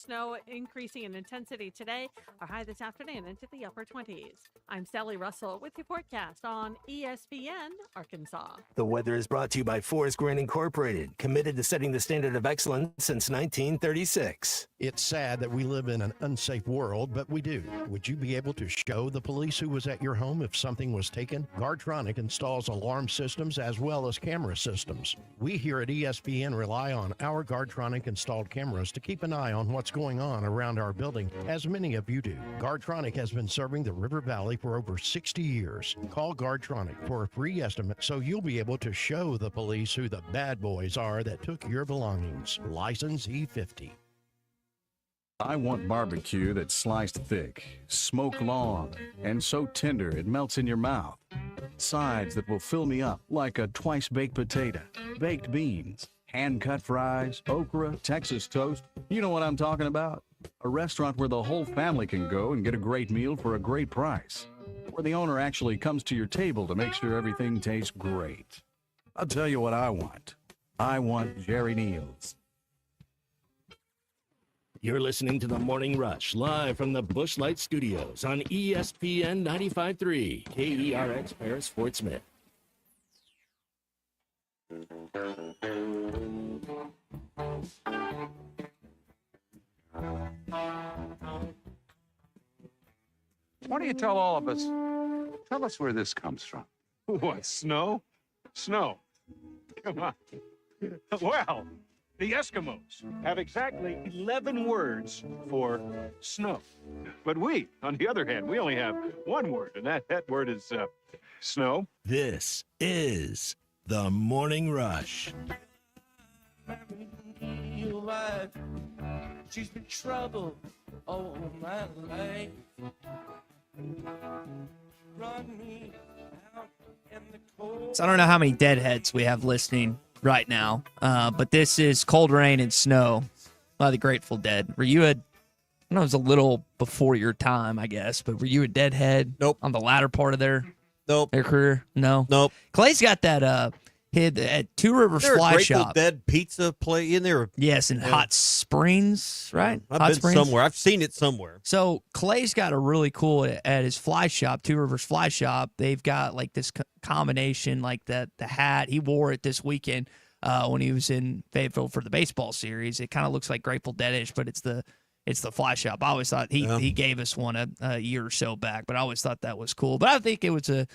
Snow increasing in intensity today. Our high this afternoon into the upper 20s. I'm Sally Russell with your forecast on ESPN Arkansas. The weather is brought to you by Forest Grant Incorporated, committed to setting the standard of excellence since 1936. It's sad that we live in an unsafe world, but we do. Would you be able to show the police who was at your home if something was taken? Guardtronic installs alarm systems as well as camera systems. We here at ESPN rely on our Guardtronic installed cameras to keep an eye on what's going on around our building, as many of you do. Guardtronic has been serving the River Valley for over 60 years. Call Guardtronic for a free estimate so you'll be able to show the police who the bad boys are that took your belongings. License E50. I want barbecue that's sliced thick, smoked long, and so tender it melts in your mouth. Sides that will fill me up like a twice-baked potato, baked beans, hand-cut fries, okra, Texas toast. You know what I'm talking about? A restaurant where the whole family can go and get a great meal for a great price. Where the owner actually comes to your table to make sure everything tastes great. I'll tell you what I want. I want Jerry Neal's. You're listening to The Morning Rush, live from the Busch Light Studios on ESPN 95.3, KERX Paris, Fort Smith. Why don't you tell all of us, tell us where this comes from? What, snow? Snow. Come on. Well, the Eskimos have exactly 11 words for snow. But we, on the other hand, we only have one word, and that word is snow. This is The Morning Rush. She's been trouble all my life. Run me out in the cold. So I don't know how many deadheads we have listening right now, but this is Cold Rain and Snow by the Grateful Dead. Were you I know it was a little before your time, I guess, but were you a deadhead? Nope. On the latter part of their Nope. career? No? Nope. Clay's got that hit at Two Rivers There's Fly a Grateful Shop. Dead pizza play in there. Yes, in Hot Springs, right? I've Hot been Springs? somewhere. I've seen it somewhere. So Clay's got a really cool at his fly shop, Two Rivers Fly Shop. They've got like this combination, like the hat. He wore it this weekend when he was in Fayetteville for the baseball series. It kind of looks like Grateful Dead-ish, but it's the fly shop. I always thought he gave us one a year or so back, but I always thought that was cool. But I think it was a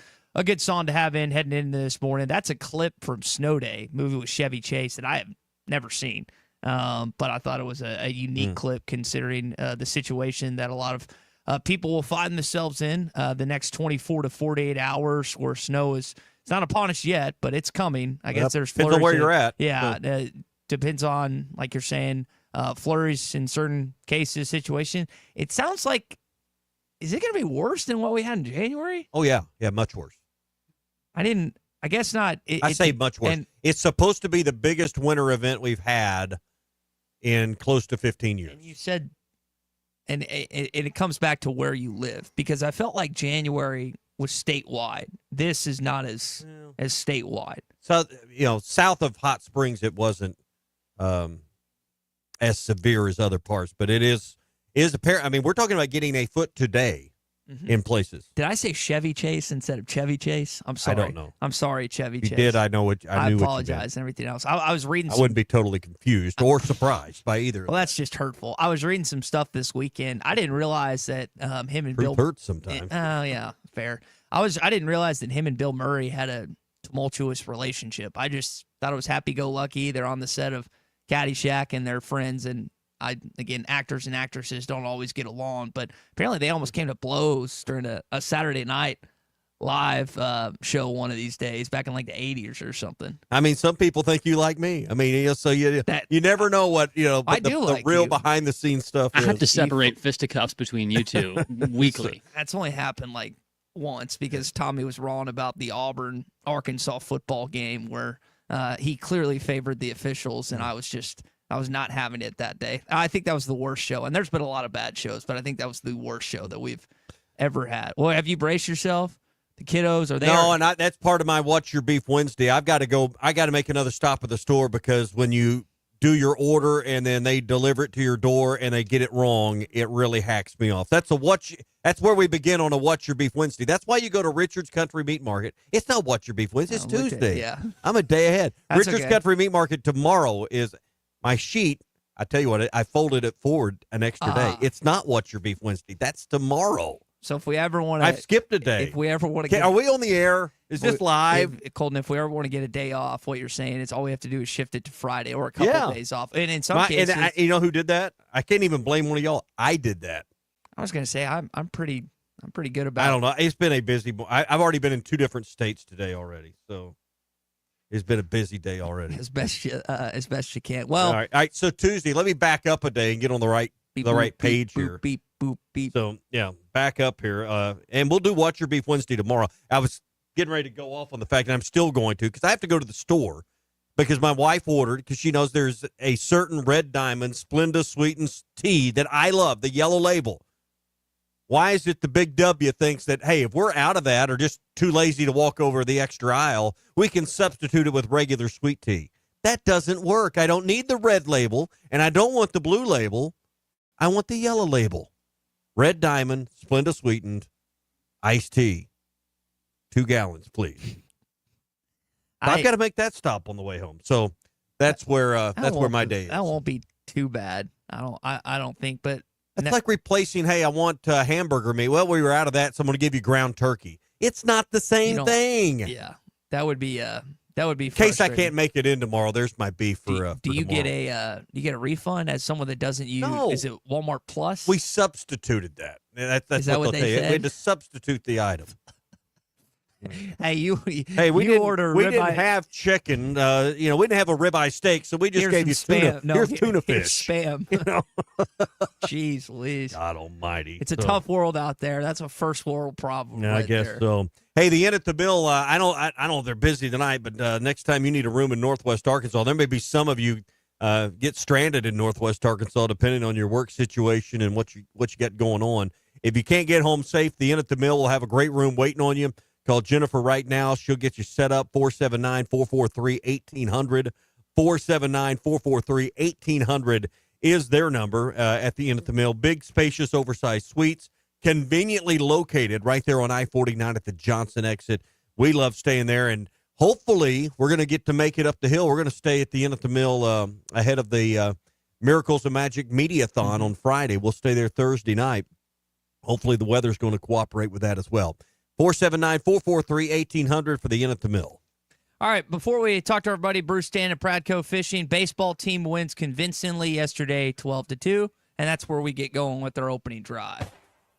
good song to have heading into this morning. That's a clip from Snow Day, movie with Chevy Chase that I have never seen. But I thought it was a unique clip considering the situation that a lot of people will find themselves in the next 24 to 48 hours where snow is it's not upon us yet, but it's coming. I guess there's flurries. Depends on where you're at. Yeah, depends on, like you're saying, flurries in certain cases, situation. It sounds like, is it going to be worse than what we had in January? Oh, yeah. Yeah, much worse. I guess not. I say much worse. It's supposed to be the biggest winter event we've had in close to 15 years. And you said, and it comes back to where you live, because I felt like January was statewide. This is not as statewide. So, south of Hot Springs, it wasn't as severe as other parts, but it is apparent. I mean, we're talking about getting a foot today in places. Did I say Chevy Chase instead of Chevy Chase? I'm sorry. I don't know. I'm sorry, Chevy Chase. You did. I know I knew apologize and everything else. I was reading. I wouldn't be totally confused or surprised by either. Well, that's just hurtful. I was reading some stuff this weekend. I didn't realize that him and Bill hurts sometimes. Oh yeah, fair. I didn't realize that him and Bill Murray had a tumultuous relationship. I just thought it was happy-go-lucky. They're on the set of Caddyshack and they're friends, and actors and actresses don't always get along, but apparently they almost came to blows during a Saturday night live show one of these days back in like the 80s or something. I mean, some people think you like me. I mean, so you never know what, but the real behind the scenes stuff I is. have to separate fisticuffs between you two weekly. That's only happened like once because Tommy was wrong about the Auburn-Arkansas football game where he clearly favored the officials, and I was not having it that day. I think that was the worst show. And there's been a lot of bad shows, but I think that was the worst show that we've ever had. Well, have you braced yourself? The kiddos are there? No, and that's part of my What's Your Beef Wednesday. I've got to go. I got to make another stop at the store because when you do your order and then they deliver it to your door and they get it wrong, it really hacks me off. That's where we begin on a What's Your Beef Wednesday. That's why you go to Richard's Country Meat Market. It's not What's Your Beef Wednesday. It's Tuesday. Yeah. I'm a day ahead. That's Richard's okay. Country Meat Market tomorrow is my sheet. I tell you what, I folded it forward an extra day. It's not What's Your Beef Wednesday. That's tomorrow. So if we ever want to, I've skipped a day. If we ever want to, Okay, are we on the air? Is this live? Colton, if we ever want to get a day off, what you're saying is all we have to do is shift it to Friday or a couple of days off. And in some cases, you know who did that? I can't even blame one of y'all. I did that. I was going to say I'm pretty good about. I don't know. It's been a busy. I've already been in 2 different states today already, so it's been a busy day already. As best you can. Well, all right. So Tuesday, let me back up a day and get on the right page here. Beep boop beep. So yeah, back up here, and we'll do What's Your Beef Wednesday tomorrow. I was getting ready to go off on the fact that I'm still going to because I have to go to the store because my wife ordered because she knows there's a certain Red Diamond Splenda sweetened tea that I love, the yellow label. Why is it the Big W thinks that, hey, if we're out of that or just too lazy to walk over the extra aisle, we can substitute it with regular sweet tea? That doesn't work. I don't need the red label, and I don't want the blue label. I want the yellow label. Red Diamond, Splenda sweetened, iced tea. 2 gallons, please. I've got to make that stop on the way home. So that's where my day is. That won't be too bad. I don't think, but it's like replacing, hey, I want hamburger meat. Well, we were out of that, so I'm going to give you ground turkey. It's not the same thing. Yeah, that would be in case I can't make it in tomorrow. There's my beef for. Do you tomorrow. get a refund as someone that doesn't use? No. Is it Walmart Plus? We substituted that. That's Is that what they'll they tell you. said? We had to substitute the item. Hey, we didn't have chicken. We didn't have a ribeye steak, so we just gave you tuna. Spam. No, here's tuna here's fish. spam. You know? Jeez, Louise. God Almighty. It's a tough world out there. That's a first world problem. Yeah, I guess there. so. Hey, the Inn at the Mill. I know they're busy tonight, but next time you need a room in Northwest Arkansas, there may be some of you get stranded in Northwest Arkansas, depending on your work situation and what you got going on. If you can't get home safe, the Inn at the Mill will have a great room waiting on you. Call Jennifer right now. She'll get you set up. 479-443-1800. 479-443-1800 is their number at the Inn at the Mill. Big, spacious, oversized suites, conveniently located right there on I-49 at the Johnson exit. We love staying there, and hopefully we're going to get to make it up the hill. We're going to stay at the Inn at the Mill ahead of the Miracles of Magic Mediathon on Friday. We'll stay there Thursday night. Hopefully the weather's going to cooperate with that as well. 479-443-1800 for the Inn at the Mill. All right, before we talk to our buddy Bruce Stan at Pradco Fishing, baseball team wins convincingly yesterday 12-2, and that's where we get going with their opening drive.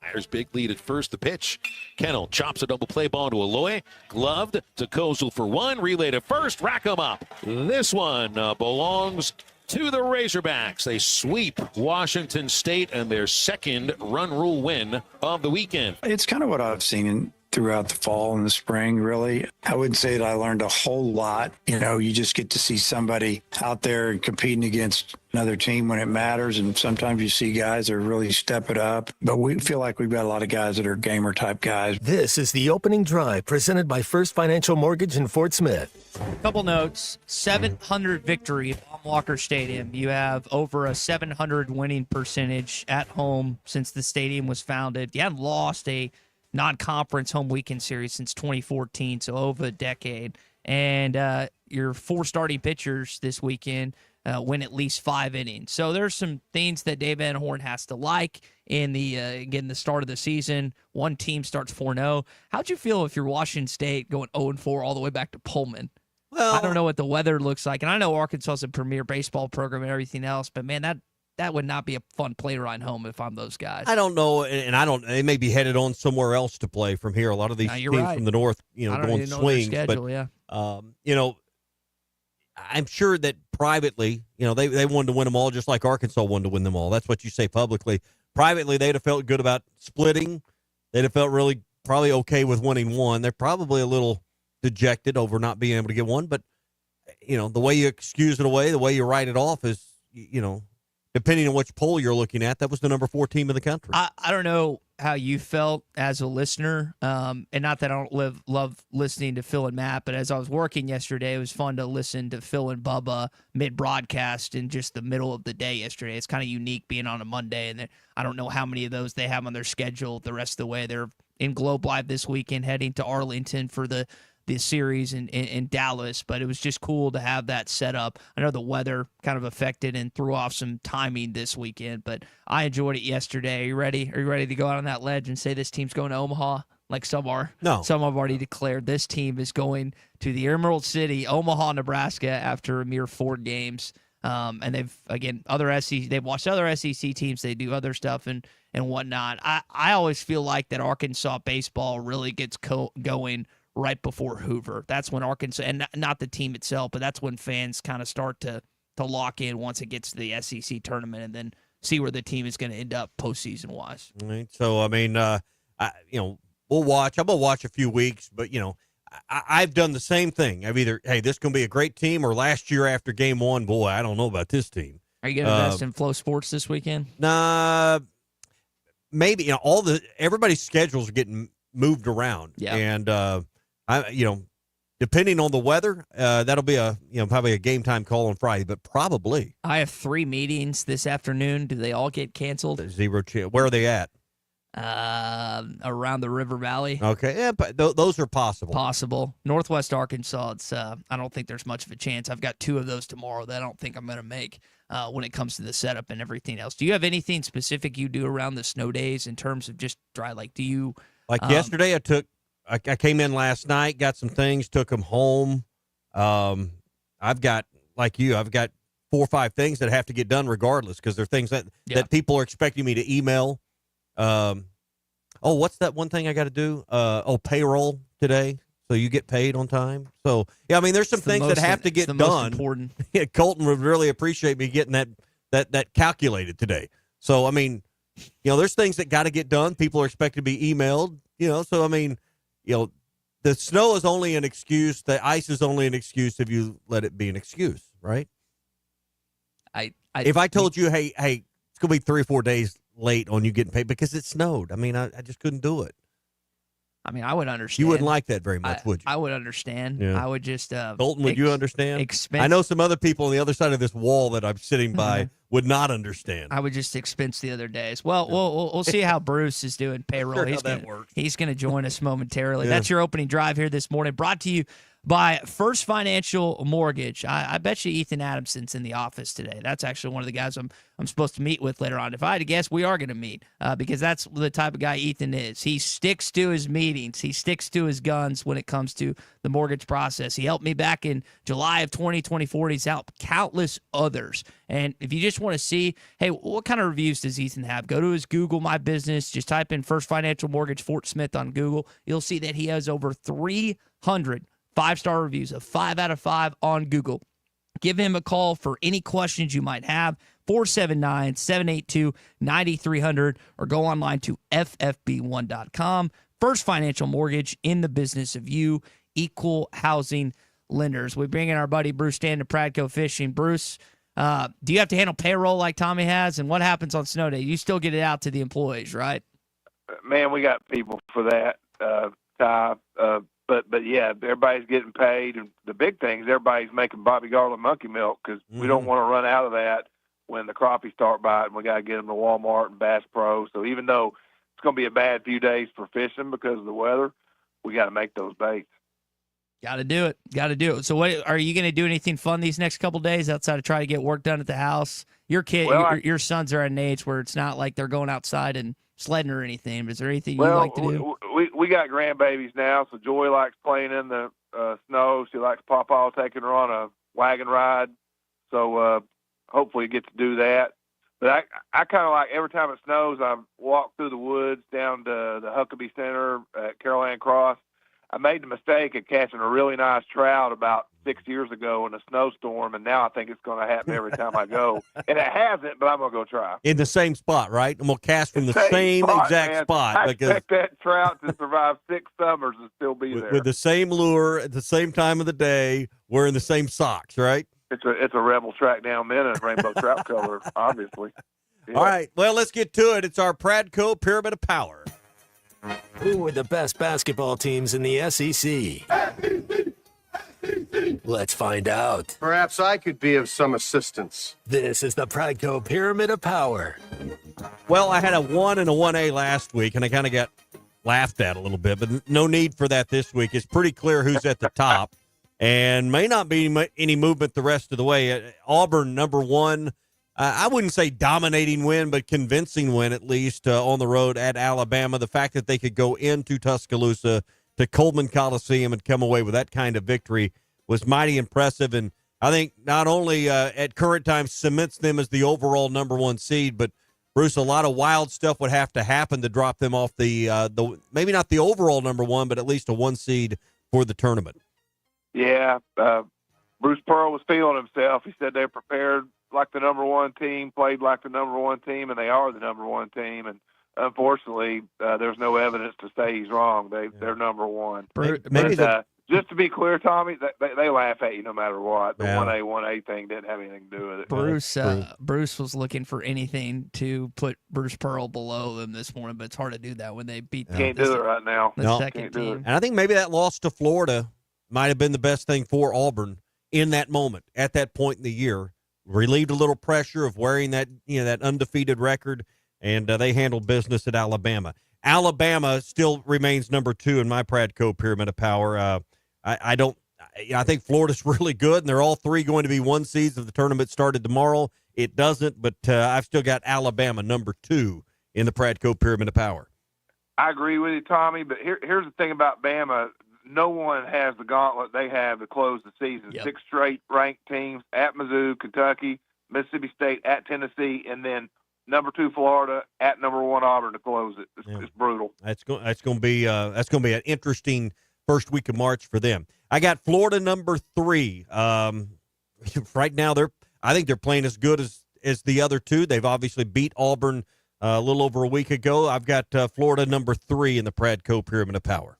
Myers big lead at first. The pitch. Kennel chops a double play ball to Aloy. Gloved to Kozel for 1. Relay to first. Rack 'em up. This one belongs to the Razorbacks. They sweep Washington State and their second run rule win of the weekend. It's kind of what I've seen throughout the fall and the spring, really. I wouldn't say that I learned a whole lot. You just get to see somebody out there competing against another team when it matters, and sometimes you see guys that really step it up. But we feel like we've got a lot of guys that are gamer-type guys. This is the opening drive presented by First Financial Mortgage in Fort Smith. Couple notes. 700 victory at Baum Walker Stadium. You have over a 700 winning percentage at home since the stadium was founded. You haven't lost a non-conference home weekend series since 2014, so over a decade. And your 4 starting pitchers this weekend win at least 5 innings. So there's some things that Dave Van Horn has to like in the getting the start of the season. One team starts 4-0. How'd you feel if you're Washington State going 0-4 all the way back to Pullman? Well, I don't know what the weather looks like, and I know Arkansas is a premier baseball program and everything else, but man, that would not be a fun play ride home if I'm those guys. I don't know, and they may be headed on somewhere else to play from here. A lot of these teams from the north, going swings. Schedule, yeah. I'm sure that privately, they wanted to win them all just like Arkansas wanted to win them all. That's what you say publicly. Privately, they'd have felt good about splitting. They'd have felt probably okay with winning one. They're probably a little dejected over not being able to get one, but the way you excuse it away, the way you write it off is, depending on which poll you're looking at, that was the number 4 team in the country. I don't know how you felt as a listener, and not that I don't love listening to Phil and Matt, but as I was working yesterday, it was fun to listen to Phil and Bubba mid-broadcast in just the middle of the day yesterday. It's kind of unique being on a Monday, and I don't know how many of those they have on their schedule the rest of the way. They're in Globe Live this weekend, heading to Arlington for the series in Dallas, but it was just cool to have that set up. I know the weather kind of affected and threw off some timing this weekend, but I enjoyed it yesterday. Are you ready? Are you ready to go out on that ledge and say this team's going to Omaha? Like some are. No. Some have already declared this team is going to the Emerald City, Omaha, Nebraska, after a mere 4 games. And they've, again, they've watched other SEC teams. They do other stuff and whatnot. I always feel like that Arkansas baseball really gets going right before Hoover. That's when Arkansas, and not the team itself, but that's when fans kind of start to lock in once it gets to the SEC tournament and then see where the team is going to end up postseason wise. All right. So, I mean, we'll watch. I'm going to watch a few weeks, but, I've done the same thing. I've either, hey, this is going to be a great team, or last year after game 1, boy, I don't know about this team. Are you going to invest in Flow Sports this weekend? Nah, maybe. Everybody's schedules are getting moved around. Yeah. And, depending on the weather, that'll be probably a game time call on Friday, but probably. I have 3 meetings this afternoon. Do they all get canceled? 0 chance. Where are they at? Around the River Valley. Okay, yeah, but those are possible. Possible. Northwest Arkansas, it's I don't think there's much of a chance. I've got 2 of those tomorrow that I don't think I'm going to make when it comes to the setup and everything else. Do you have anything specific you do around the snow days in terms of just dry? Like, do you? Like yesterday, I came in last night, got some things, took them home. I've got, like you, I've got 4 or 5 things that have to get done regardless, because they're things that people are expecting me to email. What's that one thing I got to do? Payroll today, so you get paid on time. So, yeah, I mean, there's some things that have to get done. Most important. Yeah, Colton would really appreciate me getting that calculated today. So, I mean, there's things that got to get done. People are expected to be emailed, so, I mean, the snow is only an excuse. The ice is only an excuse if you let it be an excuse, right? If I told you, hey, it's going to be 3 or 4 days late on you getting paid because it snowed, I mean, I just couldn't do it. I mean, I would understand. You wouldn't like that very much, would you? I would understand. Yeah. I would just Colton, would you understand? I know some other people on the other side of this wall that I'm sitting by would not understand. I would just expense the other days. Well, we'll see how Bruce is doing payroll. Sure, He's going to join us momentarily. Yeah. That's your opening drive here this morning, brought to you by First Financial Mortgage. I bet you Ethan Adamson's in the office today. That's actually one of the guys I'm supposed to meet with later on. If I had to guess, we are going to meet because that's the type of guy Ethan is. He sticks to his meetings. He sticks to his guns when it comes to the mortgage process. He helped me back in July of 2024. He's helped countless others. And if you just want to see, hey, what kind of reviews does Ethan have? Go to his Google My Business. Just type in First Financial Mortgage Fort Smith on Google. You'll see that he has over 300 5-star reviews, of 5 out of 5 on Google. Give him a call for any questions you might have, 479-782-9300, or go online to ffb1.com. First Financial Mortgage, in the business of you, equal housing lenders. We bring in our buddy Bruce Stand of Pradco Fishing. Bruce, do you have to handle payroll like Tommy has? And what happens on snow day? You still get it out to the employees, right? Man, we got people for that, Ty. But yeah, everybody's getting paid, and the big thing is everybody's making Bobby Garland monkey milk because we don't want to run out of that when the crappies start biting. We got to get them to Walmart and Bass Pro. So even though it's going to be a bad few days for fishing because of the weather, we got to make those baits. Got to do it. Got to do it. So, what are you going to do? Anything fun these next couple days outside of try to get work done at the house? Your kid, your sons are at an age where it's not like they're going outside and sledding or anything. But is there anything you like to do? We got grandbabies now, so Joy likes playing in the snow. She likes Pawpaw taking her on a wagon ride. So hopefully get to do that. But I kind of like every time it snows, I walk through the woods down to the Huckabee Center at Caroline Cross. I made the mistake of catching a really nice trout about 6 years ago in a snowstorm, and now I think it's going to happen every time I go. And it hasn't, but I'm going to go try. In the same spot, right? And we'll cast from the same exact spot. I expect that trout to survive 6 summers and still be there. With the same lure at the same time of the day, wearing the same socks, right? it's a Rebel track down men in rainbow trout color, obviously. Yeah. All right, well, let's get to it. It's our Pradco Pyramid of Power. Who are the best basketball teams in the SEC? Let's find out. Perhaps I could be of some assistance. This is the Pradco Pyramid of Power. Well, I had a 1 and a 1A last week, and I kind of got laughed at a little bit, but no need for that this week. It's pretty clear who's at the top, and may not be any movement the rest of the way. Auburn, number 1. I wouldn't say dominating win, but convincing win, at least, on the road at Alabama. The fact that they could go into Tuscaloosa to Coleman Coliseum and come away with that kind of victory was mighty impressive, and I think not only at current time cements them as the overall number 1 seed, but Bruce, a lot of wild stuff would have to happen to drop them off the maybe not the overall number 1, but at least a 1 seed for the tournament. Yeah, Bruce Pearl was feeling himself. He said they're prepared like the number 1 team, played like the number 1 team, and they are the number 1 team. And unfortunately, there's no evidence to say he's wrong. They're number 1. Just to be clear, Tommy, they laugh at you no matter what. The 1A thing didn't have anything to do with it. Bruce was looking for anything to put Bruce Pearl below them this morning, but it's hard to do that when they beat them. Can't do it right now. The second team. And I think maybe that loss to Florida might have been the best thing for Auburn in that moment, at that point in the year. Relieved a little pressure of wearing that undefeated record, and they handled business at Alabama. Alabama still remains number 2 in my Pradco Pyramid of Power. I think Florida's really good, and they're all 3 going to be 1 seeds if the tournament started tomorrow. It doesn't, but I've still got Alabama number 2 in the Pradco Pyramid of Power. I agree with you, Tommy, but here's the thing about Bama. No one has the gauntlet they have to close the season. Yep. 6 straight ranked teams at Mizzou, Kentucky, Mississippi State, at Tennessee, and then number 2 Florida at number 1 Auburn to close it. It's brutal. That's going to be an interesting first week of March for them. I got Florida number 3. Right now, I think they're playing as good as the other 2. They've obviously beat Auburn a little over a week ago. I've got Florida number 3 in the Pradco Pyramid of Power.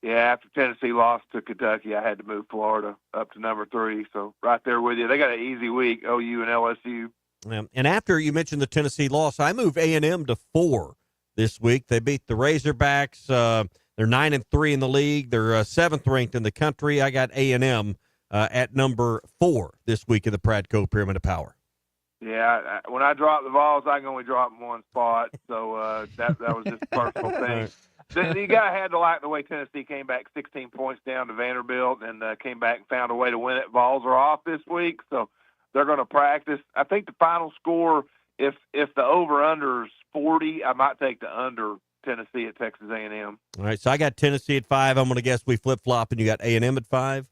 Yeah, after Tennessee lost to Kentucky, I had to move Florida up to number 3. So right there with you. They got an easy week, OU and LSU. And after you mentioned the Tennessee loss, I moved A&M to 4 this week. They beat the Razorbacks. They're 9-3 in the league. They're 7th ranked in the country. I got A&M at number 4 this week in the Pradco Pyramid of Power. Yeah, when I drop the Vols, I can only drop in 1 spot. So that was just a personal thing. You had to like the way Tennessee came back 16 points down to Vanderbilt and came back and found a way to win it. Vols are off this week, so they're going to practice. I think the final score, if the over-under is 40, I might take the under Tennessee at Texas A&M. All right, so I got Tennessee at 5. I'm going to guess we flip-flop, and you got A&M at 5?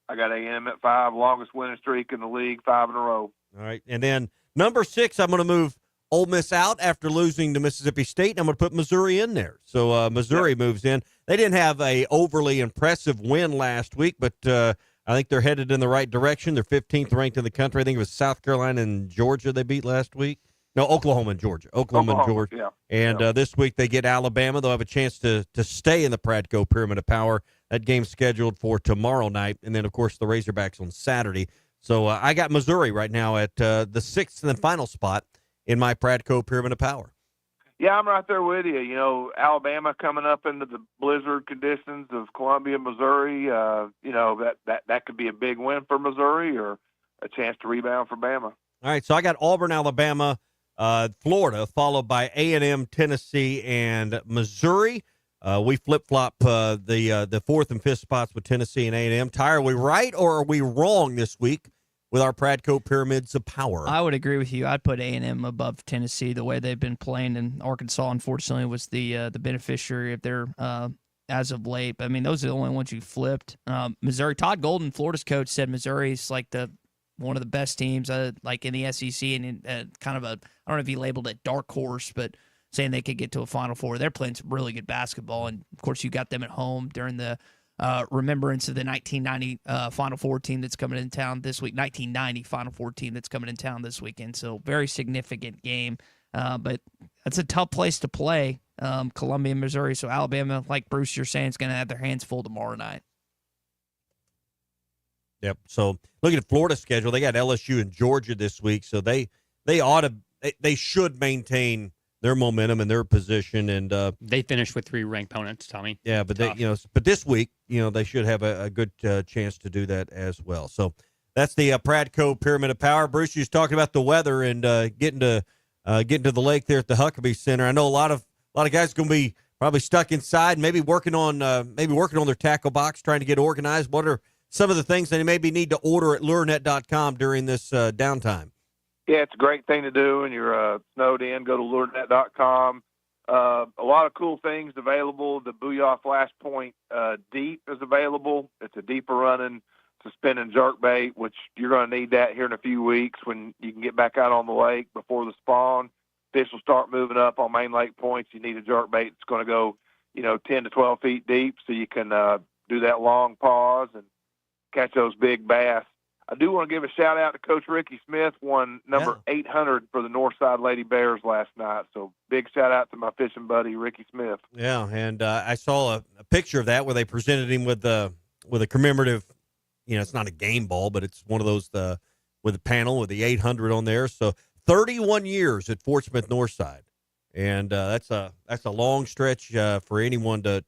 I got A&M at 5, longest winning streak in the league, 5 in a row. All right, and then number 6, I'm going to move Ole Miss out after losing to Mississippi State, and I'm going to put Missouri in there. So Missouri moves in. They didn't have a overly impressive win last week, but I think they're headed in the right direction. They're 15th ranked in the country. I think it was South Carolina and Georgia they beat last week. No, Oklahoma and Georgia. Oklahoma and Georgia. Yeah. And this week they get Alabama. They'll have a chance to stay in the Pradco Pyramid of Power. That game's scheduled for tomorrow night. And then, of course, the Razorbacks on Saturday. So I got Missouri right now at the 6th and then final spot in my Pradco Pyramid of Power. Yeah, I'm right there with you. You know, Alabama coming up into the blizzard conditions of Columbia, Missouri. That could be a big win for Missouri or a chance to rebound for Bama. All right, so I got Auburn, Alabama, Florida, followed by A&M, Tennessee, and Missouri. We flip-flop the 4th and 5th spots with Tennessee and A&M. Ty, are we right or are we wrong this week with our Pradco Pyramids of Power? I would agree with you. I'd put A&M above Tennessee the way they've been playing, and Arkansas, unfortunately, was the beneficiary of their as of late. But, I mean, those are the only ones you flipped. Missouri, Todd Golden, Florida's coach, said Missouri's like one of the best teams like in the SEC and kind of I don't know if he labeled it dark horse, but saying they could get to a Final Four. They're playing some really good basketball, and, of course, you got them at home during the remembrance of the 1990 Final Four team that's coming in town this week, 1990 Final Four team that's coming in town this weekend. So very significant game, but that's a tough place to play, Columbia, Missouri. So Alabama, like Bruce, you're saying, is going to have their hands full tomorrow night. Yep. So looking at Florida's schedule, they got LSU and Georgia this week, so they should maintain their momentum and their position. And they finished with 3 ranked opponents, Tommy. Yeah, but but this week, they should have a good chance to do that as well. So that's the Pradco Pyramid of Power. Bruce, you was talking about the weather and getting to the lake there at the Huckabee Center. I know a lot of guys are going to be probably stuck inside, maybe working on their tackle box, trying to get organized. What are some of the things they maybe need to order at lurenet.com during this downtime? Yeah, it's a great thing to do when you're snowed in. Go to lurenet.com. A lot of cool things available. The Booyah Flashpoint Deep is available. It's a deeper running suspending jerkbait, which you're going to need that here in a few weeks when you can get back out on the lake before the spawn. Fish will start moving up on main lake points. You need a jerkbait that's going to go, 10 to 12 feet deep so you can do that long pause and catch those big bass. I do want to give a shout out to Coach Ricky Smith, won number 800 for the Northside Lady Bears last night. So big shout out to my fishing buddy, Ricky Smith. Yeah. And I saw a picture of that where they presented him with a commemorative, it's not a game ball, but it's one of those, with a panel with the 800 on there. So 31 years at Fort Smith Northside. And that's a long stretch for anyone to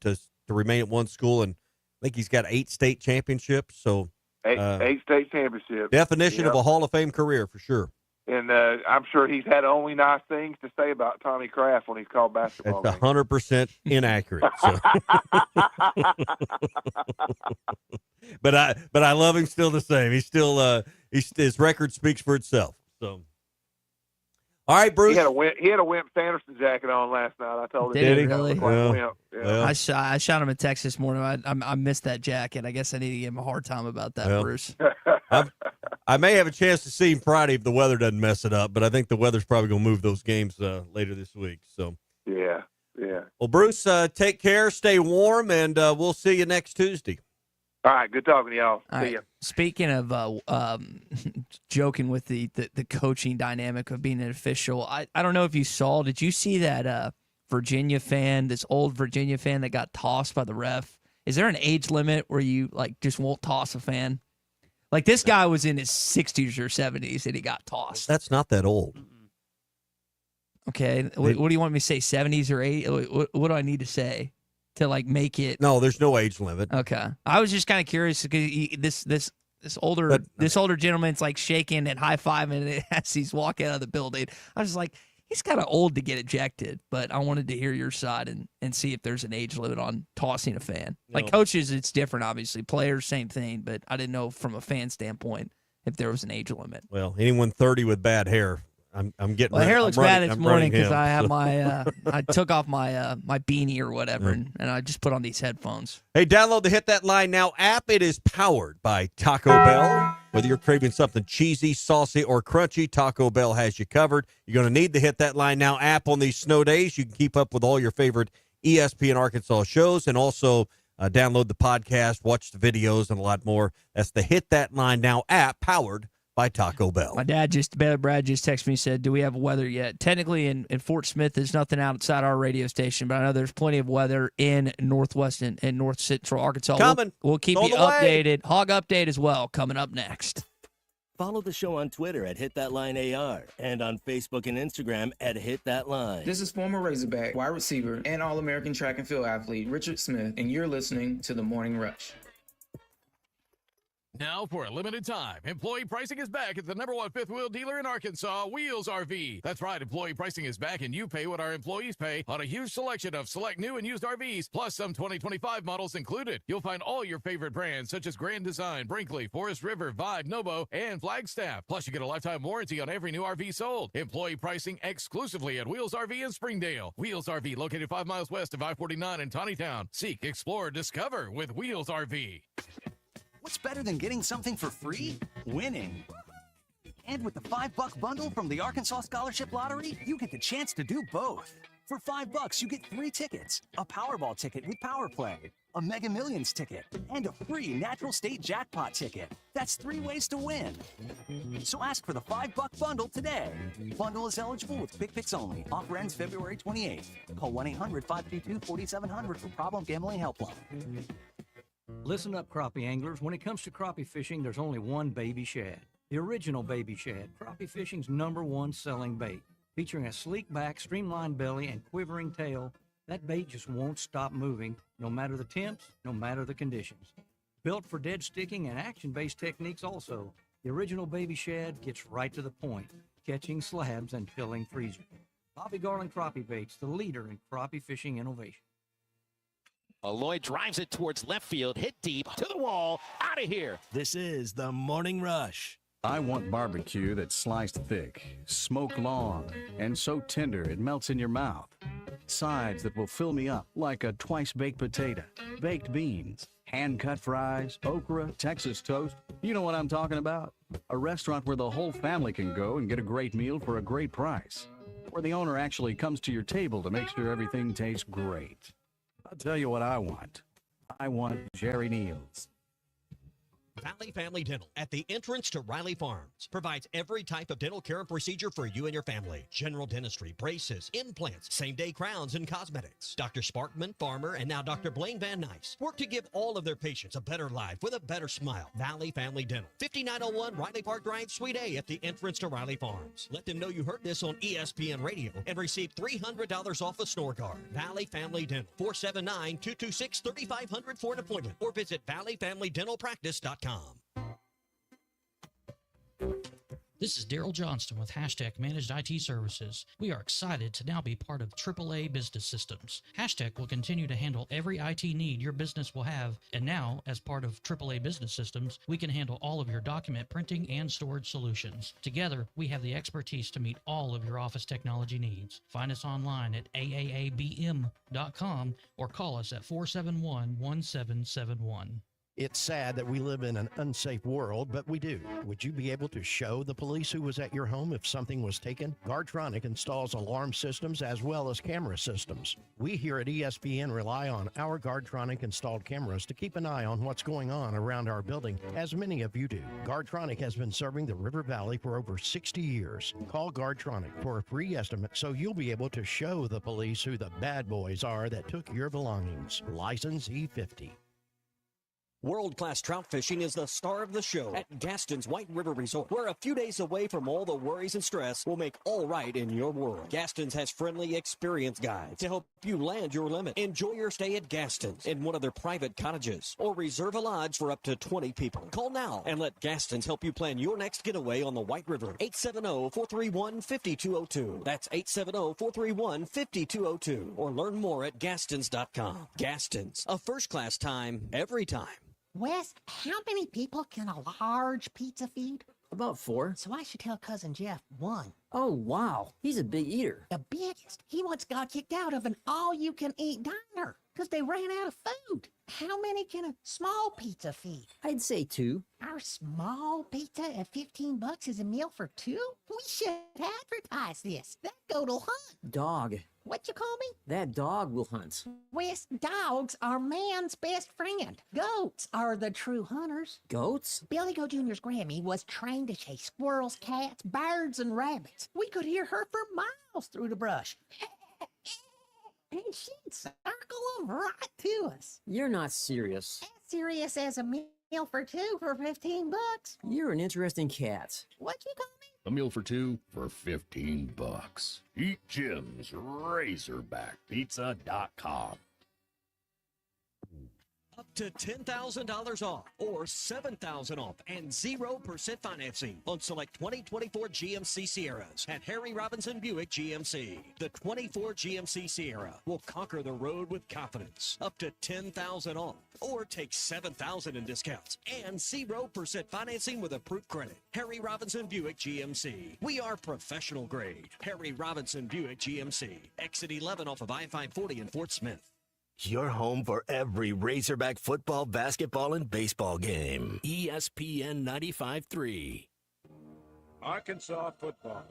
remain at one school. And I think he's got 8 state championships. So, 8 state championships. Definition of a Hall of Fame career for sure. And I'm sure he's had only nice things to say about Tommy Kraft when he's called basketball. That's 100% inaccurate. So. But I love him still the same. He's still his record speaks for itself. So. All right, Bruce. He had a Wimp Sanderson jacket on last night. I told him. Did he really? Yeah. I shot him a text this morning. I missed that jacket. I guess I need to give him a hard time about that, Bruce. I may have a chance to see him Friday if the weather doesn't mess it up, but I think the weather's probably going to move those games later this week. So. Yeah. Well, Bruce, take care, stay warm, and we'll see you next Tuesday. All right, good talking to y'all. All See right. ya. Speaking of joking with the coaching dynamic of being an official, I don't know if you saw. Did you see that Virginia fan, this old Virginia fan that got tossed by the ref? Is there an age limit where you just won't toss a fan? Like this guy was in his 60s or 70s and he got tossed. That's not that old. Okay, what do you want me to say? 70s or 80s? What do I need to say to make it? No, there's no age limit. Okay, I was just kind of curious because this older gentleman's shaking and high fiving as he's walking out of the building. I was like, he's kind of old to get ejected, but I wanted to hear your side and see if there's an age limit on tossing a fan. No. Coaches, it's different, obviously. Players, same thing, but I didn't know from a fan standpoint if there was an age limit. Well, anyone 30 with bad hair. I'm getting. Well, hair looks bad this morning because I have my I took off my my beanie or whatever, and I just put on these headphones. Hey, download the Hit That Line Now app. It is powered by Taco Bell. Whether you're craving something cheesy, saucy, or crunchy, Taco Bell has you covered. You're going to need the Hit That Line Now app on these snow days. You can keep up with all your favorite ESPN Arkansas shows, and also download the podcast, watch the videos, and a lot more. That's the Hit That Line Now app, powered by Taco Bell. My Brad just texted me and said, do we have weather yet? Technically in Fort Smith, there's nothing outside our radio station, but I know there's plenty of weather in Northwest and North Central Arkansas. Coming. We'll keep you updated. Hog update as well coming up next. Follow the show on Twitter at HitThatLineAR and on Facebook and Instagram at HitThatLine. This is former Razorback, wide receiver, and All-American track and field athlete Richard Smith, and you're listening to The Morning Rush. Now, for a limited time, employee pricing is back at the #1 fifth wheel dealer in Arkansas, Wheels RV. That's right, employee pricing is back, and you pay what our employees pay on a huge selection of select new and used RVs, plus some 2025 models included. You'll find all your favorite brands, such as Grand Design, Brinkley, Forest River, Vibe, Nobo, and Flagstaff. Plus, you get a lifetime warranty on every new RV sold. Employee pricing exclusively at Wheels RV in Springdale. Wheels RV, located 5 miles west of I-49 in Tawnytown. Seek, explore, discover with Wheels RV. What's better than getting something for free? Winning. And with the $5 bundle from the Arkansas Scholarship Lottery, you get the chance to do both. For $5, you get 3 tickets, a Powerball ticket with Power Play, a Mega Millions ticket, and a free Natural State Jackpot ticket. That's 3 ways to win. So ask for the $5 bundle today. Bundle is eligible with Quick Picks only. Offer ends February 28th. Call 1-800-522-4700 for Problem Gambling Helpline. Listen up, crappie anglers. When it comes to crappie fishing, there's only one baby shad. The original baby shad, crappie fishing's #1 selling bait. Featuring a sleek back, streamlined belly, and quivering tail, that bait just won't stop moving, no matter the temps, no matter the conditions. Built for dead sticking and action-based techniques also, the original baby shad gets right to the point, catching slabs and filling freezers. Bobby Garland Crappie Baits, the leader in crappie fishing innovation. Aloy drives it towards left field, hit deep, to the wall, out of here. This is the Morning Rush. I want barbecue that's sliced thick, smoked long, and so tender it melts in your mouth. Sides that will fill me up like a twice-baked potato, baked beans, hand-cut fries, okra, Texas toast. You know what I'm talking about? A restaurant where the whole family can go and get a great meal for a great price. Where the owner actually comes to your table to make sure everything tastes great. I'll tell you what I want. I want Jerry Neal's. Valley Family Dental at the entrance to Riley Farms provides every type of dental care and procedure for you and your family. General dentistry, braces, implants, same-day crowns, and cosmetics. Dr. Sparkman, Farmer, and now Dr. Blaine Van Nice work to give all of their patients a better life with a better smile. Valley Family Dental, 5901 Riley Park Drive, Suite A at the entrance to Riley Farms. Let them know you heard this on ESPN Radio and receive $300 off a snore guard. Valley Family Dental, 479-226-3500 for an appointment or visit valleyfamilydentalpractice.com. This is Daryl Johnston with Hashtag Managed IT Services. We are excited to now be part of AAA Business Systems. Hashtag will continue to handle every IT need your business will have, and now, as part of AAA Business Systems, we can handle all of your document printing and storage solutions. Together, we have the expertise to meet all of your office technology needs. Find us online at aaabm.com or call us at 471-1771. It's sad that we live in an unsafe world, but we do. Would you be able to show the police who was at your home if something was taken? Guardtronic installs alarm systems as well as camera systems. We here at ESPN rely on our Guardtronic installed cameras to keep an eye on what's going on around our building, as many of you do. Guardtronic has been serving the River Valley for over 60 years. Call Guardtronic for a free estimate so you'll be able to show the police who the bad boys are that took your belongings. License E50. World-class trout fishing is the star of the show at Gaston's White River Resort, where a few days away from all the worries and stress will make all right in your world. Gaston's has friendly, experienced guides to help you land your limit. Enjoy your stay at Gaston's in one of their private cottages or reserve a lodge for up to 20 people. Call now and let Gaston's help you plan your next getaway on the White River. 870-431-5202. That's 870-431-5202. Or learn more at Gastons.com. Gaston's, a first-class time, every time. Wes, how many people can a large pizza feed? About 4. So I should tell Cousin Jeff 1. Oh, wow. He's a big eater. The biggest. He once got kicked out of an all-you-can-eat diner because they ran out of food. How many can a small pizza feed? I'd say 2. Our small pizza at $15 is a meal for 2? We should advertise this. That goat'll hunt. Dog. What you call me? That dog will hunt. Wes, dogs are man's best friend. Goats are the true hunters. Goats? Billy Goat Jr.'s Grammy was trained to chase squirrels, cats, birds, and rabbits. We could hear her for miles through the brush. And she'd circle them right to us. You're not serious. As serious as a meal for 2 for $15. You're an interesting cat. What'd you call me? A meal for 2 for $15. Eat Jim's RazorbackPizza.com. Up to $10,000 off or $7,000 off and 0% financing on select 2024 GMC Sierras at Harry Robinson Buick GMC. The 24 GMC Sierra will conquer the road with confidence. Up to $10,000 off or take $7,000 in discounts and 0% financing with approved credit. Harry Robinson Buick GMC. We are professional grade. Harry Robinson Buick GMC. Exit 11 off of I-540 in Fort Smith. Your home for every Razorback football, basketball, and baseball game. ESPN 95.3. Arkansas football.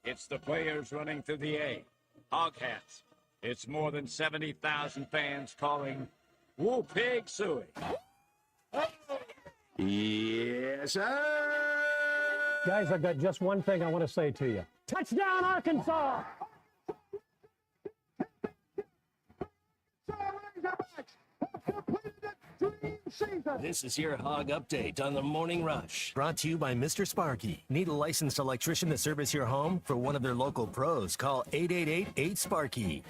It's the players running through the A. Hog hats. It's more than 70,000 fans calling Woo Pig Suey. Yes, sir. Guys, I've got just one thing I want to say to you. Touchdown, Arkansas! Razorbacks have completed it. This is your Hog Update on the Morning Rush. Brought to you by Mr. Sparky. Need a licensed electrician to service your home? For one of their local pros, call 888-8-SPARKY.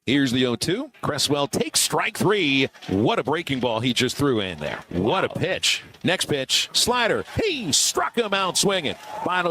Here's the 0-2. Cresswell takes strike three. What a breaking ball he just threw in there. What a pitch. Next pitch, slider. He struck him out swinging.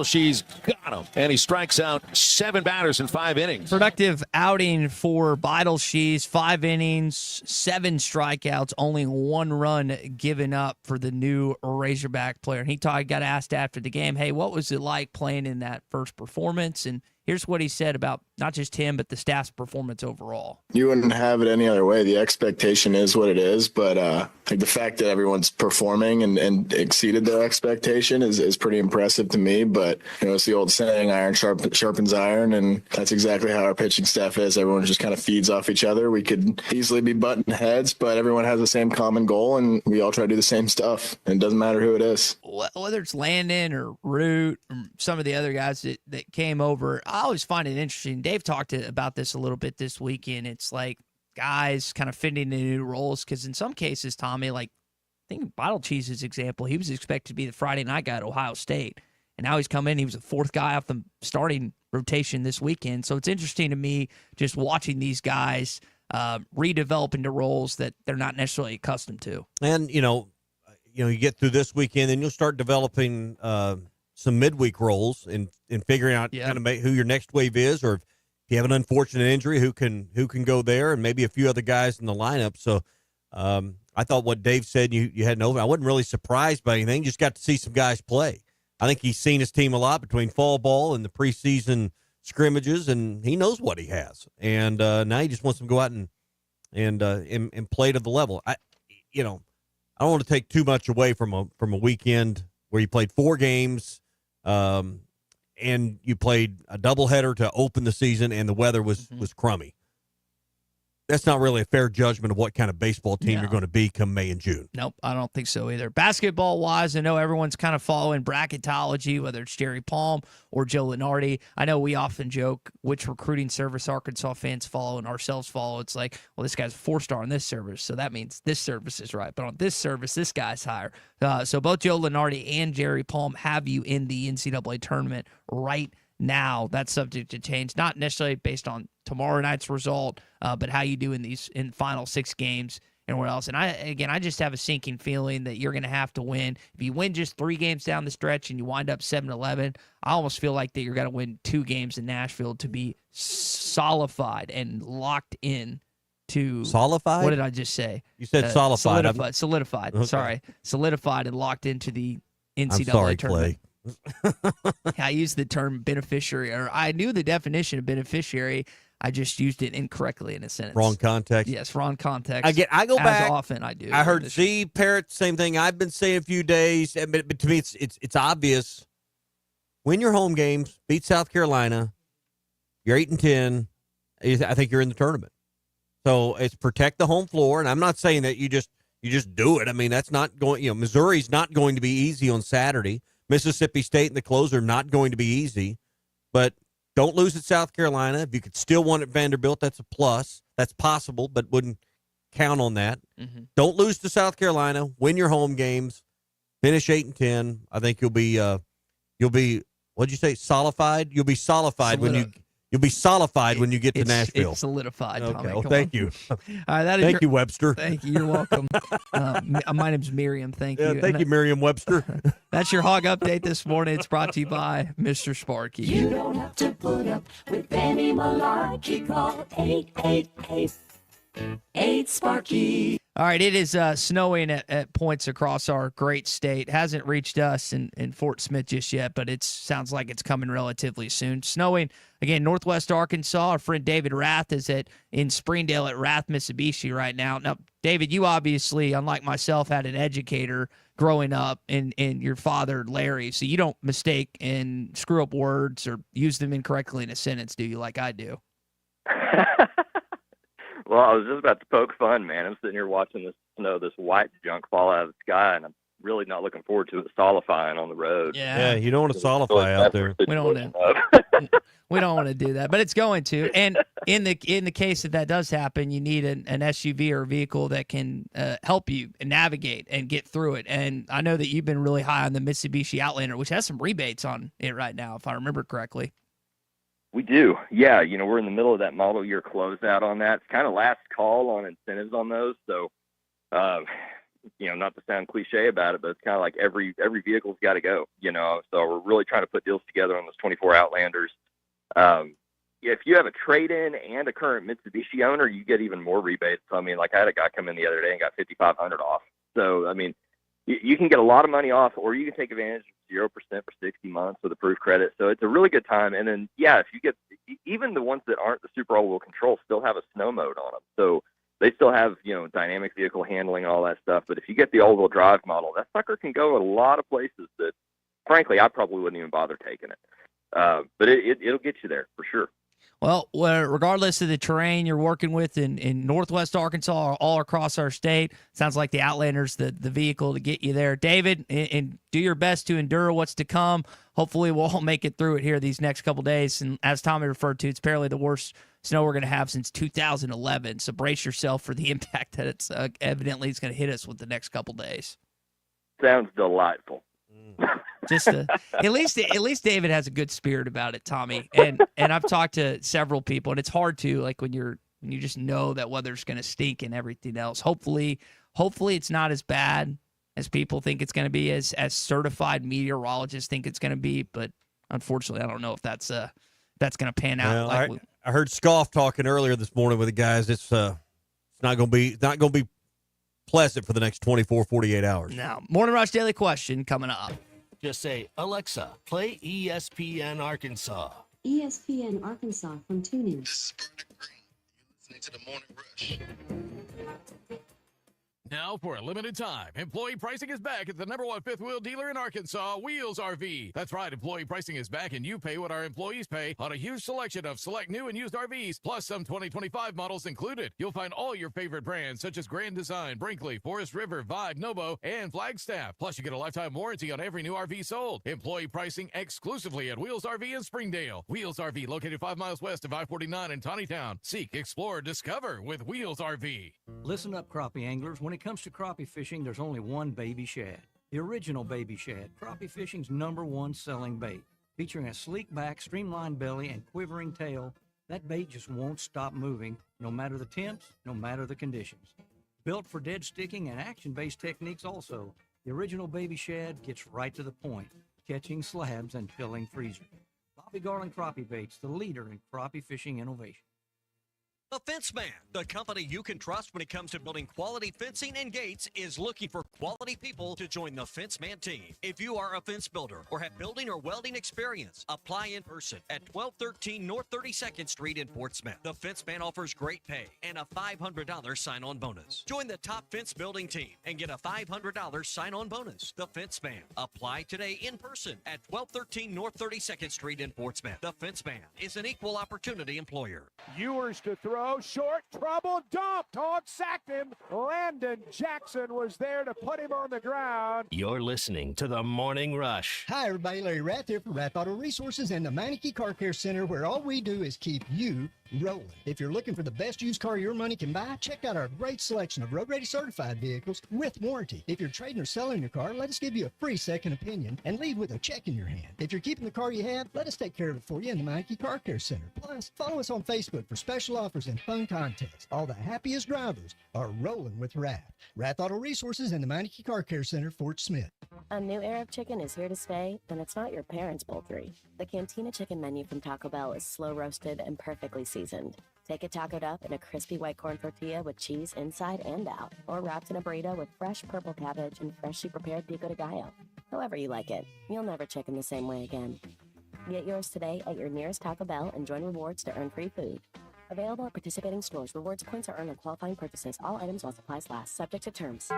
She's got him. And he strikes out 7 batters in 5 innings. Productive outing for Shees. 5 innings, 7 strikeouts, only 1 run given up for the new Razorback player. And he got asked after the game, hey, what was it like playing in that first performance? And here's what he said about not just him, but the staff's performance overall. You wouldn't have it any other way. The expectation is what it is, but like the fact that everyone's performing and exceeded their expectation is pretty impressive to me. But it's the old saying, iron sharpens iron, and that's exactly how our pitching staff is. Everyone just kind of feeds off each other. We could easily be butting heads, but everyone has the same common goal, and we all try to do the same stuff. And it doesn't matter who it is. Whether it's Landon or Root or some of the other guys that came over, I always find it interesting. Dave talked about this a little bit this weekend. It's like guys kind of fitting into new roles because in some cases, Tommy, like I think Cheese's example, he was expected to be the Friday night guy at Ohio State, and now he's come in. He was the 4th guy off the starting rotation this weekend. So it's interesting to me just watching these guys redevelop into roles that they're not necessarily accustomed to. And you get through this weekend, and you'll start developing some midweek roles and figuring out kind of who your next wave is, or if you have an unfortunate injury, who can go there, and maybe a few other guys in the lineup. So I thought what Dave said, you had an over. I wasn't really surprised by anything. Just got to see some guys play. I think he's seen his team a lot between fall ball and the preseason scrimmages, and he knows what he has. And now he just wants them to go out and play to the level. I don't want to take too much away from a weekend where you played 4 games. And you played a doubleheader to open the season, and the weather was crummy. That's not really a fair judgment of what kind of baseball team you're going to be come May and June. Nope, I don't think so either. Basketball-wise, I know everyone's kind of following bracketology, whether it's Jerry Palm or Joe Lunardi. I know we often joke which recruiting service Arkansas fans follow and ourselves follow. It's like, well, this guy's a 4-star on this service, so that means this service is right. But on this service, this guy's higher. So both Joe Lunardi and Jerry Palm have you in the NCAA tournament right now. That's subject to change, not necessarily based on tomorrow night's result, but how you do in final 6 games and what else. And I just have a sinking feeling that you're going to have to win. If you win just 3 games down the stretch and you wind up 7-11, I almost feel like that you're going to win 2 games in Nashville to be solidified and locked in to solidified. What did I just say? You said solidified. Solidified. Okay. Sorry, solidified and locked into the NCAA tournament. Clay. I used the term beneficiary, or I knew the definition of beneficiary. I just used it incorrectly in a sentence. Wrong context. Yes, wrong context. I go back. As often I do. I heard Z parrot same thing. I've been saying a few days, but to me, it's obvious. Win your home games, beat South Carolina. You're 8-10. I think you're in the tournament. So it's protect the home floor, and I'm not saying that you just do it. I mean, that's not going. Missouri's not going to be easy on Saturday. Mississippi State and the close are not going to be easy, but don't lose at South Carolina. If you could still win at Vanderbilt, that's a plus. That's possible, but wouldn't count on that. Mm-hmm. Don't lose to South Carolina. Win your home games. Finish 8-10. I think you'll be what'd you say? Solidified. You'll be solidified when you get to Nashville. It's solidified. Okay. Tommy, Well, thank you. All right, Thank you, Webster. Thank you. You're welcome. My name's Miriam. Thank you. Thank you, Merriam-Webster. That's your Hog Update this morning. It's brought to you by Mr. Sparky. You don't have to put up with any malarkey. Call 888-8-SPARKY. All right, it is snowing at points across our great state. Hasn't reached us in Fort Smith just yet, but it sounds like it's coming relatively soon. Snowing, again, northwest Arkansas. Our friend David Rath is in Springdale at Rath Mitsubishi right now. Now, David, you obviously, unlike myself, had an educator growing up in your father, Larry, so you don't mistake and screw up words or use them incorrectly in a sentence, do you, like I do? Well, I was just about to poke fun, man. I'm sitting here watching this white junk fall out of the sky, and I'm really not looking forward to it solidifying on the road. Yeah, you don't want to solidify out there. We don't want to do that, but it's going to. And in the case that does happen, you need an SUV or a vehicle that can help you navigate and get through it. And I know that you've been really high on the Mitsubishi Outlander, which has some rebates on it right now, if I remember correctly. We do. Yeah, we're in the middle of that model year closeout on that. It's kind of last call on incentives on those. So, not to sound cliche about it, but it's kind of like every vehicle's got to go, So we're really trying to put deals together on those 24 Outlanders. If you have a trade-in and a current Mitsubishi owner, you get even more rebates. So, I had a guy come in the other day and got $5,500 off. So, you can get a lot of money off, or you can take advantage of 0% for 60 months with approved credit. So it's a really good time. And then, if you get even the ones that aren't the super all-wheel control still have a snow mode on them. So they still have, dynamic vehicle handling and all that stuff. But if you get the all-wheel drive model, that sucker can go a lot of places that, frankly, I probably wouldn't even bother taking it. But it'll get you there for sure. Well, regardless of the terrain you're working with in Northwest Arkansas or all across our state, sounds like the Outlander's the vehicle to get you there. David, and do your best to endure what's to come. Hopefully we'll all make it through it here these next couple days. And as Tommy referred to, it's apparently the worst snow we're going to have since 2011. So brace yourself for the impact that it's evidently it's going to hit us with the next couple days. Sounds delightful. Just at least David has a good spirit about it, Tommy. And I've talked to several people, and it's hard to, like, when you just know that weather's going to stink and everything else. Hopefully it's not as bad as people think it's going to be, as certified meteorologists think it's going to be. But unfortunately, I don't know if that's going to pan out. Well, I heard Scoff talking earlier this morning with the guys. It's not going to be pleasant for the next 24, 48 hours. Now, Morning Rush Daily Question coming up. Just say, Alexa, play ESPN Arkansas. ESPN Arkansas from TuneIn. This is Vernon Green. You're listening to the Morning Rush. Now, for a limited time, employee pricing is back at the #1 fifth wheel dealer in Arkansas, Wheels RV. That's right, employee pricing is back, and you pay what our employees pay on a huge selection of select new and used RVs, plus some 2025 models included. You'll find all your favorite brands, such as Grand Design, Brinkley, Forest River, Vibe, Nobo, and Flagstaff. Plus, you get a lifetime warranty on every new RV sold. Employee pricing exclusively at Wheels RV in Springdale. Wheels RV, located 5 miles west of I-49 in Tawnytown. Seek, explore, discover with Wheels RV. Listen up, crappie anglers. When it comes to crappie fishing, there's only one baby shad. The original baby shad, crappie fishing's #1 selling bait. Featuring a sleek back, streamlined belly, and quivering tail, that bait just won't stop moving, no matter the temps, no matter the conditions. Built for dead sticking and action-based techniques also, the original baby shad gets right to the point, catching slabs and filling freezers. Bobby Garland Crappie Baits, the leader in crappie fishing innovation. The Fence Man, the company you can trust when it comes to building quality fencing and gates, is looking for quality people to join the Fence Man team. If you are a fence builder or have building or welding experience, apply in person at 1213 North 32nd Street in Fort Smith. The Fence Man offers great pay and a $500 sign-on bonus. Join the top fence building team and get a $500 sign-on bonus. The Fence Man. Apply today in person at 1213 North 32nd Street in Fort Smith. The Fence Man is an equal opportunity employer. Ewers to throw. Short, trouble, dumped. Hog sacked him. Landon Jackson was there to put him on the ground. You're listening to the Morning Rush. Hi, everybody. Larry Rath here from Rath Auto Resources and the Meineke Car Care Center, where all we do is keep you rolling. If you're looking for the best used car your money can buy, check out our great selection of road-ready certified vehicles with warranty. If you're trading or selling your car, let us give you a free second opinion and leave with a check in your hand. If you're keeping the car you have, let us take care of it for you in the Meineke Car Care Center. Plus, follow us on Facebook for special offers and fun contests. All the happiest drivers are rolling with Rath. Rath Auto Resources and the Meineke Car Care Center, Fort Smith. A new era of chicken is here to stay, and it's not your parents' poultry. The Cantina Chicken menu from Taco Bell is slow roasted and perfectly seasoned. Take it tacoed up in a crispy white corn tortilla with cheese inside and out, or wrapped in a burrito with fresh purple cabbage and freshly prepared pico de gallo. However you like it, you'll never chicken the same way again. Get yours today at your nearest Taco Bell and join rewards to earn free food. Available at participating stores. Rewards points are earned on qualifying purchases. All items while supplies last. Subject to terms.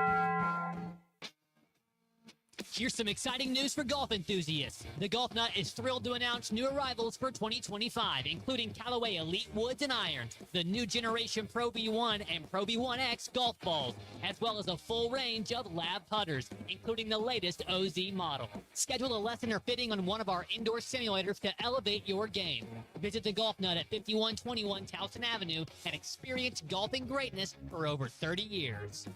Here's some exciting news for golf enthusiasts. The Golf Nut is thrilled to announce new arrivals for 2025, including Callaway Elite Woods and Irons, the new generation Pro V1 and Pro V1X golf balls, as well as a full range of lab putters, including the latest OZ model. Schedule a lesson or fitting on one of our indoor simulators to elevate your game. Visit the Golf Nut at 5121 Towson Avenue and experience golfing greatness for over 30 years.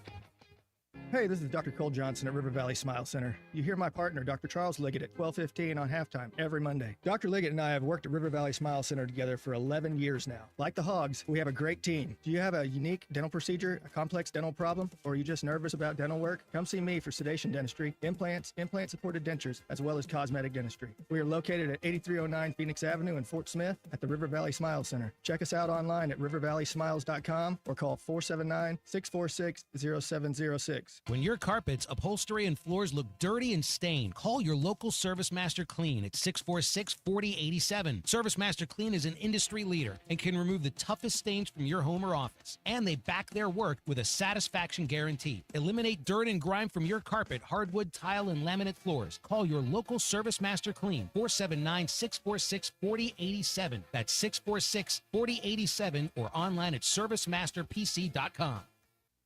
Hey, this is Dr. Cole Johnson at River Valley Smile Center. You hear my partner, Dr. Charles Liggett, at 12:15 on halftime every Monday. Dr. Liggett and I have worked at River Valley Smile Center together for 11 years now. Like the Hogs, we have a great team. Do you have a unique dental procedure, a complex dental problem, or are you just nervous about dental work? Come see me for sedation dentistry, implants, implant-supported dentures, as well as cosmetic dentistry. We are located at 8309 Phoenix Avenue in Fort Smith at the River Valley Smile Center. Check us out online at rivervalleysmiles.com or call 479-646-0706. When your carpets, upholstery, and floors look dirty and stained, call your local Service Master Clean at 646-4087. Service Master Clean is an industry leader and can remove the toughest stains from your home or office. And they back their work with a satisfaction guarantee. Eliminate dirt and grime from your carpet, hardwood, tile, and laminate floors. Call your local Service Master Clean, 479-646-4087. That's 646-4087 or online at servicemasterpc.com.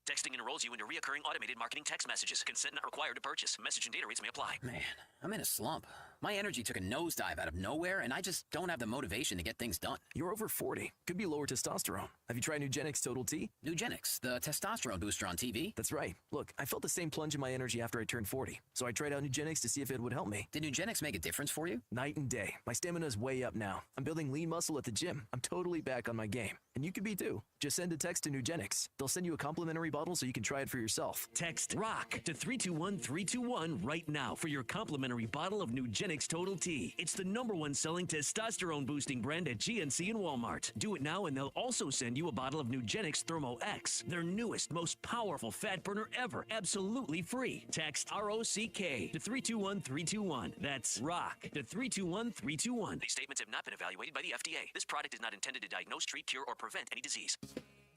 Texting enrolls you into recurring automated marketing text messages. Consent not required to purchase. Message and data rates may apply. Man, I'm in a slump. My energy took a nosedive out of nowhere, and I just don't have the motivation to get things done. You're over 40. Could be lower testosterone. Have you tried Nugenix Total T? Nugenix, the testosterone booster on TV? That's right. Look, I felt the same plunge in my energy after I turned 40, so I tried out Nugenix to see if it would help me. Did Nugenix make a difference for you? Night and day. My stamina is way up now. I'm building lean muscle at the gym. I'm totally back on my game. And you could be too. Just send a text to Nugenix. They'll send you a complimentary bottle so you can try it for yourself. Text ROCK to 321-321 right now for your complimentary bottle of Nugenix Total T. It's the #1 selling testosterone boosting brand at GNC and Walmart. Do it now and they'll also send you a bottle of Nugenix Thermo X, their newest, most powerful fat burner ever, absolutely free. Text ROCK to 321-321. That's ROCK to 321-321. These statements have not been evaluated by the FDA. This product is not intended to diagnose, treat, cure, or prevent any disease.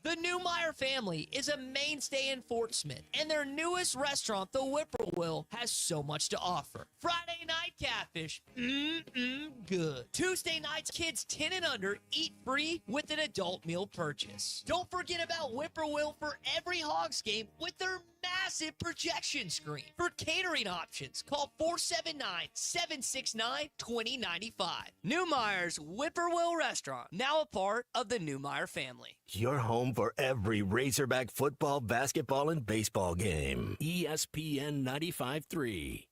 The Newmeyer family is a mainstay in Fort Smith, and their newest restaurant, the Whippoorwill, has so much to offer. Friday night catfish, good. Tuesday nights, kids 10 and under eat free with an adult meal purchase. Don't forget about Whippoorwill for every Hogs game with their massive projection screen. For catering options, call 479-769-2095. Newmeyer's Whippoorwill Restaurant, now a part of the Newmeyer family. Your home for every Razorback football, basketball, and baseball game. ESPN 95.3.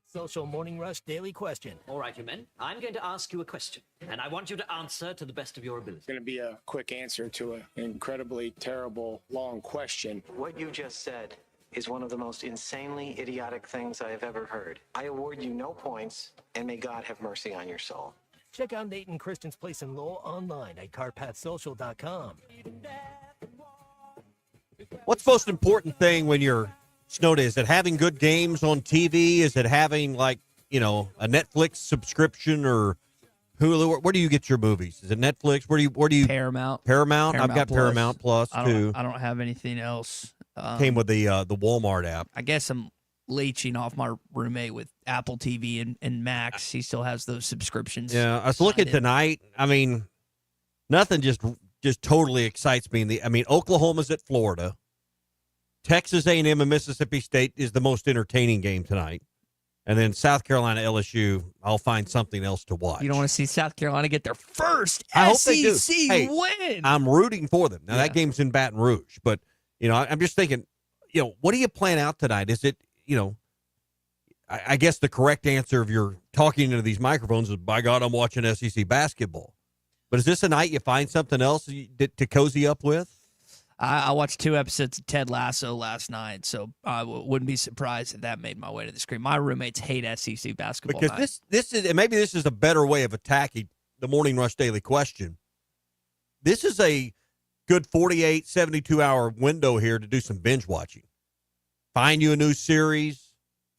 Social Morning Rush Daily Question. All right, you men. I'm going to ask you a question, and I want you to answer to the best of your ability. It's going to be a quick answer to an incredibly terrible, long question. What you just said is one of the most insanely idiotic things I have ever heard. I award you no points, and may God have mercy on your soul. Check out Nate and Christian's Place in Lowell online at carpathsocial.com. What's the most important thing when you're snow day? Is it having good games on TV? Is it having, like, a Netflix subscription or Hulu? Where do you get your movies? Is it Netflix? Where do you Paramount. I've got Paramount Plus too. I don't have anything else. Came with the Walmart app. I guess I'm leeching off my roommate with Apple TV and Max. He still has those subscriptions. Yeah, I was looking tonight. I mean, nothing just totally excites me. Oklahoma's at Florida. Texas A&M and Mississippi State is the most entertaining game tonight. And then South Carolina, LSU, I'll find something else to watch. You don't want to see South Carolina get their first I hope SEC they do. Hey, win. I'm rooting for them. Now, that game's in Baton Rouge. But, I'm just thinking, what do you plan out tonight? Is it, I guess the correct answer if you're talking into these microphones is, by God, I'm watching SEC basketball. But is this a night you find something else to cozy up with? I watched 2 episodes of Ted Lasso last night, so I wouldn't be surprised if that made my way to the screen. My roommates hate SEC basketball. Because this is, and maybe this is a better way of attacking the Morning Rush Daily Question. This is a good 48, 72-hour window here to do some binge watching. Find you a new series.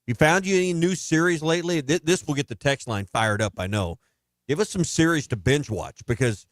You found you any new series lately? This will get the text line fired up, I know. Give us some series to binge watch, because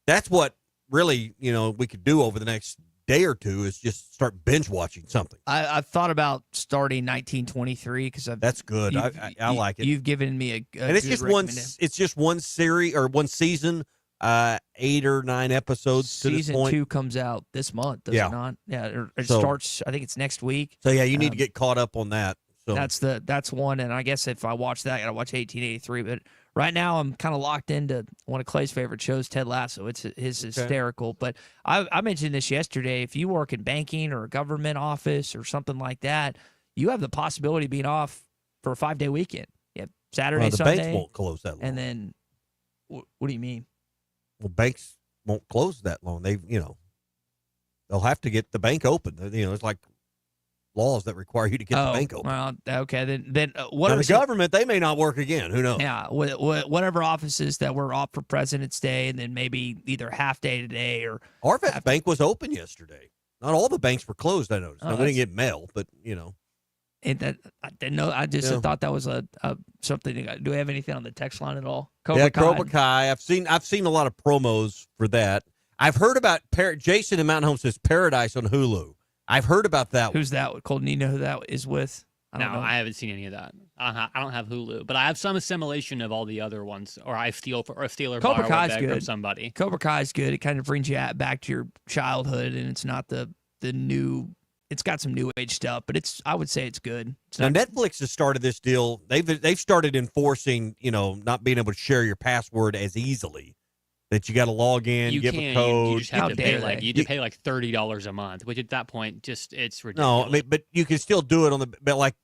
that's what really, we could do over the next day or two is just start binge watching something. I've thought about starting 1923 because that's good. I like it. You've given me a and it's good just one. It's just one series or one season, 8 or 9 episodes. Season to this point. 2 comes out this month, does Yeah. it not? Yeah, it So- starts. I think it's next week. So yeah, you need to get caught up on that. So That's one, and I guess if I watch that, I gotta watch 1883. But right now, I'm kind of locked into one of Clay's favorite shows, Ted Lasso. It's hysterical. But I mentioned this yesterday. If you work in banking or a government office or something like that, you have the possibility of being off for a 5-day weekend. You have Saturday, the Sunday, banks won't close that long. and then what do you mean? Well, banks won't close that long. They'll have to get the bank open. It's like laws that require you to get the bank open. Well, okay, then Now, whatever. the government, they may not work again. Who knows? Yeah, whatever offices that were off for President's Day, and then maybe either half day today or Arvest Bank was open yesterday. Not all the banks were closed. I noticed. Now, we didn't get mail, but And that I didn't know. I just thought that was a something. Do we have anything on the text line at all? Cobra Kai. I've seen a lot of promos for that. I've heard about Jason in Mountain Home says Paradise on Hulu. I've heard about that. Who's that? Colton, you know who that is with? I don't know. I haven't seen any of that. I don't have Hulu, but I have some assimilation of all the other ones, or I steal or Cobra borrow Kai's it back good. from somebody. Cobra Kai's good. It kind of brings you back to your childhood, and it's not the new. It's got some new age stuff, but I would say it's good. It's Now not, Netflix has started this deal. They've started enforcing, not being able to share your password as easily. That you got to log in, You give can't. a code. You just have to pay dare you have to pay like $30 a month, which at that point it's No, ridiculous. I mean, but you can still do it on the. But like,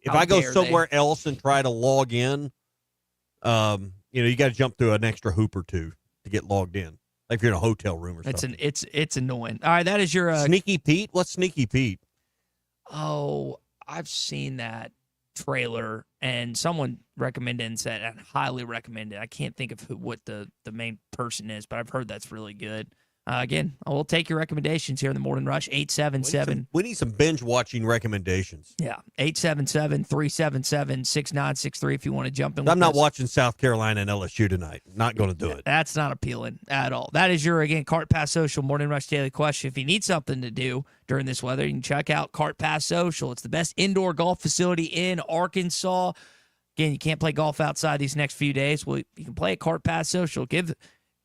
if How I go dare somewhere else and try to log in, you got to jump through an extra hoop or two to get logged in. Like if you're in a hotel room or something. it's annoying. All right, that is your Sneaky Pete. What's Sneaky Pete? Oh, I've seen that trailer, and someone recommended and said, and highly recommended. I can't think of what the main person is, but I've heard that's really good. Again, I will take your recommendations here in the Morning Rush. 877. We need some binge watching recommendations. Yeah, 877-377-6963 if you want to jump in. I'm with not us. watching South Carolina and LSU tonight. Not going to do it. That's not appealing at all. That is your, again, Cart Pass Social Morning Rush Daily Question. If you need something to do during this weather, you can check out Cart Pass Social. It's the best indoor golf facility in Arkansas. Again, you can't play golf outside these next few days. Well, you can play at Cart Pass Social. Give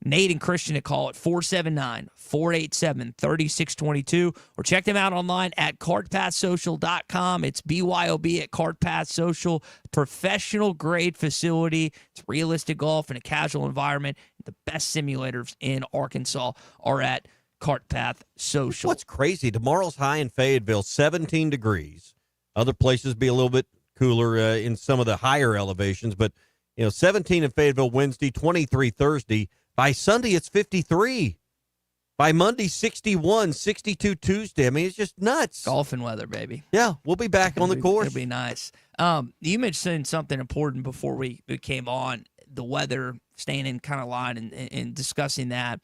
Nate and Christian a call at 479-487-3622 or check them out online at cartpasssocial.com. It's BYOB at Cart Pass Social. Professional grade facility. It's realistic golf in a casual environment. The best simulators in Arkansas are at Cart Path Social. What's crazy, tomorrow's high in Fayetteville, 17 degrees. Other places be a little bit cooler in some of the higher elevations, but 17 in Fayetteville Wednesday, 23 Thursday. By Sunday, it's 53. By Monday, 61, 62 Tuesday. I mean, it's just nuts. Golfing weather, baby. Yeah, we'll be back on the course. It'll be nice. You mentioned something important before we came on, the weather, staying in kind of line and discussing that.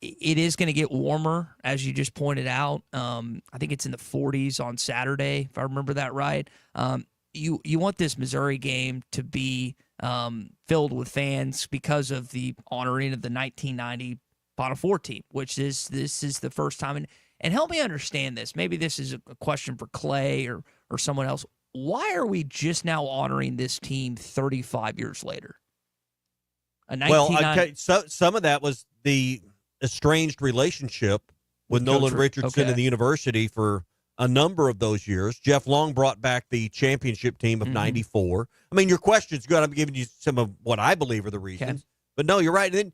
It is going to get warmer, as you just pointed out. I think it's in the 40s on Saturday, if I remember that right. You want this Missouri game to be filled with fans because of the honoring of the 1990 Final Four team, which this is the first time. And help me understand this. Maybe this is a question for Clay or someone else. Why are we just now honoring this team 35 years later? Well, okay, so some of that was the estranged relationship with Nolan Richardson and the university for a number of those years. Jeff Long brought back the championship team of 94. I mean, your question's good. I'm giving you some of what I believe are the reasons. Okay. But no, you're right. And then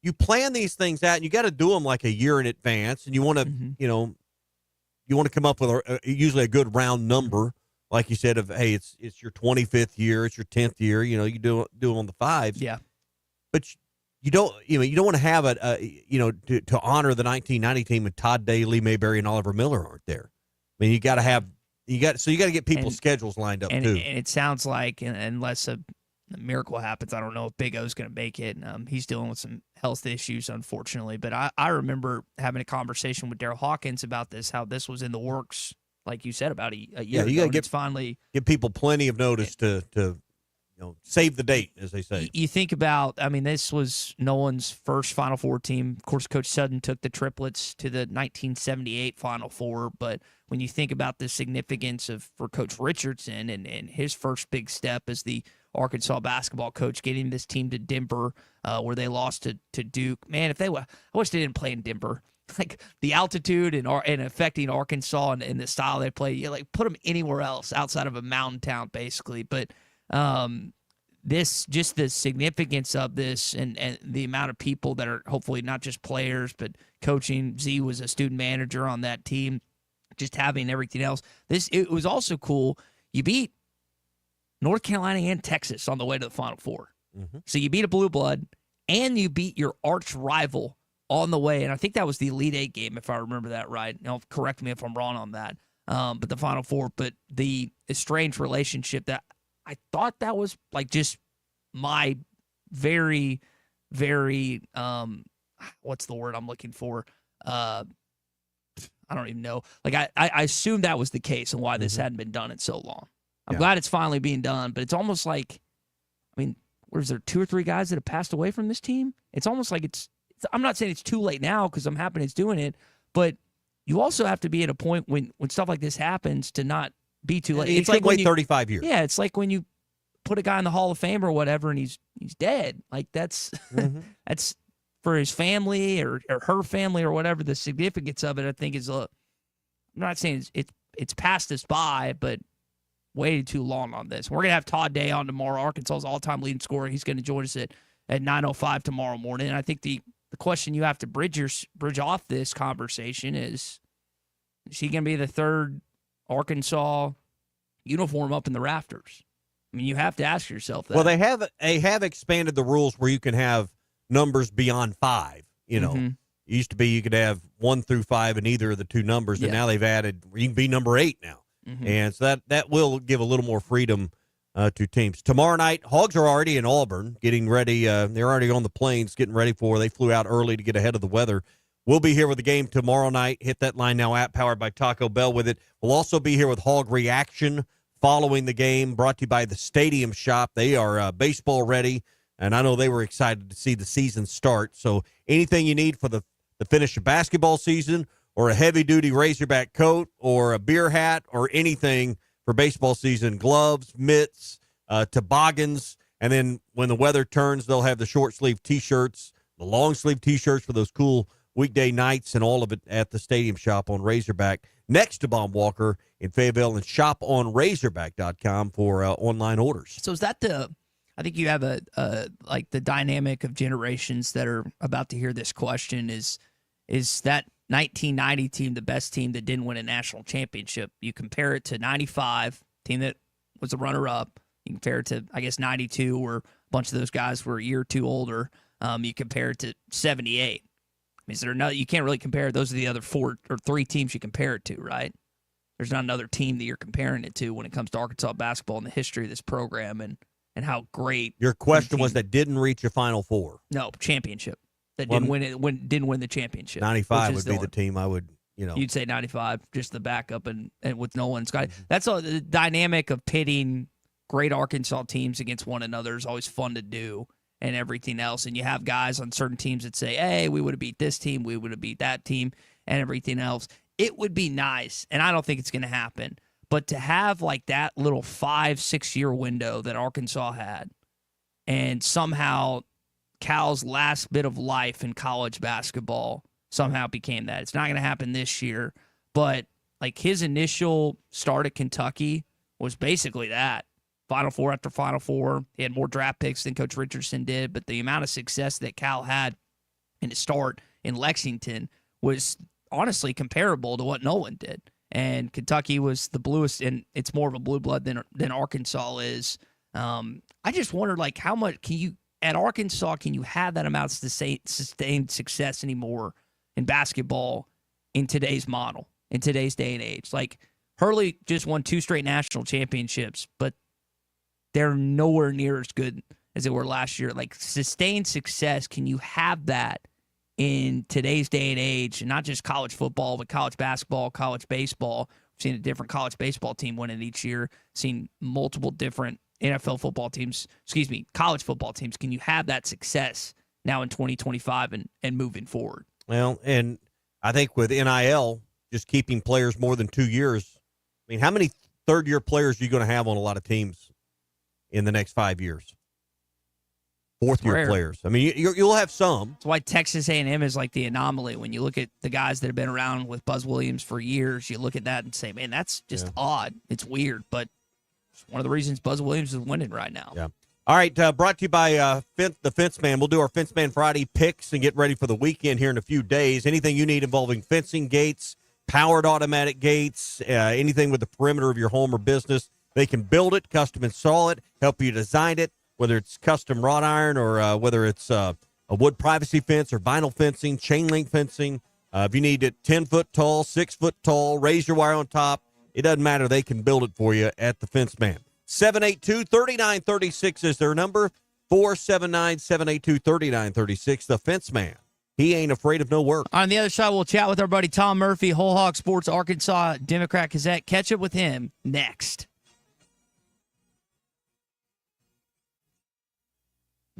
you plan these things out, and you got to do them like a year in advance, and you want to, you want to come up with usually a good round number, like you said, of, hey, it's your 25th year, it's your 10th year, you do them on the fives. Yeah. But you don't want to have to honor the 1990 team with Todd Day, Lee Mayberry, and Oliver Miller aren't there. I mean, you got to get people's schedules lined up too. And it sounds like, unless a miracle happens, I don't know if Big O's going to make it. He's dealing with some health issues, unfortunately. But I remember having a conversation with Daryl Hawkins about this, how this was in the works, like you said, about a year ago. You got to finally give people plenty of notice to save the date, as they say. You think about, I mean, this was Nolan's first Final Four team. Of course, Coach Sutton took the triplets to the 1978 Final Four. But when you think about the significance for Coach Richardson and his first big step as the Arkansas basketball coach, getting this team to Denver, where they lost to Duke. Man, I wish they didn't play in Denver. Like the altitude and affecting Arkansas and the style they play, you like put them anywhere else outside of a mountain town, basically. But this, just the significance of this and the amount of people that are hopefully not just players but coaching. Z was a student manager on that team, just having everything else. It was also cool. You beat North Carolina and Texas on the way to the Final Four. Mm-hmm. So you beat a blue blood and you beat your arch rival on the way. And I think that was the Elite Eight game, if I remember that right. Now, correct me if I'm wrong on that. But the Final Four, but the estranged relationship that I thought that was like just my very, very, what's the word I'm looking for? I don't even know. Like I assumed that was the case and why this hadn't been done in so long. I'm glad it's finally being done, but it's almost like, I mean, was there 2 or 3 guys that have passed away from this team? It's almost like I'm not saying it's too late now because I'm happy it's doing it, but you also have to be at a point when stuff like this happens to not be too late. It's like wait 35 years. Yeah, it's like when you put a guy in the Hall of Fame or whatever and he's dead. Like that's that's for his family or her family or whatever. The significance of it, I think, is I'm not saying it's passed us by, but waited too long on this. We're gonna have Todd Day on tomorrow, Arkansas's all-time leading scorer. He's gonna join us at 9:05 tomorrow morning. And I think the question you have to bridge off this conversation is he gonna be the third Arkansas uniform up in the rafters? I mean, you have to ask yourself that. Well, they have expanded the rules where you can have numbers beyond 5. You know, it used to be you could have 1 through 5 in either of the 2 numbers, and now they've added you can be number 8 now. And so that will give a little more freedom to teams. Tomorrow night, Hogs are already in Auburn getting ready. They're already on the planes getting ready they flew out early to get ahead of the weather. We'll be here with the game tomorrow night. Hit that Line Now app powered by Taco Bell with it. We'll also be here with Hog Reaction following the game, brought to you by the Stadium Shop. They are baseball ready, and I know they were excited to see the season start. So anything you need for the finish of basketball season, or a heavy-duty Razorback coat, or a beer hat, or anything for baseball season, gloves, mitts, toboggans, and then when the weather turns, they'll have the short-sleeve T-shirts, the long-sleeve T-shirts for those cool weekday nights, and all of it at the Stadium Shop on Razorback, next to Baum Walker in Fayetteville, and shoponrazorback.com for online orders. So is that I think you have like the dynamic of generations that are about to hear this question is that 1990 team the best team that didn't win a national championship? You compare it to 95, team that was a runner-up. You compare it to, I guess, 92, where a bunch of those guys were a year or 2 older. You compare it to 78. I mean, you can't really compare. Those are the other 4 or 3 teams you compare it to, right? There's not another team that you're comparing it to when it comes to Arkansas basketball and the history of this program and how great. Your question was that didn't reach a Final Four. No, championship. That didn't win the championship. 95 would be the team I would, You'd say 95, just the backup and with Nolan Scott. That's all. The dynamic of pitting great Arkansas teams against one another is always fun to do, and everything else. And you have guys on certain teams that say, hey, we would have beat this team, we would have beat that team, and everything else. It would be nice, and I don't think it's going to happen, but to have like that little 5-6 year window that Arkansas had, and somehow Cal's last bit of life in college basketball somehow became that. It's not going to happen this year, but like his initial start at Kentucky was basically that. Final Four after Final Four. He had more draft picks than Coach Richardson did, but the amount of success that Cal had in his start in Lexington was honestly comparable to what Nolan did. And Kentucky was the bluest, and it's more of a blue blood than Arkansas is. I just wondered, like, how much can you, at Arkansas, can you have that amount of sustained success anymore in basketball in today's model, in today's day and age? Like, Hurley just won 2 straight national championships, but they're nowhere near as good as they were last year. Like, sustained success, can you have that in today's day and age, and not just college football, but college basketball, college baseball? We've seen a different college baseball team win it each year, seen multiple different NFL football teams, college football teams, can you have that success now in 2025 and moving forward? Well, and I think with NIL, just keeping players more than 2 years, I mean, how many third-year players are you going to have on a lot of teams in the next 5 years? Fourth-year players. I mean, you'll have some. That's why Texas A&M is like the anomaly. When you look at the guys that have been around with Buzz Williams for years, you look at that and say, man, that's just odd. It's weird, but it's one of the reasons Buzz Williams is winning right now. Yeah. All right, brought to you by the Fence Man. We'll do our Fence Man Friday picks and get ready for the weekend here in a few days. Anything you need involving fencing, gates, powered automatic gates, anything with the perimeter of your home or business, they can build it, custom install it, help you design it, whether it's custom wrought iron or whether it's a wood privacy fence or vinyl fencing, chain link fencing. If you need it 10 foot tall, 6 foot tall, razor wire on top, it doesn't matter. They can build it for you at the Fence Man. 782-3936 is their number. 479-782-3936. The Fence Man. He ain't afraid of no work. On the other side, we'll chat with our buddy Tom Murphy, Whole Hog Sports, Arkansas Democrat Gazette. Catch up with him next.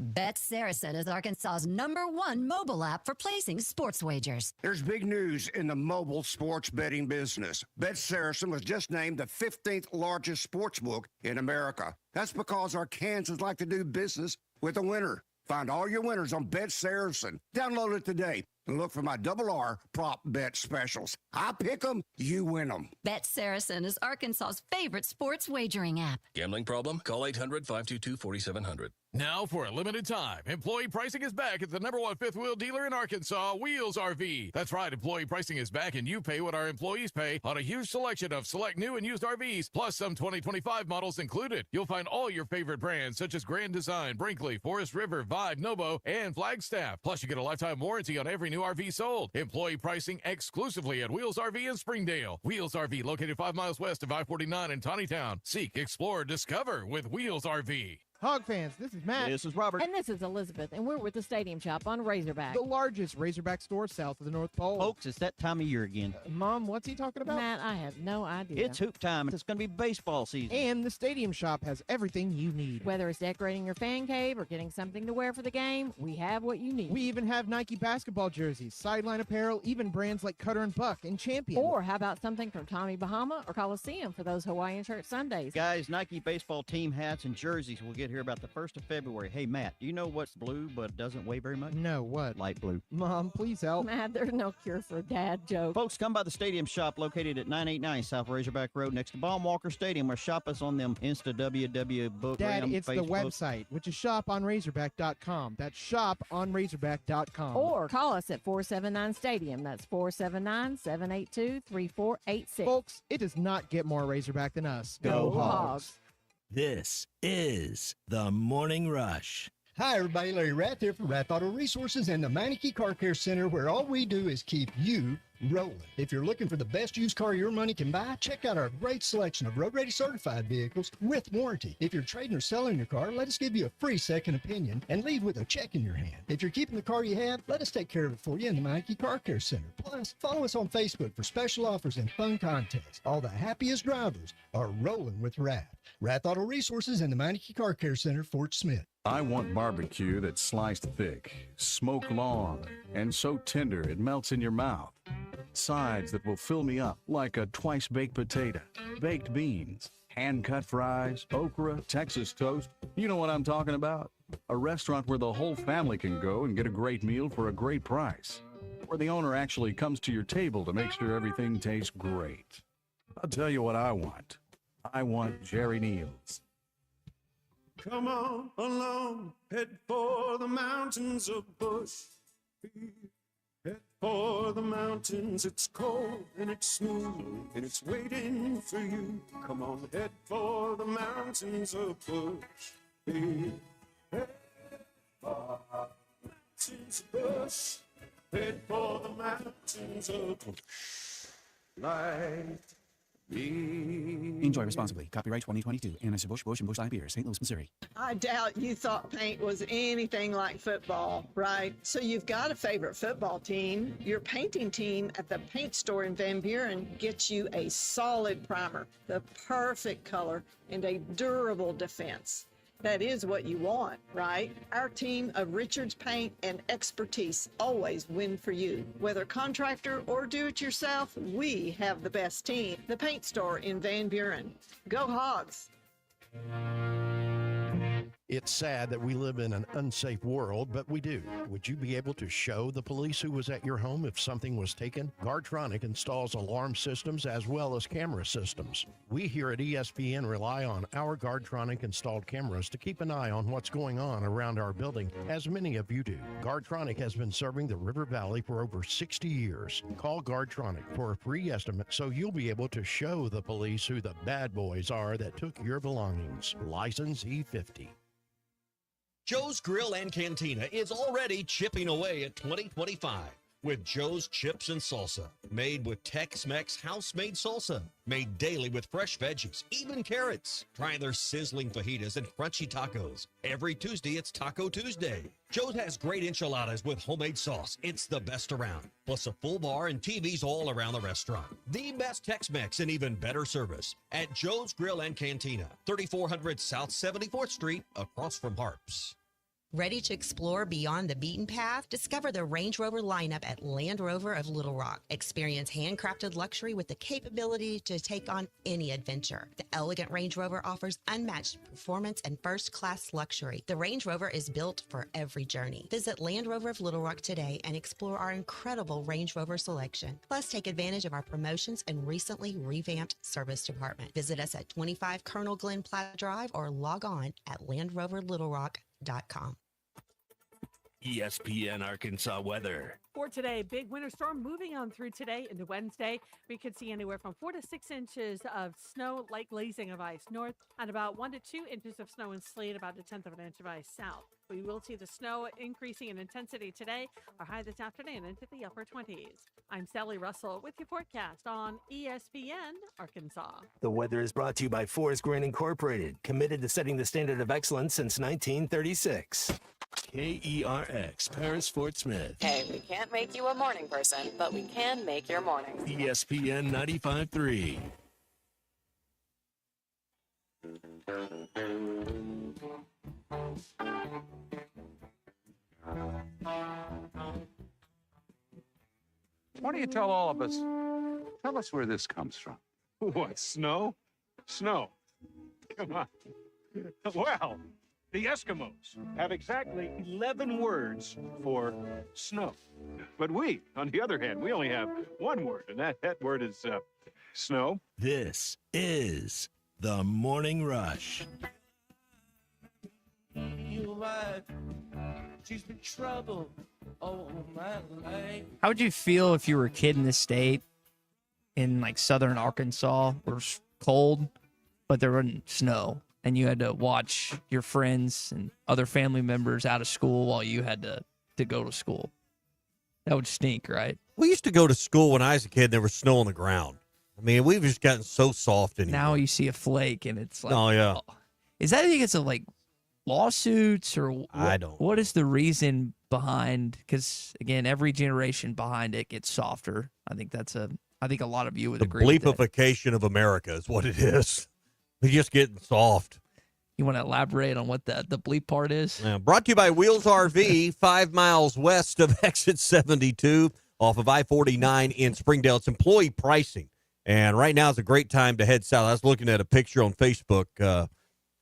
Bet Saracen is Arkansas's #1 mobile app for placing sports wagers. There's big news in the mobile sports betting business. Bet Saracen was just named the 15th largest sports book in America. That's because our Kansans like to do business with a winner. Find all your winners on Bet Saracen. Download it today and look for my R prop bet specials. I pick them, you win them. Bet Saracen is Arkansas's favorite sports wagering app. Gambling problem? Call 800-522-4700. Now, for a limited time, employee pricing is back at the #1 fifth wheel dealer in Arkansas, Wheels RV. That's right, employee pricing is back, and you pay what our employees pay on a huge selection of select new and used RVs, plus some 2025 models included. You'll find all your favorite brands, such as Grand Design, Brinkley, Forest River, Vibe, Novo, and Flagstaff. Plus, you get a lifetime warranty on every new RV sold. Employee pricing exclusively at Wheels RV in Springdale. Wheels RV, located 5 miles west of I-49 in Tawnytown. Seek, explore, discover with Wheels RV. Hog fans, this is Matt. This is Robert. And this is Elizabeth, and we're with the Stadium Shop on Razorback. The largest Razorback store south of the North Pole. Folks, it's that time of year again. Mom, what's he talking about? Matt, I have no idea. It's hoop time. It's going to be baseball season. And the Stadium Shop has everything you need. Whether it's decorating your fan cave or getting something to wear for the game, we have what you need. We even have Nike basketball jerseys, sideline apparel, even brands like Cutter and Buck and Champion. Or how about something from Tommy Bahama or Coliseum for those Hawaiian shirt Sundays? Guys, Nike baseball team hats and jerseys will get here about the 1st of February. Hey, Matt, do you know what's blue but doesn't weigh very much? No, what? Light blue. Mom, please help. Matt, there's no cure for a dad joke. Folks, come by the Stadium Shop located at 989 South Razorback Road next to Baum-Walker Stadium, or shop us on them Insta WW book. Dad, it's Facebook. The website, which is shoponrazorback.com. That's shoponrazorback.com. Or call us at 479-STADIUM. That's 479-782-3486. Folks, it does not get more Razorback than us. Go Hogs. This is the Morning Rush. Hi, everybody. Larry Rath here from Rath Auto Resources and the Meineke Car Care Center, where all we do is keep you rolling. If you're looking for the best used car your money can buy, check out our great selection of road-ready certified vehicles with warranty. If you're trading or selling your car, let us give you a free second opinion and leave with a check in your hand. If you're keeping the car you have, let us take care of it for you in the Meineke Car Care Center. Plus, follow us on Facebook for special offers and fun contests. All the happiest drivers are rolling with Rath. Rath Auto Resources and the Meineke Car Care Center, Fort Smith. I want barbecue that's sliced thick, smoked long, and so tender it melts in your mouth. Sides that will fill me up like a twice-baked potato, baked beans, hand-cut fries, okra, Texas toast. You know what I'm talking about? A restaurant where the whole family can go and get a great meal for a great price. Where the owner actually comes to your table to make sure everything tastes great. I'll tell you what I want. I want Jerry Neal's. Come on along, head for the mountains of Bush. Head for the mountains, it's cold and it's smooth and it's waiting for you. Come on, head for the mountains of Bush. Head for the mountains of Bush. Head for the mountains of Bush. Like Enjoy responsibly. Copyright 2022. Anheuser-Busch, Busch, and Busch Light Beer, St. Louis, Missouri. I doubt you thought paint was anything like football, right? So you've got a favorite football team. Your painting team at the paint store in Van Buren gets you a solid primer, the perfect color, and a durable defense. That is what you want, right? Our team of Richards Paint and expertise always win for you. Whether contractor or do-it-yourself, we have the best team. The Paint Store in Van Buren. Go Hogs! It's sad that we live in an unsafe world, but we do. Would you be able to show the police who was at your home if something was taken? Guardtronic installs alarm systems as well as camera systems. We here at ESPN rely on our Guardtronic installed cameras to keep an eye on what's going on around our building, as many of you do. Guardtronic has been serving the River Valley for over 60 years. Call Guardtronic for a free estimate so you'll be able to show the police who the bad boys are that took your belongings. License E50. Joe's Grill and Cantina is already chipping away at 2025 with Joe's Chips and Salsa, made with Tex-Mex house-made salsa, made daily with fresh veggies, even carrots. Try their sizzling fajitas and crunchy tacos. Every Tuesday, it's Taco Tuesday. Joe's has great enchiladas with homemade sauce. It's the best around. Plus a full bar and TVs all around the restaurant. The best Tex-Mex and even better service at Joe's Grill and Cantina, 3400 South 74th Street, across from Harps. Ready to explore beyond the beaten path? Discover the Range Rover lineup at Land Rover of Little Rock. Experience handcrafted luxury with the capability to take on any adventure. The elegant Range Rover offers unmatched performance and first-class luxury. The Range Rover is built for every journey. Visit Land Rover of Little Rock today and explore our incredible Range Rover selection. Plus, take advantage of our promotions and recently revamped service department. Visit us at 25 Colonel Glenn Platte Drive or log on at LandRoverLittleRock.com. ESPN Arkansas weather. For today, big winter storm moving on through today into Wednesday. We could see anywhere from 4 to 6 inches of snow, light glazing of ice north, and about 1 to 2 inches of snow and sleet, about 1/10 of an inch of ice south. We will see the snow increasing in intensity today, our high this afternoon into the upper 20s. I'm Sally Russell with your forecast on ESPN Arkansas. The weather is brought to you by Forest Grain Incorporated, committed to setting the standard of excellence since 1936. KERX, Paris Fort Smith. Hey, we can't make you a morning person, but we can make your morning. ESPN 95.3. Why don't you tell all of us, tell us where this comes from. What, snow? Snow. Come on. Well, the Eskimos have exactly 11 words for snow. But we, on the other hand, we only have one word, and that word is snow. This is the Morning Rush. She's been trouble all my life. How would you feel if you were a kid in this state in like southern Arkansas where it's cold, but there wasn't snow, and you had to watch your friends and other family members out of school while you had to go to school? That would stink, right? We used to go to school when I was a kid, and there was snow on the ground. I mean, we've just gotten so soft anymore. Now you see a flake, and it's like, oh, yeah. Is that because of like lawsuits or I don't. What is the reason behind? Because again, every generation behind it gets softer. I think a lot of you would agree. The bleepification of America is what it is. They're just getting soft. You want to elaborate on what the bleep part is? Yeah, brought to you by Wheels RV, 5 miles west of exit 72 off of I-49 in Springdale. It's employee pricing. And right now is a great time to head south. I was looking at a picture on Facebook a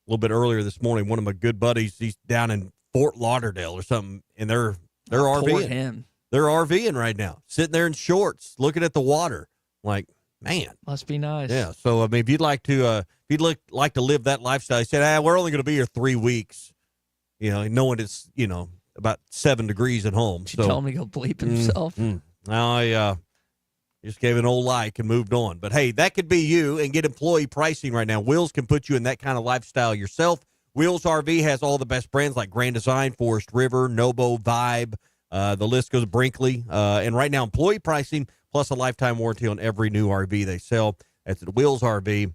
little bit earlier this morning. One of my good buddies, he's down in Fort Lauderdale or something, and they're RVing. Him. They're RVing right now, sitting there in shorts, looking at the water. Like, man, must be nice. Yeah. So I mean, if you'd like to live that lifestyle, he said, we're only going to be here 3 weeks. You know, knowing it's about 7 degrees at home. Did you tell him to go bleep himself? I just gave an old like and moved on. But hey, that could be you, and get employee pricing right now. Wheels can put you in that kind of lifestyle yourself. Wheels RV has all the best brands like Grand Design, Forest River, Nobo, Vibe. The list goes Brinkley. And right now, employee pricing plus a lifetime warranty on every new RV they sell That's at Wheels RV.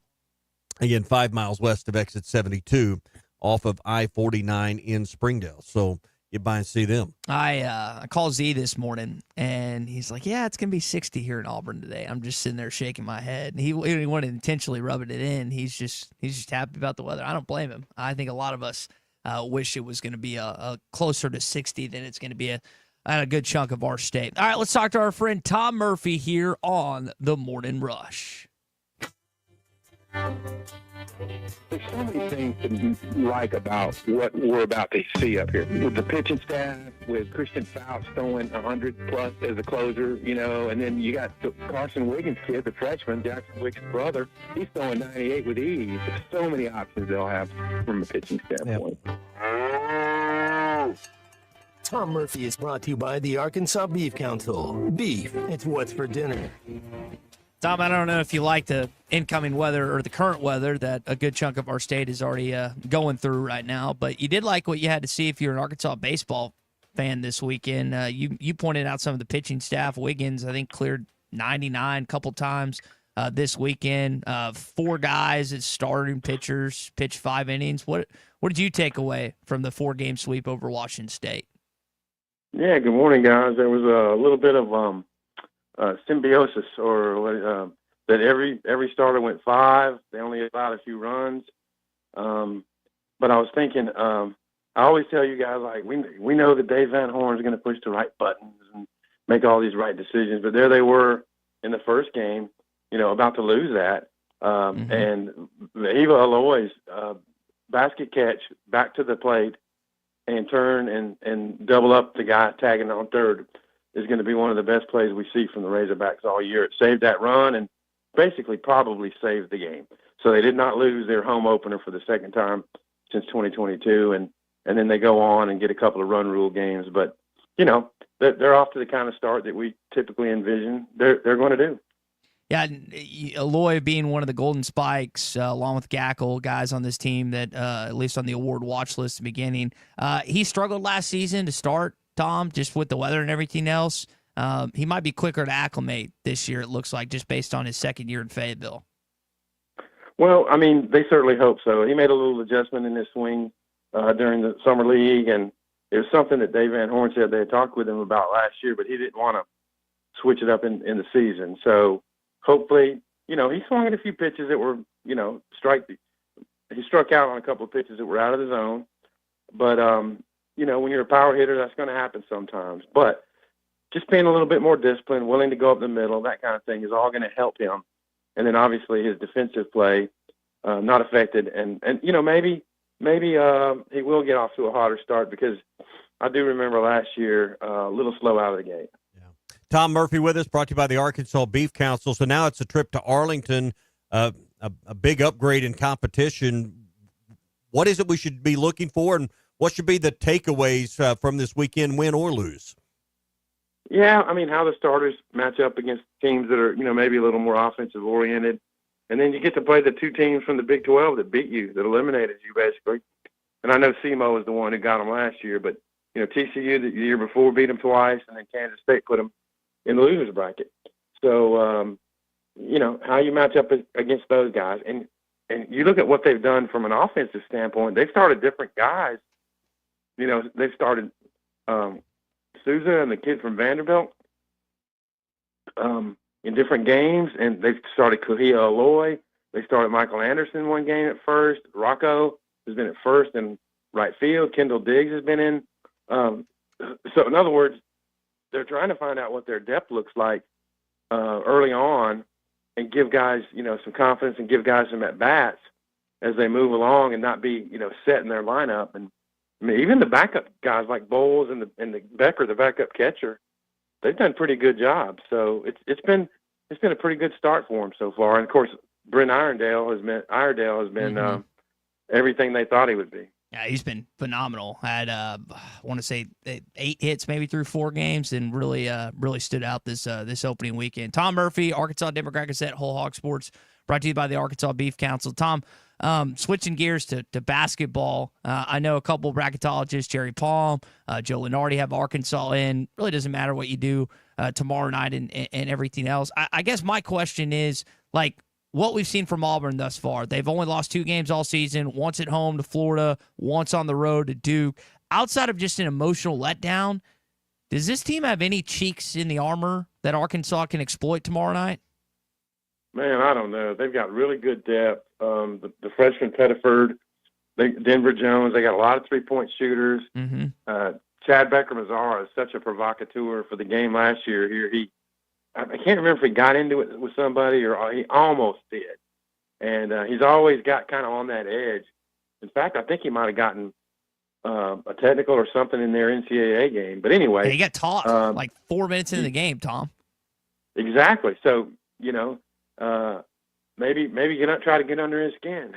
Again, 5 miles west of exit 72 off of I-49 in Springdale. So get by and see them. I called Z this morning, and he's like, yeah, it's going to be 60 here in Auburn today. I'm just sitting there shaking my head. And he wasn't intentionally rubbing it in. He's just happy about the weather. I don't blame him. I think a lot of us wish it was going to be a closer to 60 than it's going to be at a good chunk of our state. All right, let's talk to our friend Tom Murphy here on the Morning Rush. There's so many things that you like about what we're about to see up here. With the pitching staff, with Christian Fouts throwing 100+ as a closer, and then you got the Carson Wiggins kid, the freshman, Jackson Wiggins' brother. He's throwing 98 with ease. There's so many options they'll have from a pitching standpoint. Tom Murphy is brought to you by the Arkansas Beef Council. Beef, it's what's for dinner. Tom, I don't know if you like the incoming weather or the current weather that a good chunk of our state is already going through right now, but you did like what you had to see if you're an Arkansas baseball fan this weekend. You pointed out some of the pitching staff. Wiggins, I think, cleared 99 a couple times this weekend. 4 guys as starting pitchers pitched 5 innings. What did you take away from the 4-game sweep over Washington State? Yeah, good morning, guys. There was a little bit of symbiosis, or that every starter went 5. They only allowed a few runs. But I was thinking, I always tell you guys, like, we know that Dave Van Horn is going to push the right buttons and make all these right decisions. But there they were in the first game, about to lose that. And Eva Aloy's basket catch back to the plate and turn and double up the guy tagging on third is going to be one of the best plays we see from the Razorbacks all year. It saved that run and basically probably saved the game. So they did not lose their home opener for the second time since 2022, and then they go on and get a couple of run rule games. But, they're off to the kind of start that we typically envision they're going to do. Yeah, Aloy being one of the Golden Spikes, along with Gackle, guys on this team that, at least on the award watch list at the beginning, he struggled last season to start, Tom, just with the weather and everything else. He might be quicker to acclimate this year, it looks like, just based on his second year in Fayetteville. Well, I mean, they certainly hope so. He made a little adjustment in his swing during the summer league, and it was something that Dave Van Horn said they had talked with him about last year, but he didn't want to switch it up in the season. So hopefully, he swung at a few pitches that were, he struck out on a couple of pitches that were out of the zone. But, when you're a power hitter, that's going to happen sometimes. But just being a little bit more disciplined, willing to go up the middle, that kind of thing is all going to help him. And then obviously his defensive play, not affected. And maybe he will get off to a hotter start, because I do remember last year a little slow out of the gate. Tom Murphy with us, brought to you by the Arkansas Beef Council. So now it's a trip to Arlington, a big upgrade in competition. What is it we should be looking for, and what should be the takeaways from this weekend, win or lose? Yeah, I mean, how the starters match up against teams that are, maybe a little more offensive oriented. And then you get to play the 2 teams from the Big 12 that beat you, that eliminated you, basically. And I know SEMO is the one who got them last year, but, TCU the year before beat them twice, and then Kansas State put them in the losers bracket. So, how you match up against those guys. And you look at what they've done from an offensive standpoint. They've started different guys. They've started Souza and the kid from Vanderbilt in different games, and they've started Kuhia Aloy. They started Michael Anderson one game at first. Rocco has been at first and right field. Kendall Diggs has been in. So, in other words, they're trying to find out what their depth looks like early on, and give guys, some confidence, and give guys some at-bats as they move along, and not be, set in their lineup. And I mean, even the backup guys like Bowles and the Becker, the backup catcher, they've done a pretty good job. So it's been a pretty good start for them so far. And of course, Brent Iredale has been everything they thought he would be. Yeah, he's been phenomenal. Had I want to say 8 hits maybe through 4 games, and really stood out this opening weekend. Tom Murphy, Arkansas Democrat Gazette, Whole Hog Sports, brought to you by the Arkansas Beef Council. Tom, switching gears to basketball, I know a couple of bracketologists, Jerry Palm, Joe Lenardi, have Arkansas in. Really doesn't matter what you do tomorrow night and everything else. I guess my question is, like, what we've seen from Auburn thus far. They've only lost 2 games all season, once at home to Florida, once on the road to Duke. Outside of just an emotional letdown, does this team have any cheeks in the armor that Arkansas can exploit tomorrow night? Man, I don't know. They've got really good depth. The freshman Pettiford, Denver Jones, they got a lot of three-point shooters. Mm-hmm. Chad Becker-Mazzara is such a provocateur for the game last year. I can't remember if he got into it with somebody or he almost did. And he's always got kind of on that edge. In fact, I think he might have gotten a technical or something in their NCAA game. But anyway. Yeah, he got tossed like 4 minutes into the game, Tom. Exactly. So, maybe you're not trying to get under his skin.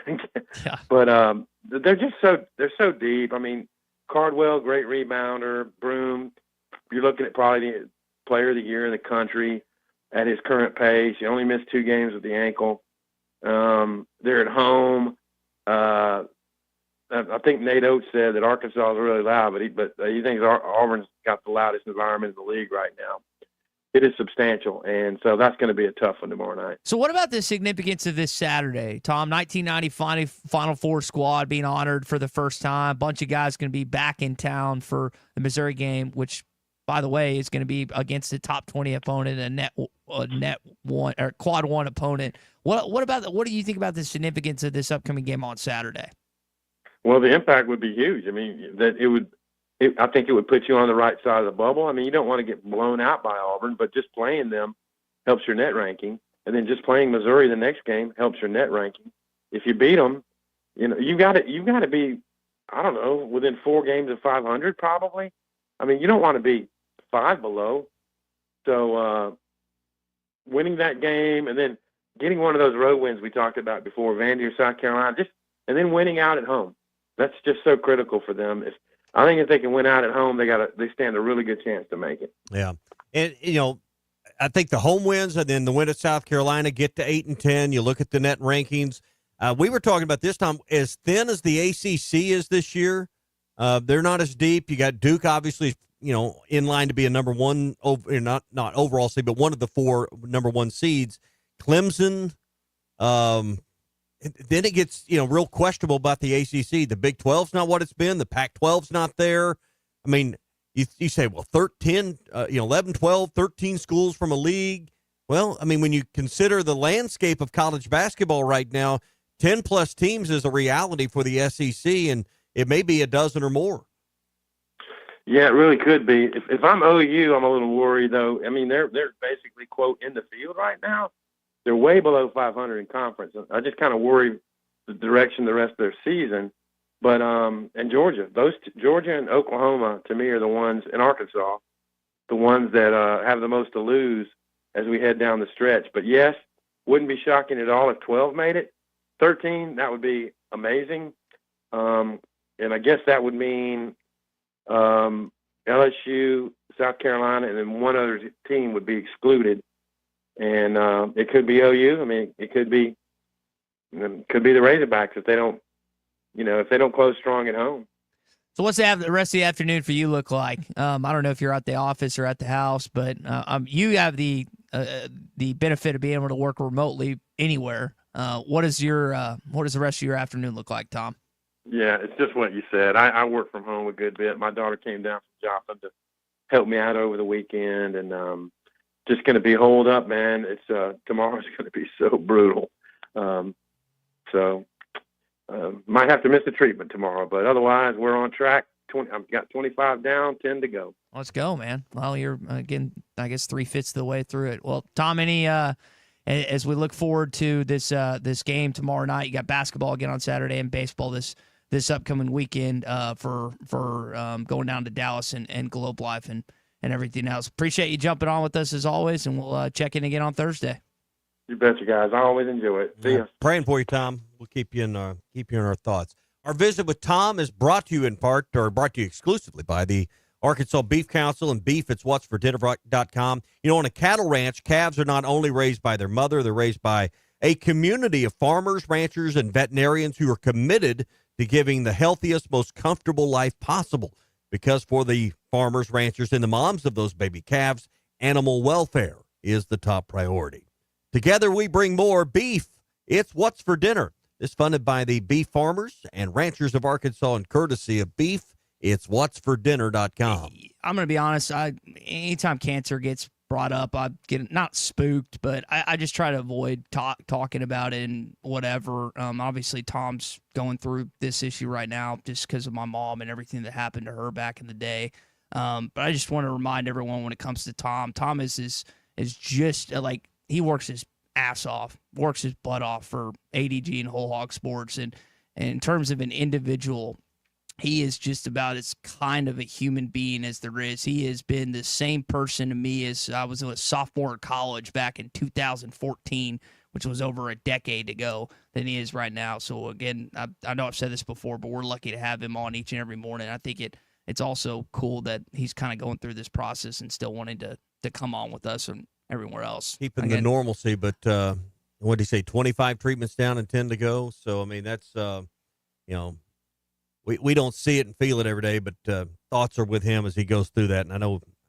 Yeah. But they're so deep. I mean, Cardwell, great rebounder. Broom, you're looking at probably the player of the year in the country at his current pace. He only missed 2 games with the ankle. They're at home. I think Nate Oates said that Arkansas is really loud, but he thinks Auburn's got the loudest environment in the league right now. It is substantial, and so that's going to be a tough one tomorrow night. So what about the significance of this Saturday, Tom? 1990 Final Four squad being honored for the first time. A bunch of guys going to be back in town for the Missouri game, which, by the way, is going to be against a top 20 opponent, a net one or quad one opponent. What do you think about the significance of this upcoming game on Saturday? Well, the impact would be huge. I mean, I think it would put you on the right side of the bubble. I mean, you don't want to get blown out by Auburn, but just playing them helps your net ranking. And then just playing Missouri the next game helps your net ranking. If you beat them, you got to be, I don't know, within 4 games of 500 probably. I mean, you don't want to be 5 below. So winning that game and then getting one of those road wins we talked about before, Vandy or South Carolina, and then winning out at home. That's just so critical for them. I think if they can win out at home, they stand a really good chance to make it. Yeah. And, I think the home wins and then the win at South Carolina get to 8 and 10. You look at the net rankings. We were talking about this time, as thin as the ACC is this year, they're not as deep. You got Duke, obviously, in line to be a number one, not overall seed, but one of the 4 number 1 seeds. Clemson, then it gets, real questionable about the ACC. The Big 12's not what it's been. The Pac-12's not there. I mean, you say, well, 11, 12, 13 schools from a league. Well, I mean, when you consider the landscape of college basketball right now, 10-plus teams is a reality for the SEC, and it may be a dozen or more. Yeah, it really could be. If I'm OU, I'm a little worried, though. I mean, they're basically, quote, in the field right now. They're way below 500 in conference. I just kind of worry the direction the rest of their season. But and Georgia, Georgia and Oklahoma, to me, are the ones, in Arkansas, the ones that have the most to lose as we head down the stretch. But yes, wouldn't be shocking at all if 12 made it. 13, that would be amazing. And I guess that would mean LSU, South Carolina, and then one other team would be excluded. And it could be OU. I mean, it could be the Razorbacks if they don't close strong at home. So what's the rest of the afternoon for you look like? I don't know if you're at the office or at the house, but you have the benefit of being able to work remotely anywhere. What does the rest of your afternoon look like, Tom? Yeah, it's just what you said. I work from home a good bit. My daughter came down from Joplin to help me out over the weekend, and just going to be holed up, man. It's tomorrow's going to be so brutal. Might have to miss the treatment tomorrow, but otherwise we're on track. I've got 25 down, 10 to go. Let's go, man. Well, you're again, I guess 3/5 of the way through it. Well, Tom, as we look forward to this game tomorrow night, you got basketball again on Saturday and baseball this upcoming weekend for going down to Dallas and Globe Life and everything else. Appreciate you jumping on with us as always, and we'll check in again on Thursday. You betcha, guys. I always enjoy it. See ya. Praying for you, Tom. We'll keep you in our thoughts. Our visit with Tom is brought to you exclusively by the Arkansas Beef Council and beef. It's what's for dinner.com. On a cattle ranch, calves are not only raised by their mother, they're raised by a community of farmers, ranchers, and veterinarians who are committed to giving the healthiest, most comfortable life possible. Because for the farmers, ranchers, and the moms of those baby calves, animal welfare is the top priority. Together we bring more beef It's What's for Dinner. It's funded by the beef farmers and ranchers of Arkansas and courtesy of beef. It's whatsfordinner.com. I'm going to be honest. Anytime cancer gets brought up, I get not spooked, but I just try to avoid talking about it and whatever. Obviously, Tom's going through this issue right now just because of my mom and everything that happened to her back in the day. But I just want to remind everyone when it comes to Tom is just like he works his ass off, works his butt off for ADG and Whole Hog Sports. And in terms of an individual, he is just about as kind of a human being as there is. He has been the same person to me as I was a sophomore in college back in 2014, which was over a decade ago, than he is right now. So, again, I know I've said this before, but we're lucky to have him on each and every morning. I think it's also cool that he's kind of going through this process and still wanting to come on with us and everywhere else. Keeping the normalcy, but what did he say, 25 treatments down and 10 to go? So, I mean, that's, we don't see it and feel it every day, but thoughts are with him as he goes through that. And I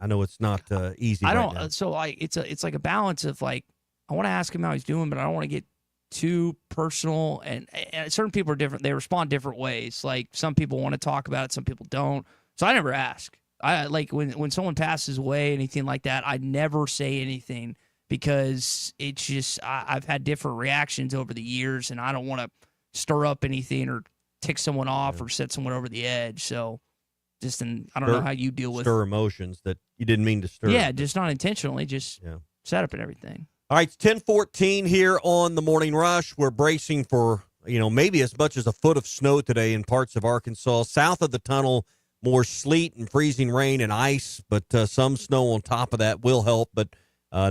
know it's not easy. I don't. Right now. So it's like a balance of like I want to ask him how he's doing, but I don't want to get too personal. And certain people are different; they respond different ways. Like some people want to talk about it, some people don't. So I never ask. I like when someone passes away, anything like that. I never say anything because it's just I've had different reactions over the years, and I don't want to stir up anything or tick someone off or set someone over the edge. So just I don't know how you deal with emotions that you didn't mean to stir. Yeah, just not intentionally, just set up and everything. All right, it's 10:14 here on the Morning Rush. We're bracing for, maybe as much as a foot of snow today in parts of Arkansas. South of the tunnel, more sleet and freezing rain and ice, but some snow on top of that will help. But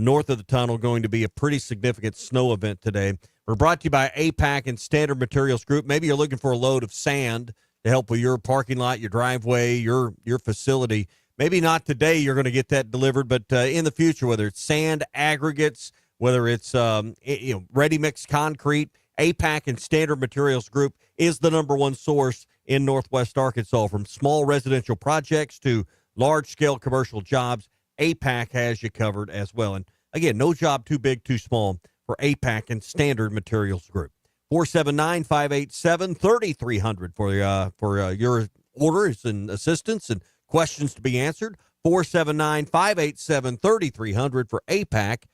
north of the tunnel, going to be a pretty significant snow event today. We're brought to you by APAC and Standard Materials Group. Maybe you're looking for a load of sand to help with your parking lot, your driveway, your facility. Maybe not today you're going to get that delivered, but in the future, whether it's sand, aggregates, whether it's ready-mix concrete, APAC and Standard Materials Group is the number one source in Northwest Arkansas. From small residential projects to large-scale commercial jobs, APAC has you covered as well. And again, no job too big, too small for APAC and Standard Materials Group. 479-587-3300 for your orders and assistance and questions to be answered. 479-587-3300 for APAC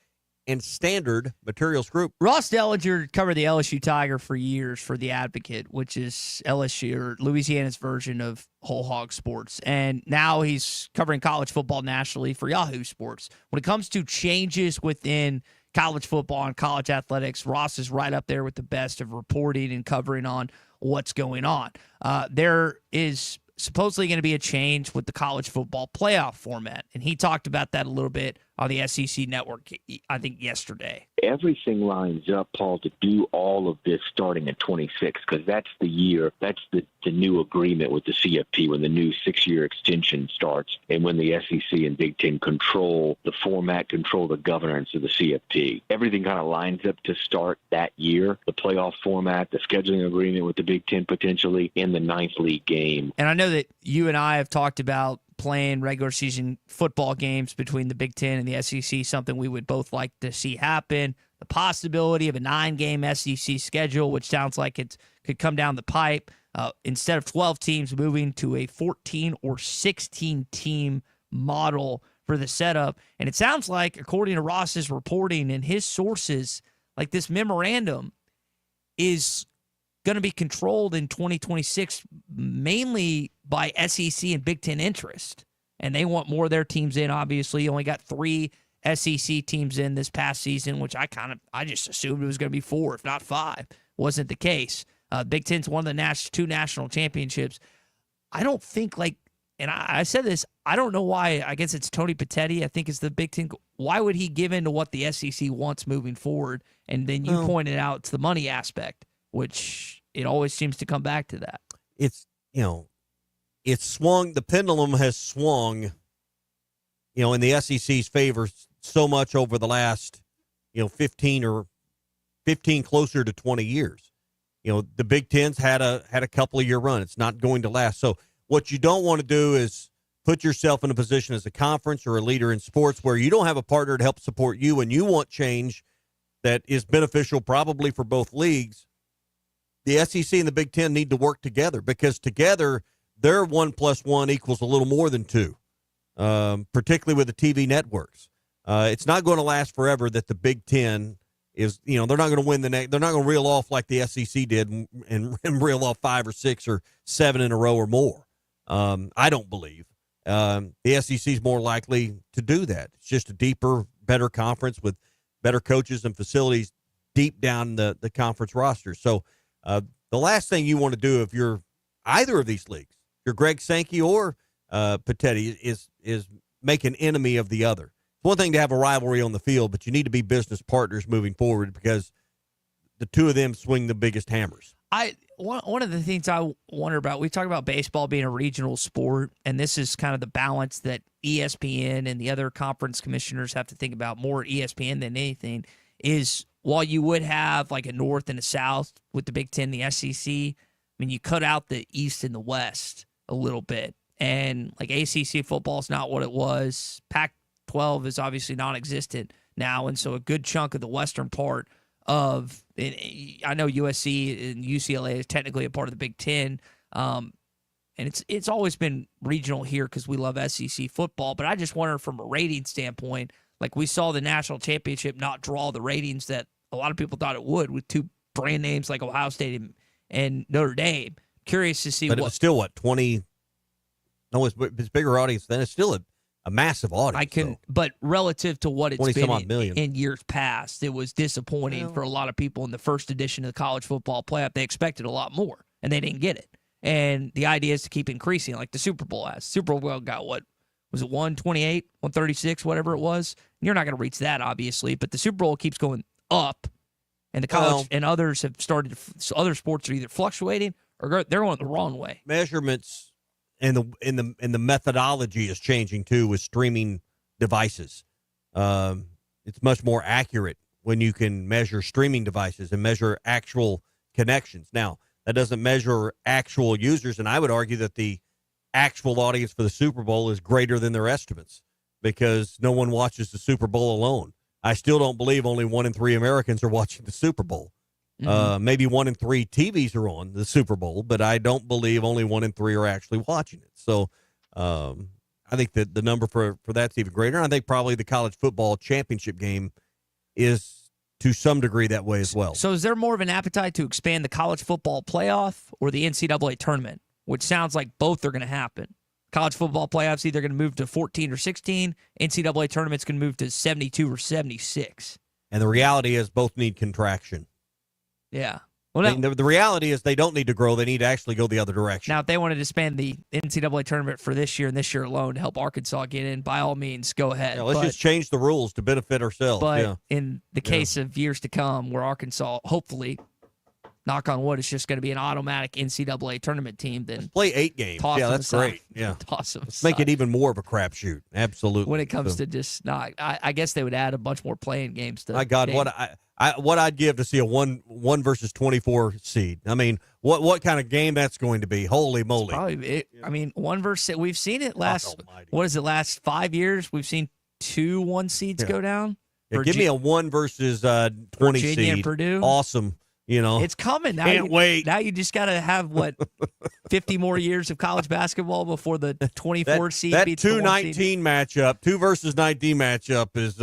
and Standard Materials Group. Ross Dellinger covered the LSU Tiger for years for The Advocate, which is LSU or Louisiana's version of Whole Hog Sports. And now he's covering college football nationally for Yahoo Sports. When it comes to changes within college football and college athletics, Ross is right up there with the best of reporting and covering on what's going on. There is supposedly going to be a change with the college football playoff format, and he talked about that a little bit on the SEC network, I think, yesterday. Everything lines up, Paul, to do all of this starting in 26, because that's the year, that's the new agreement with the CFP when the new 6-year extension starts and when the SEC and Big Ten control the format, control the governance of the CFP. Everything kind of lines up to start that year, the playoff format, the scheduling agreement with the Big Ten potentially, and the 9th league game. And I know that you and I have talked about playing regular season football games between the Big Ten and the SEC, something we would both like to see happen. The possibility of a 9-game SEC schedule, which sounds like it could come down the pipe. Instead of 12 teams, moving to a 14 or 16 team model for the setup. And it sounds like, according to Ross's reporting and his sources, like this memorandum is going to be controlled in 2026 mainly by SEC and Big Ten interest. And they want more of their teams in, obviously. You only got 3 SEC teams in this past season, which I just assumed it was going to be 4, if not 5. Wasn't the case. Big Ten's won the 2 national championships. I don't think, and I said this, I don't know why. I guess it's Tony Petitti. I think it's the Big Ten. Why would he give in to what the SEC wants moving forward? And then you pointed out it's the money aspect, which it always seems to come back to that. It's swung. The pendulum has swung, in the SEC's favor so much over the last, 15 closer to 20 years. The Big Ten's had a couple of year run. It's not going to last. So what you don't want to do is put yourself in a position as a conference or a leader in sports where you don't have a partner to help support you and you want change that is beneficial probably for both leagues. The SEC and the Big Ten need to work together because together their 1 + 1 equals a little more than 2, particularly with the TV networks. It's not going to last forever that the Big Ten is, they're not going to win the next. They're not going to reel off like the SEC did and reel off 5 or 6 or 7 in a row or more. I don't believe. The SEC is more likely to do that. It's just a deeper, better conference with better coaches and facilities deep down the conference roster. So the last thing you want to do if you're either of these leagues, you're Greg Sankey or Patetti, is make an enemy of the other. It's one thing to have a rivalry on the field, but you need to be business partners moving forward because the two of them swing the biggest hammers. One of the things I wonder about, we talk about baseball being a regional sport, and this is kind of the balance that ESPN and the other conference commissioners have to think about more ESPN than anything, is while you would have like a North and a South with the Big Ten, the SEC, I mean, you cut out the East and the West a little bit. And like ACC football is not what it was. Pac-12 is obviously non-existent now, and so a good chunk of the western part of, I know USC and UCLA is technically a part of the Big Ten, and it's always been regional here because we love SEC football. But I just wonder from a rating standpoint, like we saw the national championship not draw the ratings that a lot of people thought it would with two brand names like Ohio State and Notre Dame. Curious to see But it was still, 20? No, it's bigger audience than. It's still a massive audience. But relative to what it's been million. in years past, it was disappointing for a lot of people in the first edition of the college football playoff. They expected a lot more, and they didn't get it. And the idea is to keep increasing, like the Super Bowl has. Super Bowl got what? Was it 128, 136, whatever it was? You're not going to reach that, obviously, but the Super Bowl keeps going up, and the college and others have started. Other sports are either fluctuating or they're going the wrong way. Measurements and the methodology is changing too with streaming devices. It's much more accurate when you can measure streaming devices and measure actual connections. Now, that doesn't measure actual users, and I would argue that the actual audience for the Super Bowl is greater than their estimates because no one watches the Super Bowl alone. I still don't believe only 1 in 3 Americans are watching the Super Bowl. Maybe 1 in 3 TVs are on the Super Bowl, but I don't believe only 1 in 3 are actually watching it. So I think that the number for that's even greater. And I think probably the college football championship game is to some degree that way as well. So is there more of an appetite to expand the college football playoff or the NCAA tournament, which sounds like both are going to happen? College football playoffs either going to move to 14 or 16. NCAA tournament's going to move to 72 or 76. And the reality is both need contraction. Yeah. Well, the reality is they don't need to grow. They need to actually go the other direction. Now, if they wanted to expand the NCAA tournament for this year and this year alone to help Arkansas get in, by all means, go ahead. Yeah, let's just change the rules to benefit ourselves. But in the case of years to come where Arkansas, hopefully, knock on wood, it's just going to be an automatic NCAA tournament team, then let's play 8 games. Yeah, that's great. Yeah. Toss them Let's make it even more of a crapshoot. Absolutely. When it comes to just not, I guess they would add a bunch more playing games to my God, what I'd give to see a 1 versus 24 seed. I mean, what kind of game that's going to be? Holy moly! I mean, 1 versus, we've seen it last 5 years? We've seen 2 1 seeds go down. Yeah, give me a 1 versus 20 Virginia seed. and Purdue. Awesome. It's coming. Now Can't wait. Now you just got to have 50 more years of college basketball before the 24 seed that beats the 2-19 matchup, 2 versus 19 matchup is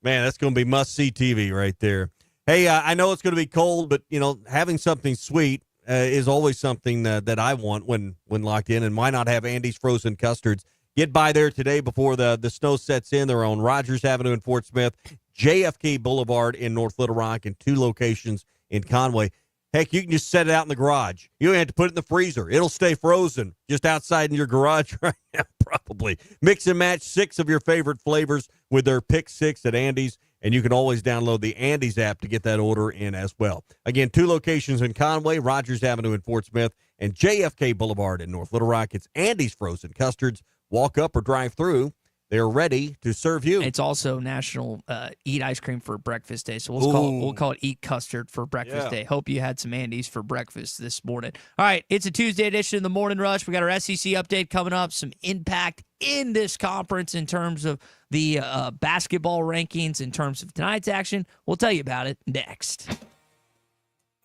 man, that's going to be must-see TV right there. Hey, I know it's going to be cold, but, having something sweet is always something that I want when locked in, and why not have Andy's Frozen Custards? Get by there today before the snow sets in. They're on Rogers Avenue in Fort Smith, JFK Boulevard in North Little Rock, and 2 locations in Conway. Heck, you can just set it out in the garage. You don't have to put it in the freezer. It'll stay frozen just outside in your garage right now, probably. Mix and match 6 of your favorite flavors with their Pick 6 at Andy's, and you can always download the Andy's app to get that order in as well. Again, 2 locations in Conway, Rogers Avenue in Fort Smith, and JFK Boulevard in North Little Rock. It's Andy's Frozen Custards. Walk up or drive through, they're ready to serve you. It's also National Eat Ice Cream for Breakfast Day, so we'll call it Eat Custard for Breakfast Day. Hope you had some Andes for breakfast this morning. All right, it's a Tuesday edition of the Morning Rush. We got our SEC update coming up, some impact in this conference in terms of the basketball rankings, in terms of tonight's action. We'll tell you about it next.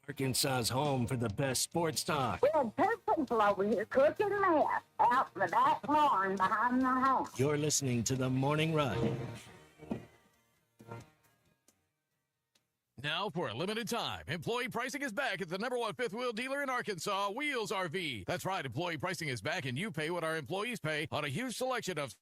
Arkansas's home for the best sports talk. We had two people over here cooking meth out in the back lawn behind the house. You're listening to the Morning Rush. Now, for a limited time, employee pricing is back at the #1 fifth wheel dealer in Arkansas, Wheels RV. That's right, employee pricing is back, and you pay what our employees pay on a huge selection of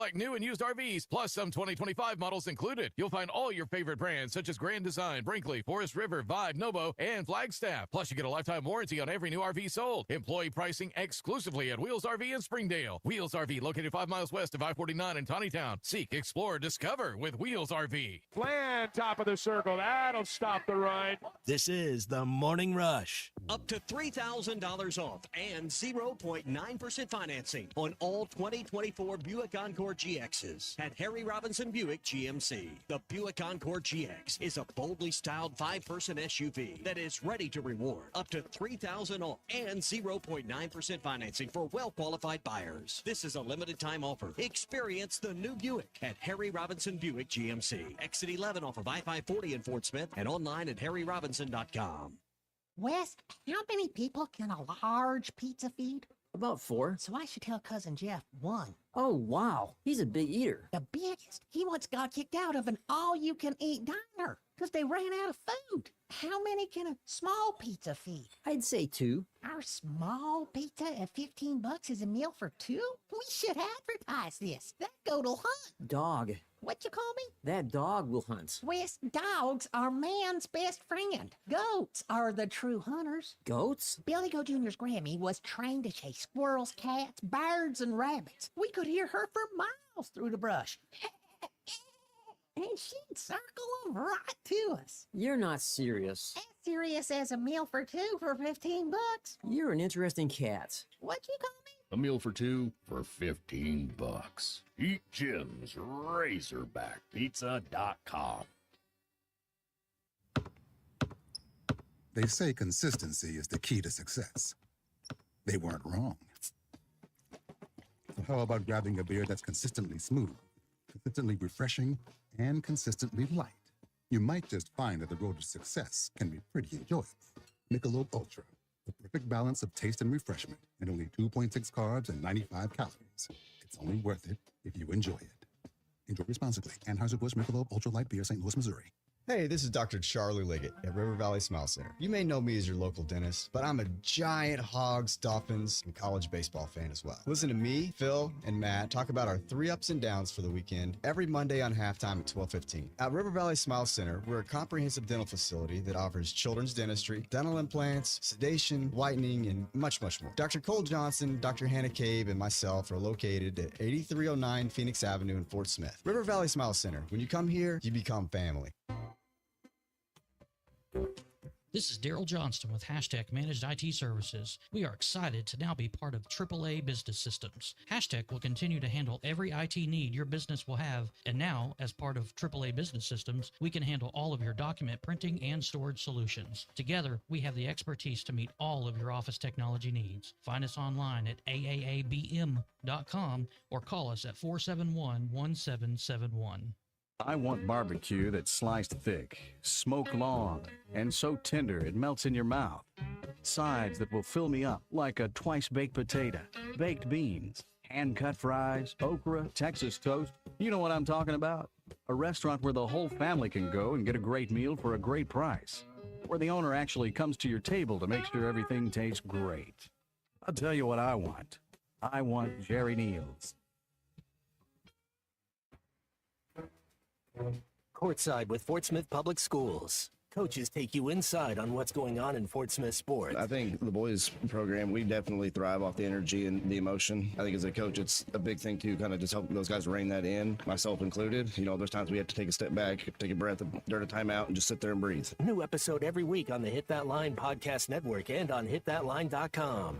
like new and used RVs, plus some 2025 models included. You'll find all your favorite brands such as Grand Design, Brinkley, Forest River, Vibe, Novo, and Flagstaff. Plus, you get a lifetime warranty on every new RV sold. Employee pricing exclusively at Wheels RV in Springdale. Wheels RV, located 5 miles west of I-49 in Tawnytown. Seek, explore, discover with Wheels RV. Plan top of the circle. That'll stop the run. This is the Morning Rush. Up to $3,000 off and 0.9% financing on all 2024 Buick Encore GXs at Harry Robinson Buick GMC. The Buick Encore GX is a boldly styled 5-person SUV that is ready to reward. Up to $3,000 off and 0.9% financing for well-qualified buyers. This is a limited time offer. Experience the new Buick at Harry Robinson Buick GMC. Exit 11 off of I-540 in Fort Smith and online at harryrobinson.com. Wes, how many people can a large pizza feed? About 4. So I should tell Cousin Jeff 1. Oh, wow. He's a big eater. The biggest? He once got kicked out of an all-you-can-eat diner because they ran out of food. How many can a small pizza feed? I'd say 2. Our small pizza at $15 is a meal for 2? We should advertise this. That goat'll hunt. Dog. What you call me? That dog will hunt. Wes, dogs are man's best friend. Goats are the true hunters. Goats? Billy Goat Jr.'s Grammy was trained to chase squirrels, cats, birds, and rabbits. We could hear her for miles through the brush. And she'd circle them right to us. You're not serious. As serious as a meal for 2 for $15. You're an interesting cat. What'd you call me? A meal for 2 for $15. Eat Jim's RazorbackPizza.com. They say consistency is the key to success. They weren't wrong. So how about grabbing a beer that's consistently smooth, consistently refreshing, and consistently light? You might just find that the road to success can be pretty enjoyable. Michelob Ultra, the perfect balance of taste and refreshment, and only 2.6 carbs and 95 calories. It's only worth it if you enjoy it. Enjoy responsibly. Anheuser-Busch Michelob Ultra Light Beer, St. Louis, Missouri. Hey, this is Dr. Charlie Liggett at River Valley Smile Center. You may know me as your local dentist, but I'm a giant Hogs, Dolphins, and college baseball fan as well. Listen to me, Phil, and Matt talk about our 3 ups and downs for the weekend every Monday on halftime at 12:15. At River Valley Smile Center, we're a comprehensive dental facility that offers children's dentistry, dental implants, sedation, whitening, and much, much more. Dr. Cole Johnson, Dr. Hannah Cabe, and myself are located at 8309 Phoenix Avenue in Fort Smith. River Valley Smile Center. When you come here, you become family. This is Daryl Johnston with Hashtag Managed IT Services. We are excited to now be part of AAA Business Systems. Hashtag will continue to handle every IT need your business will have, and now, as part of AAA Business Systems, we can handle all of your document printing and storage solutions. Together, we have the expertise to meet all of your office technology needs. Find us online at aaabm.com or call us at 471-1771. I want barbecue that's sliced thick, smoked long, and so tender it melts in your mouth. Sides that will fill me up like a twice-baked potato, baked beans, hand-cut fries, okra, Texas toast. You know what I'm talking about. A restaurant where the whole family can go and get a great meal for a great price. Where the owner actually comes to your table to make sure everything tastes great. I'll tell you what I want. I want Jerry Neal's. Courtside with Fort Smith Public Schools. Coaches take you inside on what's going on in Fort Smith sports. I think the boys program, we definitely thrive off the energy and the emotion. I think as a coach, it's a big thing to kind of just help those guys rein that in, myself included. You know, there's times we have to take a step back, take a breath during a timeout, and just sit there and breathe. New episode every week on the Hit That Line podcast network and on hitthatline.com.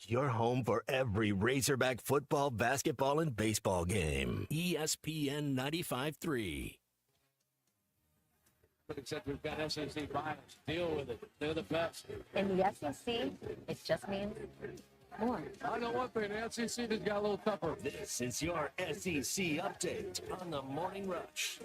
your home for every Razorback football, basketball, and baseball game. ESPN 95.3. Except we've got SEC bias. Deal with it. They're the best. In the SEC, it just means more. I know one thing. The SEC just got a little tougher. This is your SEC update on the Morning Rush.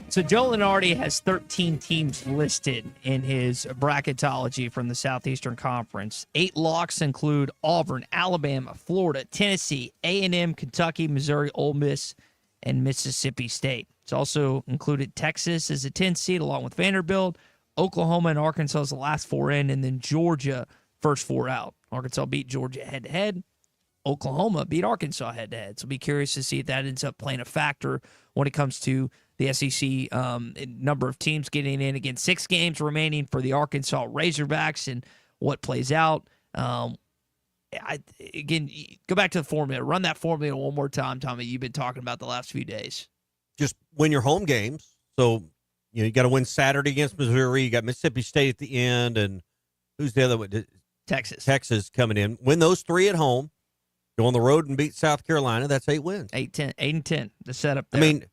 So Joe Lunardi has 13 teams listed in his bracketology from the Southeastern Conference. 8 locks include Auburn, Alabama, Florida, Tennessee, A&M, Kentucky, Missouri, Ole Miss, and Mississippi State. It's also included Texas as a 10 seed along with Vanderbilt, Oklahoma and Arkansas as the last 4 in, and then Georgia first 4 out. Arkansas beat Georgia head-to-head. Oklahoma beat Arkansas head-to-head. So be curious to see if that ends up playing a factor when it comes to the SEC number of teams getting in. Again, 6 games remaining for the Arkansas Razorbacks and what plays out. Again, go back to the formula. Run that formula one more time, Tommy. You've been talking about the last few days. Just win your home games. So, you got to win Saturday against Missouri. You got Mississippi State at the end. And who's the other one? Texas. Texas coming in. Win those 3 at home. Go on the road and beat South Carolina. That's 8 wins. 8-10. The setup there. I mean,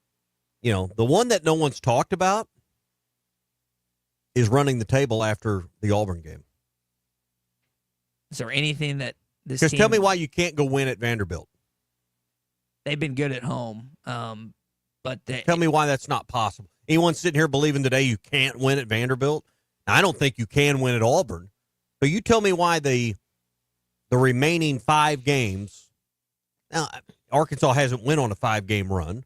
the one that no one's talked about is running the table after the Auburn game. Is there anything that this Because team... tell me why you can't go win at Vanderbilt. They've been good at home. But tell me why that's not possible. Anyone sitting here believing today you can't win at Vanderbilt? Now, I don't think you can win at Auburn. But you tell me why the remaining 5 games. Now, Arkansas hasn't went on a 5-game run.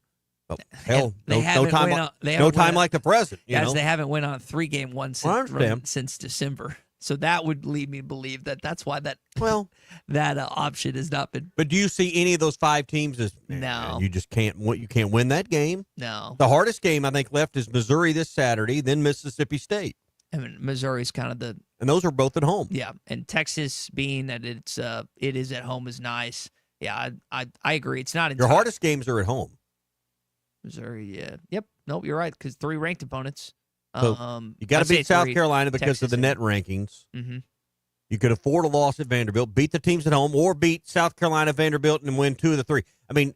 Oh, hell, no time like the present. Guys, they haven't went on a 3-game one Well, since December. So that would lead me to believe that that's why that option has not been. But do you see any of those 5 teams as no? You just can't. You can't win that game. No. The hardest game I think left is Missouri this Saturday, then Mississippi State. I mean, Missouri's kind of the. And those are both at home. Yeah, and Texas being that it is at home is nice. Yeah, I agree. It's not your hardest games are at home. Missouri, yeah, yep. Nope, you're right because 3 ranked opponents. So you got to beat South Carolina because Texas of the net rankings. Mm-hmm. You could afford a loss at Vanderbilt, beat the teams at home, or beat South Carolina, Vanderbilt, and win 2 of the 3. I mean,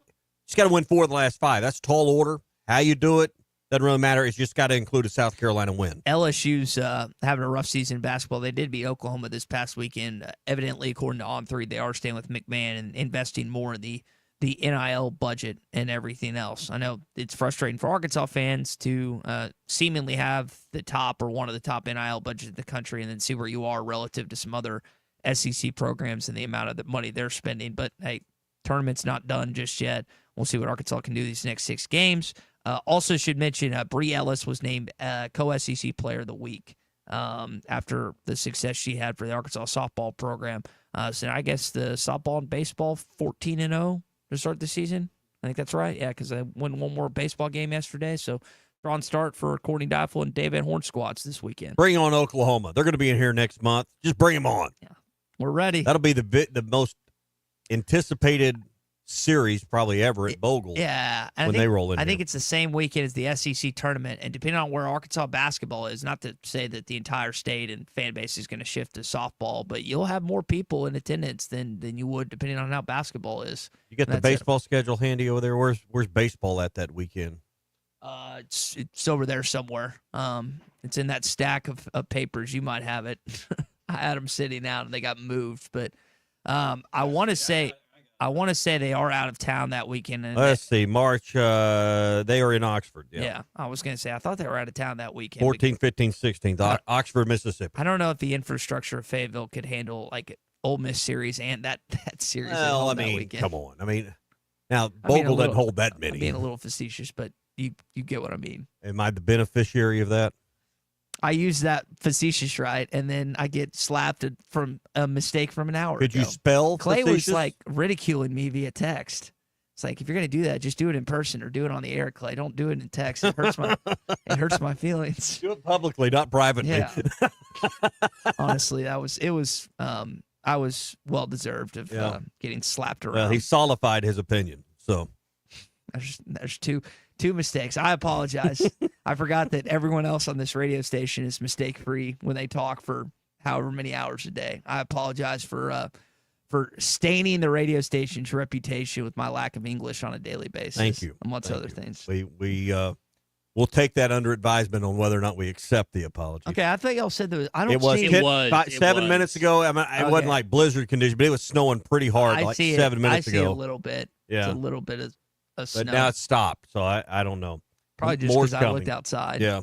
just got to win 4 of the last 5. That's a tall order. How you do it doesn't really matter. It's just got to include a South Carolina win. LSU's having a rough season in basketball. They did beat Oklahoma this past weekend. Evidently, according to On3, they are staying with McMahon and investing more in the NIL budget and everything else. I know it's frustrating for Arkansas fans to seemingly have the top or one of the top NIL budgets in the country and then see where you are relative to some other SEC programs and the amount of the money they're spending. But, hey, tournament's not done just yet. We'll see what Arkansas can do these next 6 games. Also should mention Bree Ellis was named co-SEC Player of the Week after the success she had for the Arkansas softball program. So I guess the softball and baseball 14-0 to start the season. I think that's right. Yeah, because I won one more baseball game yesterday. So strong start for Courtney Deifel and Dave Van Horn squads this weekend. Bring on Oklahoma. They're going to be in here next month. Just bring them on. Yeah, we're ready. That'll be the most anticipated series probably ever at Bogle. Yeah, when they roll in. I think it's the same weekend as the SEC tournament, and depending on where Arkansas basketball is, not to say that the entire state and fan base is going to shift to softball, but you'll have more people in attendance than you would depending on how basketball is. You got the baseball schedule handy over there. Where's baseball at that weekend? It's over there somewhere. It's in that stack of papers. You might have it. I had them sitting out and they got moved, but I want to say they are out of town that weekend. And Let's see, March. They are in Oxford. Yeah, I was going to say I thought they were out of town that weekend. 14th, 15th, 16th, Oxford, Mississippi. I don't know if the infrastructure of Fayetteville could handle like Ole Miss series and that series. Well, that weekend. Come on. I mean, now Bogle doesn't hold that many. I'm being a little facetious, but you get what I mean. Am I the beneficiary of that? I use that facetious right, and then I get slapped from a mistake from an hour Could ago. you spell Clay facetious? was like ridiculing me via text. It's like, if you're going to do that, just do it in person or do it on the air, Clay. Don't do it in text. It hurts my feelings. Do it publicly, not privately. Yeah. Honestly, I was well deserved of getting slapped around. Well, he solidified his opinion. So there's two mistakes. I apologize. I forgot that everyone else on this radio station is mistake free when they talk for however many hours a day. I apologize for staining the radio station's reputation with my lack of English on a daily basis. Thank you. Amongst other things. We'll take that under advisement on whether or not we accept the apology. Okay, I thought y'all said there was. I don't It was, see 7 minutes ago. I mean, it wasn't like blizzard conditions, but it was snowing pretty hard like 7 minutes I ago. see a little bit. Yeah. It's a little bit of snow. But now it's stopped, so I don't know. Probably just More's because I looked coming. outside. Yeah.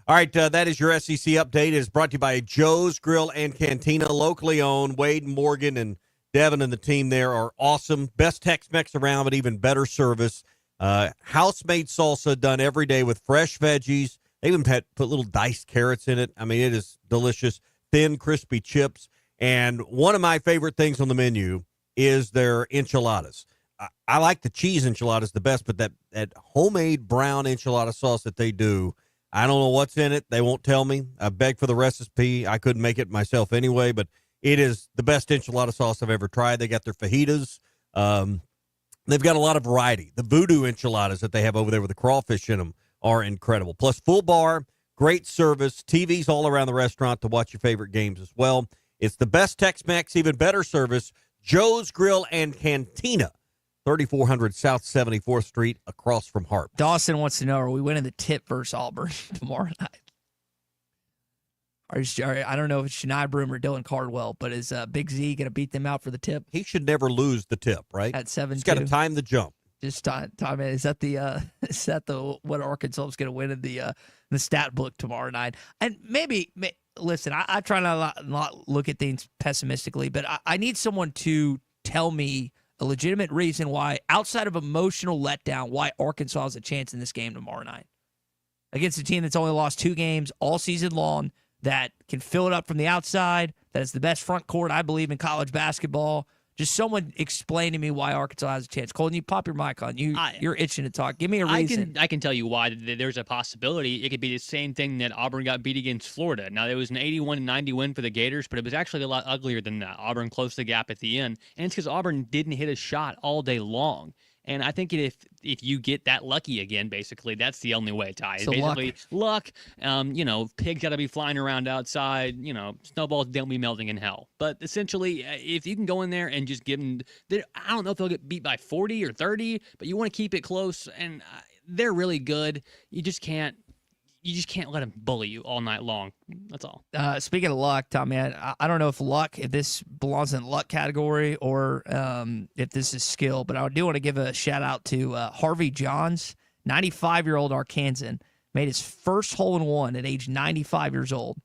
All right, that is your SEC update. It is brought to you by Joe's Grill and Cantina, locally owned. Wade and Morgan and Devin and the team there are awesome. Best Tex-Mex around, but even better service. House-made salsa done every day with fresh veggies. They even put little diced carrots in it. I mean, it is delicious. Thin, crispy chips. And one of my favorite things on the menu is their enchiladas. I like the cheese enchiladas the best, but that homemade brown enchilada sauce that they do, I don't know what's in it. They won't tell me. I begged for the recipe. I couldn't make it myself anyway, but it is the best enchilada sauce I've ever tried. They got their fajitas. They've got a lot of variety. The voodoo enchiladas that they have over there with the crawfish in them are incredible. Plus, full bar, great service, TVs all around the restaurant to watch your favorite games as well. It's the best Tex-Mex, even better service. Joe's Grill and Cantina, 3400 South 74th Street, across from Hart. Dawson wants to know, are we winning the tip versus Auburn tomorrow night? I don't know if it's Shania Broom or Dylan Cardwell, but is Big Z going to beat them out for the tip? He should never lose the tip, right? At 7-2. He's got to time the jump. Just time it. Is that the what Arkansas is going to win in the stat book tomorrow night? And maybe listen, I try not look at things pessimistically, but I need someone to tell me a legitimate reason why, outside of emotional letdown, why Arkansas has a chance in this game tomorrow night against a team that's only lost 2 games all season long, that can fill it up from the outside, that is the best front court, I believe, in college basketball. Just someone explain to me why Arkansas has a chance. Colton, you pop your mic on. You're itching to talk. Give me a reason. I can tell you why. There's a possibility. It could be the same thing that Auburn got beat against Florida. Now, it was an 81-90 win for the Gators, but it was actually a lot uglier than that. Auburn closed the gap at the end, and it's because Auburn didn't hit a shot all day long. And I think if you get that lucky again, basically, that's the only way, Ty. So basically, luck. Pigs got to be flying around outside. Snowballs don't be melting in hell. But essentially, if you can go in there and just give them, I don't know if they'll get beat by 40 or 30, but you want to keep it close. And they're really good. You just can't let them bully you all night long. That's all. Speaking of luck, Tommy, I don't know if this belongs in the luck category or if this is skill, but I do want to give a shout out to Harvey Johns, 95-year-old Arkansan, made his first hole-in-one at age 95 years old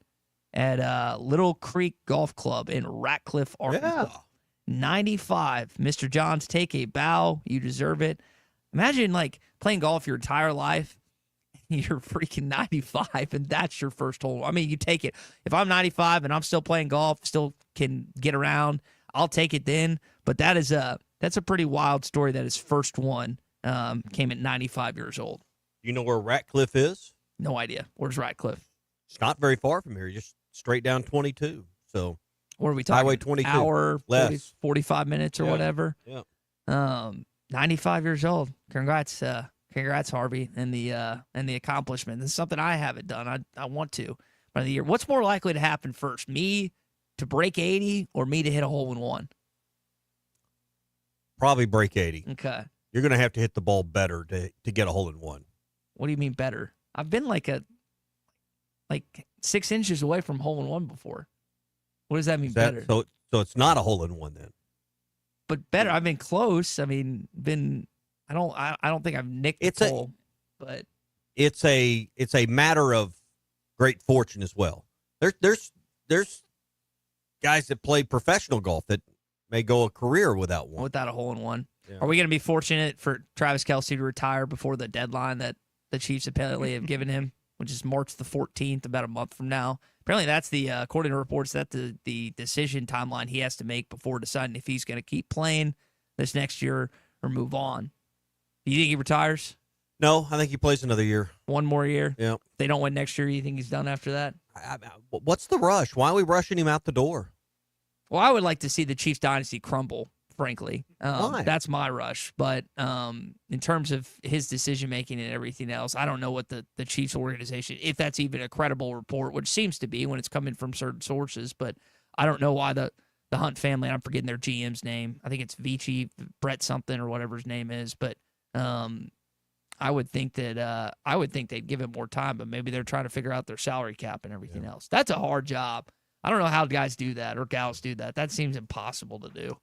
at Little Creek Golf Club in Ratcliffe, Arkansas. Yeah. 95. Mr. Johns, take a bow. You deserve it. Imagine playing golf your entire life. You're freaking 95, and that's your first hole. I mean, you take it. If I'm 95 and I'm still playing golf, still can get around, I'll take it then. But that's a pretty wild story that his first one came at 95 years old. You know where Ratcliffe is? No idea. Where's Ratcliffe? It's not very far from here. Just straight down 22. So what are we talking? Highway 22. Hour, 40, less. 45 minutes or whatever. Yeah. 95 years old. Congrats, Harvey, and the accomplishment. This is something I haven't done. I want to by the year. What's more likely to happen first? Me to break 80 or me to hit a hole in one? Probably break 80. Okay. You're going to have to hit the ball better to get a hole in one. What do you mean better? I've been like 6 inches away from hole in one before. What does that mean, better? So it's not a hole in one then. But better. I've been close. I mean, I don't think I've nicked the hole, but it's a matter of great fortune as well. There's guys that play professional golf that may go a career without one. Without a hole in one. Yeah. Are we going to be fortunate for Travis Kelce to retire before the deadline that the Chiefs apparently have given him, which is March the 14th, about a month from now? Apparently that's according to reports, that the decision timeline he has to make before deciding if he's going to keep playing this next year or move on. Do you think he retires? No, I think he plays another year. One more year? Yeah. If they don't win next year, you think he's done after that? What's the rush? Why are we rushing him out the door? Well, I would like to see the Chiefs dynasty crumble frankly. Why? That's my rush. But in terms of his decision making and everything else, I don't know what the Chiefs organization, if that's even a credible report, which seems to be when it's coming from certain sources. But I don't know why the Hunt family, I'm forgetting their GM's name. I think it's Vici, Brett something or whatever his name is. But I would think that they'd give him more time, but maybe they're trying to figure out their salary cap and everything else. That's a hard job. I don't know how guys do that or gals do that. That seems impossible to do.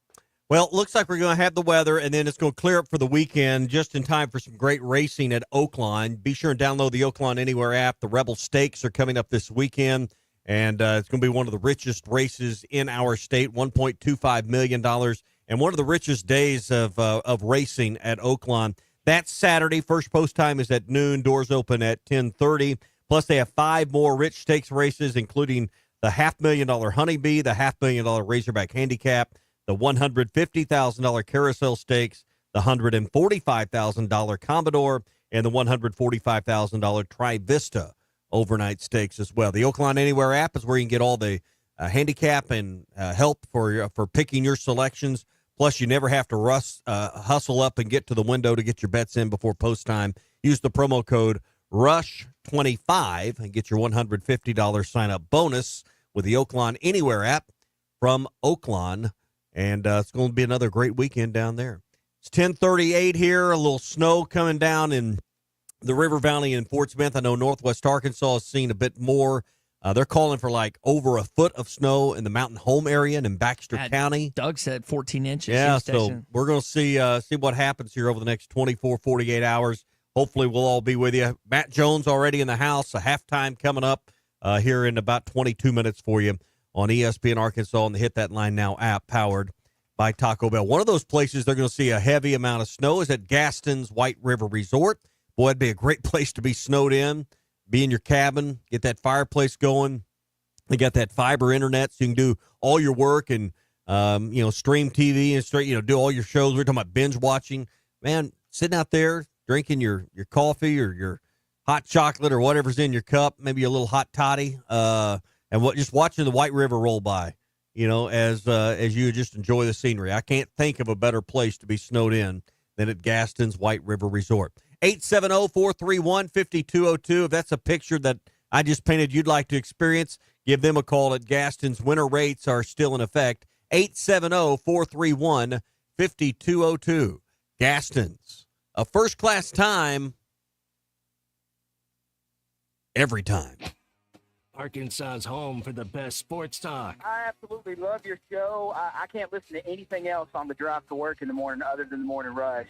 Well, it looks like we're going to have the weather, and then it's going to clear up for the weekend just in time for some great racing at Oakline. Be sure and download the Oakline Anywhere app. The Rebel Stakes are coming up this weekend, and it's going to be one of the richest races in our state, $1.25 million, and one of the richest days of racing at Oakline. That's Saturday. First post time is at noon. Doors open at 10:30. Plus, they have 5 more rich stakes races, including the $500,000 Honeybee, the $500,000 Razorback Handicap, the $150,000 Carousel Stakes, the $145,000 Commodore, and the $145,000 Tri-Vista Overnight Stakes as well. The Oakline Anywhere app is where you can get all the handicap and help for picking your selections. Plus, you never have to hustle up and get to the window to get your bets in before post time. Use the promo code RUSH25 and get your $150 sign-up bonus with the Oakline Anywhere app from Oakline. And it's going to be another great weekend down there. It's 10:38 here. A little snow coming down in the River Valley and Fort Smith. I know Northwest Arkansas has seen a bit more. They're calling for like over a foot of snow in the Mountain Home area and in Baxter County. Doug said 14 inches. Yeah, so we're going to see what happens here over the next 24, 48 hours. Hopefully we'll all be with you. Matt Jones already in the house. A halftime coming up here in about 22 minutes for you on ESPN Arkansas and the Hit That Line Now app powered by Taco Bell. One of those places they're going to see a heavy amount of snow is at Gaston's White River Resort. Boy, it'd be a great place to be snowed in. Be in your cabin, get that fireplace going. They got that fiber internet, so you can do all your work and stream TV and do all your shows. We're talking about binge watching. Man, sitting out there drinking your coffee or your hot chocolate or whatever's in your cup, maybe a little hot toddy, and just watching the White River roll by. As you just enjoy the scenery. I can't think of a better place to be snowed in than at Gaston's White River Resort. 870-431-5202. If that's a picture that I just painted you'd like to experience, give them a call at Gaston's. Winter rates are still in effect. 870-431-5202. Gaston's. A first-class time every time. Arkansas's home for the best sports talk. I absolutely love your show. I can't listen to anything else on the drive to work in the morning other than the morning rush.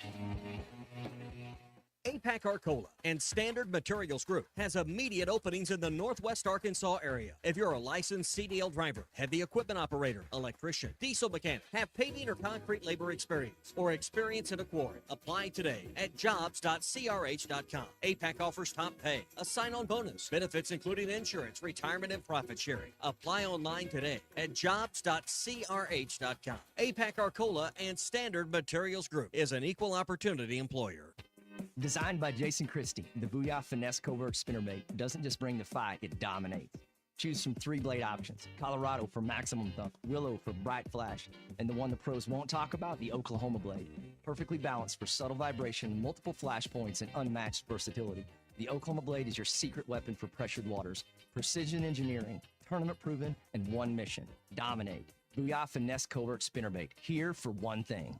APAC Arcola and Standard Materials Group has immediate openings in the Northwest Arkansas area. If you're a licensed CDL driver, heavy equipment operator, electrician, diesel mechanic, have paving or concrete labor experience, or experience in a quarry, apply today at jobs.crh.com. APAC offers top pay, a sign-on bonus, benefits including insurance, retirement, and profit sharing. Apply online today at jobs.crh.com. APAC Arcola and Standard Materials Group is an equal opportunity employer. Designed by Jason Christie, the Booyah Finesse Covert Spinnerbait doesn't just bring the fight, it dominates. Choose from 3 blade options: Colorado for maximum thump, Willow for bright flash, and the one the pros won't talk about, the Oklahoma blade. Perfectly balanced for subtle vibration, multiple flash points, and unmatched versatility. The Oklahoma blade is your secret weapon for pressured waters. Precision engineering, tournament proven, and one mission: dominate. Booyah Finesse Covert Spinnerbait, here for one thing.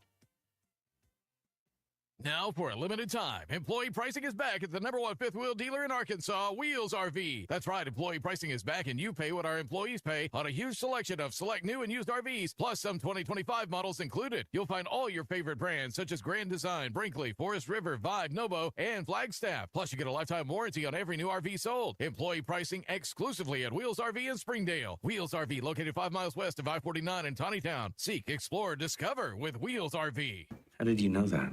Now, for a limited time, employee pricing is back at the #1 fifth wheel dealer in Arkansas, Wheels RV. That's right, employee pricing is back, and you pay what our employees pay on a huge selection of select new and used RVs, plus some 2025 models included. You'll find all your favorite brands, such as Grand Design, Brinkley, Forest River, Vibe, Novo, and Flagstaff. Plus, you get a lifetime warranty on every new RV sold. Employee pricing exclusively at Wheels RV in Springdale. Wheels RV, located 5 miles west of I-49 in Tawnytown. Seek, explore, discover with Wheels RV. How did you know that?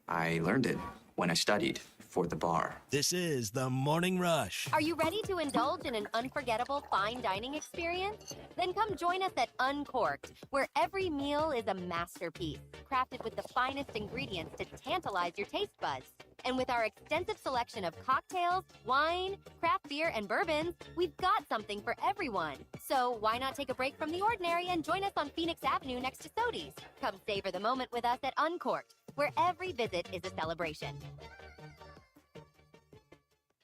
I learned it when I studied for the bar. This is the Morning Rush. Are you ready to indulge in an unforgettable fine dining experience? Then come join us at Uncorked, where every meal is a masterpiece, crafted with the finest ingredients to tantalize your taste buds. And with our extensive selection of cocktails, wine, craft beer, and bourbons, we've got something for everyone. So why not take a break from the ordinary and join us on Phoenix Avenue next to Sodi's? Come savor the moment with us at Uncorked, where every visit is a celebration.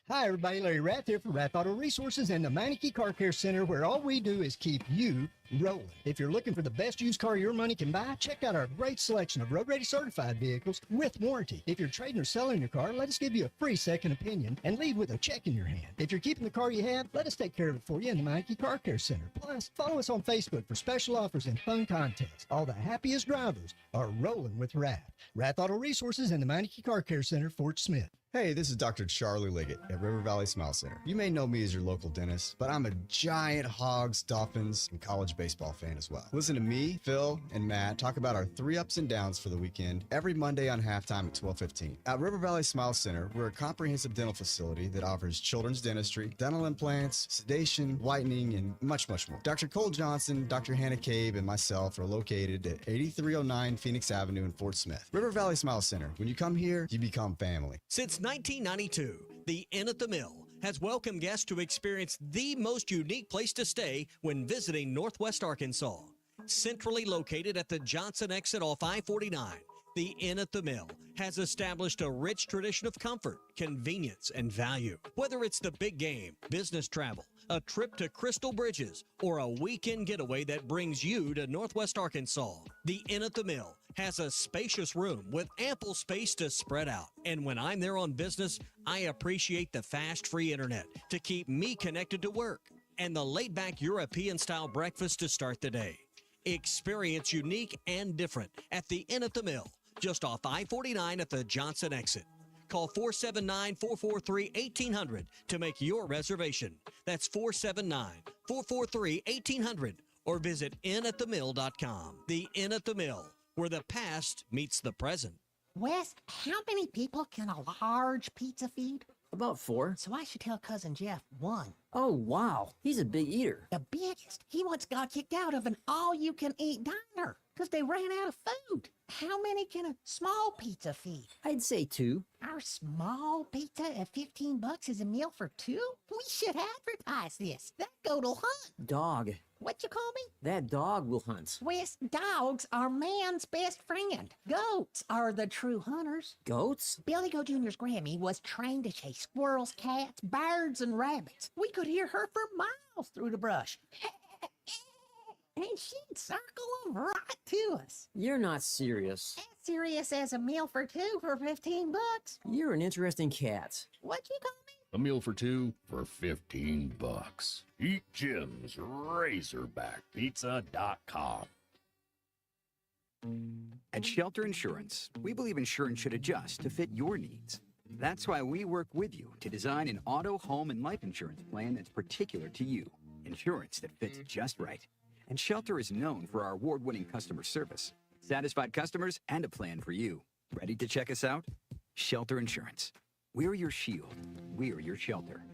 Hi, everybody. Larry Rath here from Rath Auto Resources and the Meineke Car Care Center, where all we do is keep you rolling. If you're looking for the best used car your money can buy, check out our great selection of road-ready certified vehicles with warranty. If you're trading or selling your car, let us give you a free second opinion and leave with a check in your hand. If you're keeping the car you have, let us take care of it for you in the Meineke Car Care Center. Plus, follow us on Facebook for special offers and fun contests. All the happiest drivers are rolling with Rath. Rath Auto Resources and the Meineke Car Care Center, Fort Smith. Hey, this is Dr. Charlie Liggett at River Valley Smile Center. You may know me as your local dentist, but I'm a giant Hogs, Dolphins, and college baseball fan as well. Listen to me, Phil, and Matt talk about our 3 ups and downs for the weekend every Monday on halftime at 12:15. At River Valley Smile Center, we're a comprehensive dental facility that offers children's dentistry, dental implants, sedation, whitening, and much, much more. Dr. Cole Johnson, Dr. Hannah Cabe, and myself are located at 8309 Phoenix Avenue in Fort Smith. River Valley Smile Center. When you come here, you become family. Since 1992, the Inn at the Mill has welcomed guests to experience the most unique place to stay when visiting Northwest Arkansas. Centrally located at the Johnson exit off I-49, the Inn at the Mill has established a rich tradition of comfort, convenience, and value. Whether it's the big game, business travel, a trip to Crystal Bridges, or a weekend getaway that brings you to Northwest Arkansas, the Inn at the Mill has a spacious room with ample space to spread out. And when I'm there on business, I appreciate the fast, free internet to keep me connected to work and the laid-back European-style breakfast to start the day. Experience unique and different at the Inn at the Mill, just off I-49 at the Johnson exit. Call 479-443-1800 to make your reservation. That's 479-443-1800 or visit innatthemill.com. The Inn at the Mill, where the past meets the present. Wes, how many people can a large pizza feed? About 4. So I should tell Cousin Jeff 1. Oh, wow. He's a big eater. The biggest. He once got kicked out of an all-you-can-eat diner because they ran out of food. How many can a small pizza feed? I'd say 2. Our small pizza at $15 is a meal for 2? We should advertise this. That goat'll hunt. Dog. What you call me? That dog will hunt. Wes, dogs are man's best friend. Goats are the true hunters. Goats? Billy Goat Jr.'s Grammy was trained to chase squirrels, cats, birds, and rabbits. We could hear her for miles through the brush. And she'd circle them right to us. You're not serious. As serious as a meal for 2 for $15. You're an interesting cat. What you call me? A meal for 2 for $15. Eat Jim's RazorbackPizza.com. At Shelter Insurance, we believe insurance should adjust to fit your needs. That's why we work with you to design an auto, home, and life insurance plan that's particular to you. Insurance that fits just right. And Shelter is known for our award-winning customer service, satisfied customers, and a plan for you. Ready to check us out? Shelter Insurance. We're your shield. We're your shelter.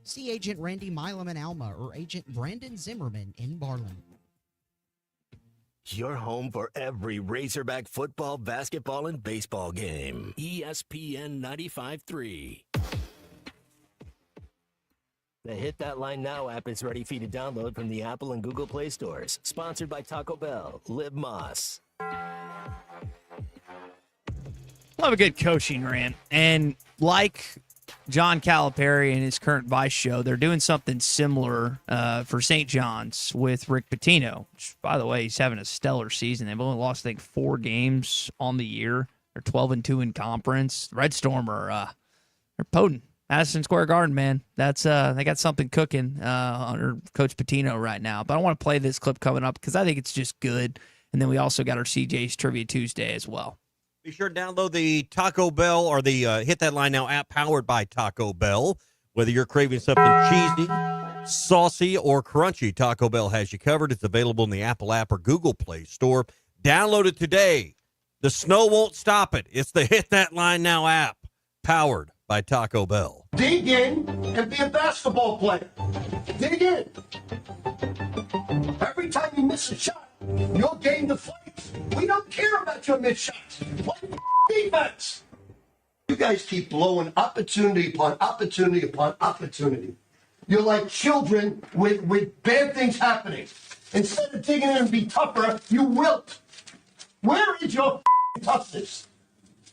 See Agent Randy Milam in Alma or Agent Brandon Zimmerman in Barlin. Your home for every Razorback football, basketball, and baseball game. ESPN 95.3. The Hit That Line Now app is ready for you to download from the Apple and Google Play stores. Sponsored by Taco Bell. Live Moss. Love a good coaching rant. And like John Calipari and his current Vice show, they're doing something similar for St. John's with Rick Pitino, which, by the way, he's having a stellar season. They've only lost, I think, 4 games on the year. They're 12-2 in conference. The Red Storm are they're potent. Madison Square Garden, man. That's they got something cooking under Coach Pitino right now. But I want to play this clip coming up because I think it's just good. And then we also got our CJ's Trivia Tuesday as well. Be sure to download the Taco Bell or the Hit That Line Now app powered by Taco Bell. Whether you're craving something cheesy, saucy, or crunchy, Taco Bell has you covered. It's available in the Apple app or Google Play Store. Download it today. The snow won't stop it. It's the Hit That Line Now app powered by Taco Bell. Dig in and be a basketball player. Dig in. Every time you miss a shot, you'll gain the fight. We don't care about your missed shots. Play defense. You guys keep blowing opportunity upon opportunity upon opportunity. You're like children with bad things happening. Instead of digging in and be tougher, you wilt. Where is your toughness?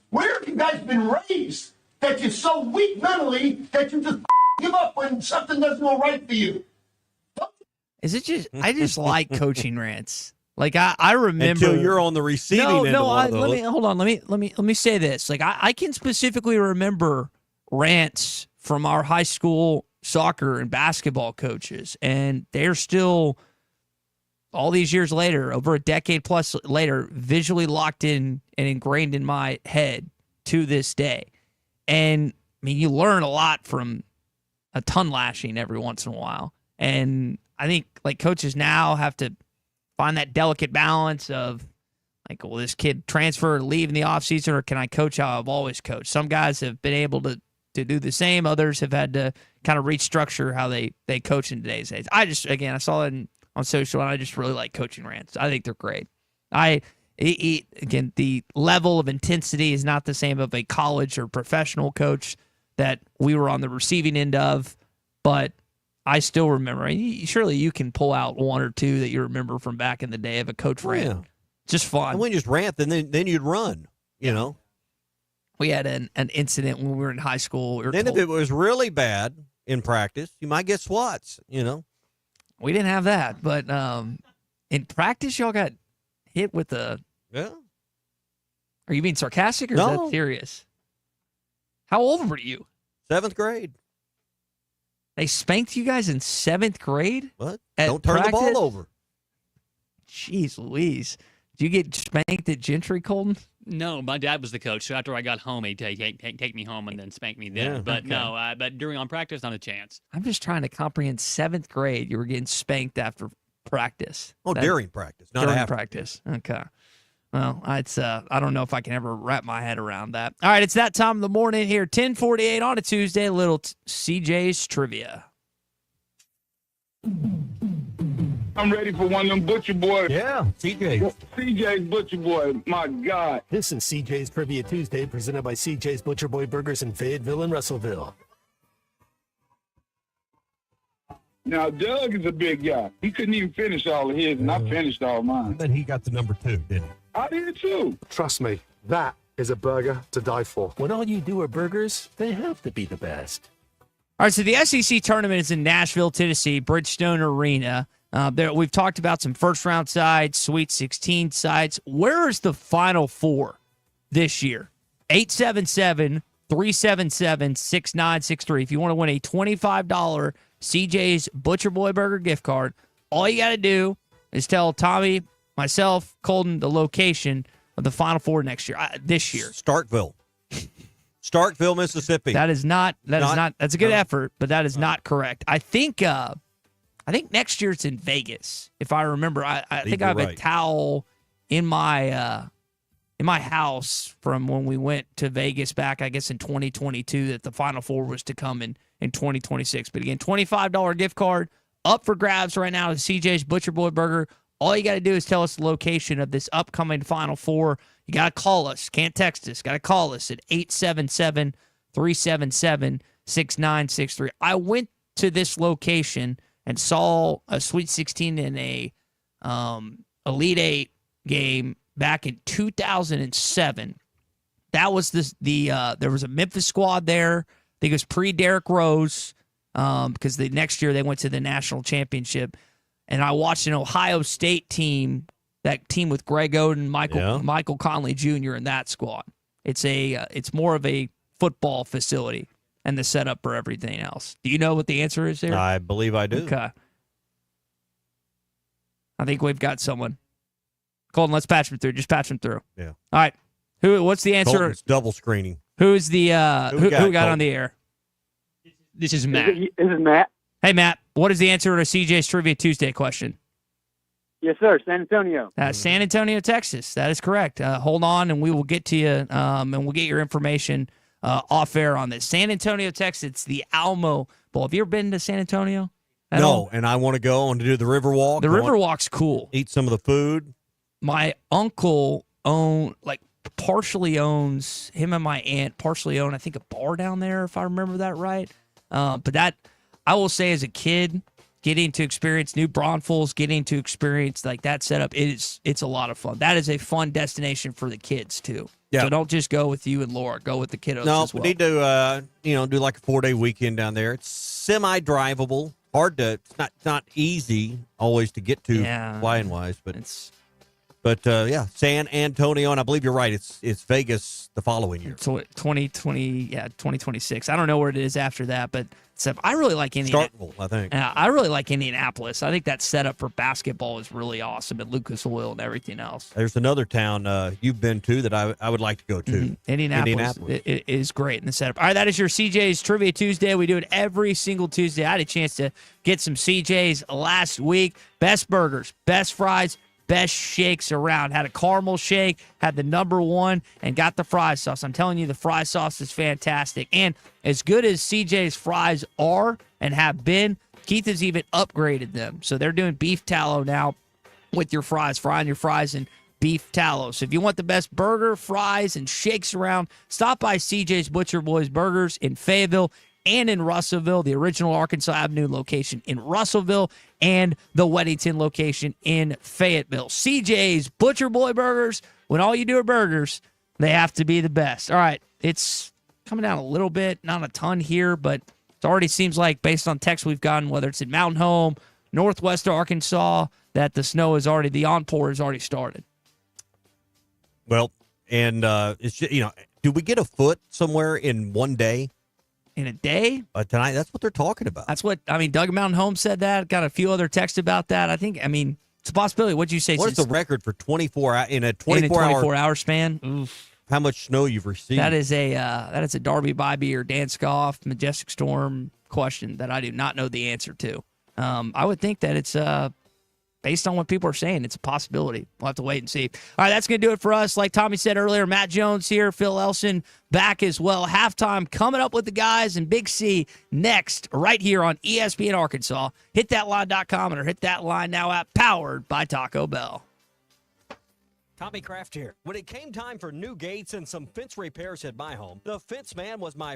Where have you guys been raised that you're so weak mentally that you just give up when something doesn't go right for you? Is it just? I just like coaching rants. Like I remember Until you're on the receiving end of one of those. Let me hold on. Let me say this. Like I can specifically remember rants from our high school soccer and basketball coaches, and they're still all these years later, over a decade plus later, visually locked in and ingrained in my head to this day. And I mean, you learn a lot from a ton lashing every once in a while. And I think like coaches now have to find that delicate balance of like, will this kid transfer or leave in the offseason, or can I coach how I've always coached? Some guys have been able to do the same. Others have had to kind of restructure how they coach in today's age. I saw it on social, and I just really like coaching rants. I think they're great. Again, the level of intensity is not the same of a college or professional coach that we were on the receiving end of, but I still remember. Surely you can pull out one or two that you remember from back in the day of a coach rant. Yeah. Just fun. And when you just rant, then you'd run, you know. We had an incident when we were in high school. Then if it was really bad in practice, you might get swats, you know. We didn't have that, but in practice, y'all got hit with a... Yeah. Are you being sarcastic or is that serious? How old were you? 7th grade. They spanked you guys in 7th grade? What? At Don't turn practice? the ball over. Jeez Louise. Did you get spanked at Gentry, Colton? No, my dad was the coach. So after I got home, he'd take me home and then spank me then. Yeah, but okay. no, but during on practice, not a chance. I'm just trying to comprehend 7th grade. You were getting spanked after practice. Oh, during practice, not during after. practice. Okay. Well, it's I don't know if I can ever wrap my head around that. All right, it's that time of the morning here, 10:48 on a Tuesday. A little CJ's trivia. I'm ready for one of them Butcher Boy. Yeah, CJ. CJ's Butcher Boy. My God. This is CJ's Trivia Tuesday, presented by CJ's Butcher Boy Burgers in Fayetteville and Russellville. Now, Doug is a big guy. He couldn't even finish all of his, and I finished all mine. Then he got the number 2, didn't he? I did too. Trust me, that is a burger to die for. When all you do are burgers, they have to be the best. All right, so the SEC tournament is in Nashville, Tennessee, Bridgestone Arena. We've talked about some first-round sides, Sweet 16 sides. Where is the Final Four this year? 877-377-6963. If you want to win a $25 CJ's Butcher Boy Burger gift card, all you got to do is tell Tommy, myself, Colton, the location of the Final Four next year. This year, Starkville, Mississippi. that's a good effort, but that is not correct. I think next year it's in Vegas. If I remember, I think I have a towel in my house from when we went to Vegas back, I guess in 2022, that the Final Four was to come in 2026. But again, $25 gift card up for grabs right now at CJ's Butcher Boy Burger. All you got to do is tell us the location of this upcoming Final Four. You got to call us. Can't text us. Got to call us at 877-377-6963. I went to this location and saw a Sweet 16 in a Elite 8 game back in 2007. That was there was a Memphis squad there. I think it was pre-Derrick Rose because the next year they went to the national championship. And I watched an Ohio State team, that team with Greg Oden, Michael Conley Jr. in that squad. It's more of a football facility and the setup for everything else. Do you know what the answer is there? I believe I do. Okay. I think we've got someone. Colton, let's patch him through. Just patch him through. Yeah. All right. What's the answer? Colton's double screening. Who's the who got Colton? on the air? This is Matt. This is Matt. Hey, Matt, what is the answer to CJ's Trivia Tuesday question? Yes, sir. San Antonio. San Antonio, Texas. That is correct. Hold on, and we will get to you, and we'll get your information off air on this. San Antonio, Texas. It's the Alamo Bowl. Have you ever been to San Antonio? No, and I want to go and do the river walk. The river walk's cool. Eat some of the food. My uncle owned, partially owns, him and my aunt partially own, I think, a bar down there, if I remember that right. But that, I will say, as a kid, getting to experience New Braunfels, getting to experience like that setup, it's a lot of fun. That is a fun destination for the kids too. Yeah. So don't just go with you and Laura. Go with the kiddos No, as well. we need to do like a 4-day weekend down there. It's semi-drivable. Hard to, it's not easy always to get to flying wise, but San Antonio, and I believe you're right. It's Vegas the following year. So 2026. I don't know where it is after that, but I really like Indianapolis. Starkville, I think. I really like Indianapolis. I think that setup for basketball is really awesome at Lucas Oil and everything else. There's another town you've been to that I would like to go to. Mm-hmm. Indianapolis. It is great in the setup. All right, that is your CJ's Trivia Tuesday. We do it every single Tuesday. I had a chance to get some CJ's last week. Best burgers, best fries, best shakes around. Had a caramel shake, had the number one, and got the fry sauce. I'm telling you, the fry sauce is fantastic. And as good as CJ's fries are and have been, Keith has even upgraded them. So they're doing beef tallow now with your fries, frying your fries in beef tallow. So if you want the best burger, fries, and shakes around, stop by CJ's Butcher Boys Burgers in Fayetteville and in Russellville, the original Arkansas Avenue location in Russellville, and the Weddington location in Fayetteville. CJ's Butcher Boy Burgers, when all you do are burgers, they have to be the best. All right, it's coming down a little bit, not a ton here, but it already seems like, based on texts we've gotten, whether it's in Mountain Home, Northwest Arkansas, that the snow is already, the onpour has already started. Well, and it's just, do we get a foot somewhere in one day? In a day? Tonight, that's what they're talking about. That's what, Doug Mountain Home said that. Got a few other texts about that. It's a possibility. What'd you say? What is the record for 24 in a 24-hour span? Oof. How much snow you've received? That is a Darby Bybee or Dan Scoff Majestic Storm question that I do not know the answer to. I would think that it's based on what people are saying, it's a possibility. We'll have to wait and see. All right, that's going to do it for us. Like Tommy said earlier, Matt Jones here, Phil Elson back as well. Halftime coming up with the guys and Big C next right here on ESPN Arkansas. HitThatLine.com or Hit That Line Now app, powered by Taco Bell. Tommy Kraft here. When it came time for new gates and some fence repairs at my home, the fence man was my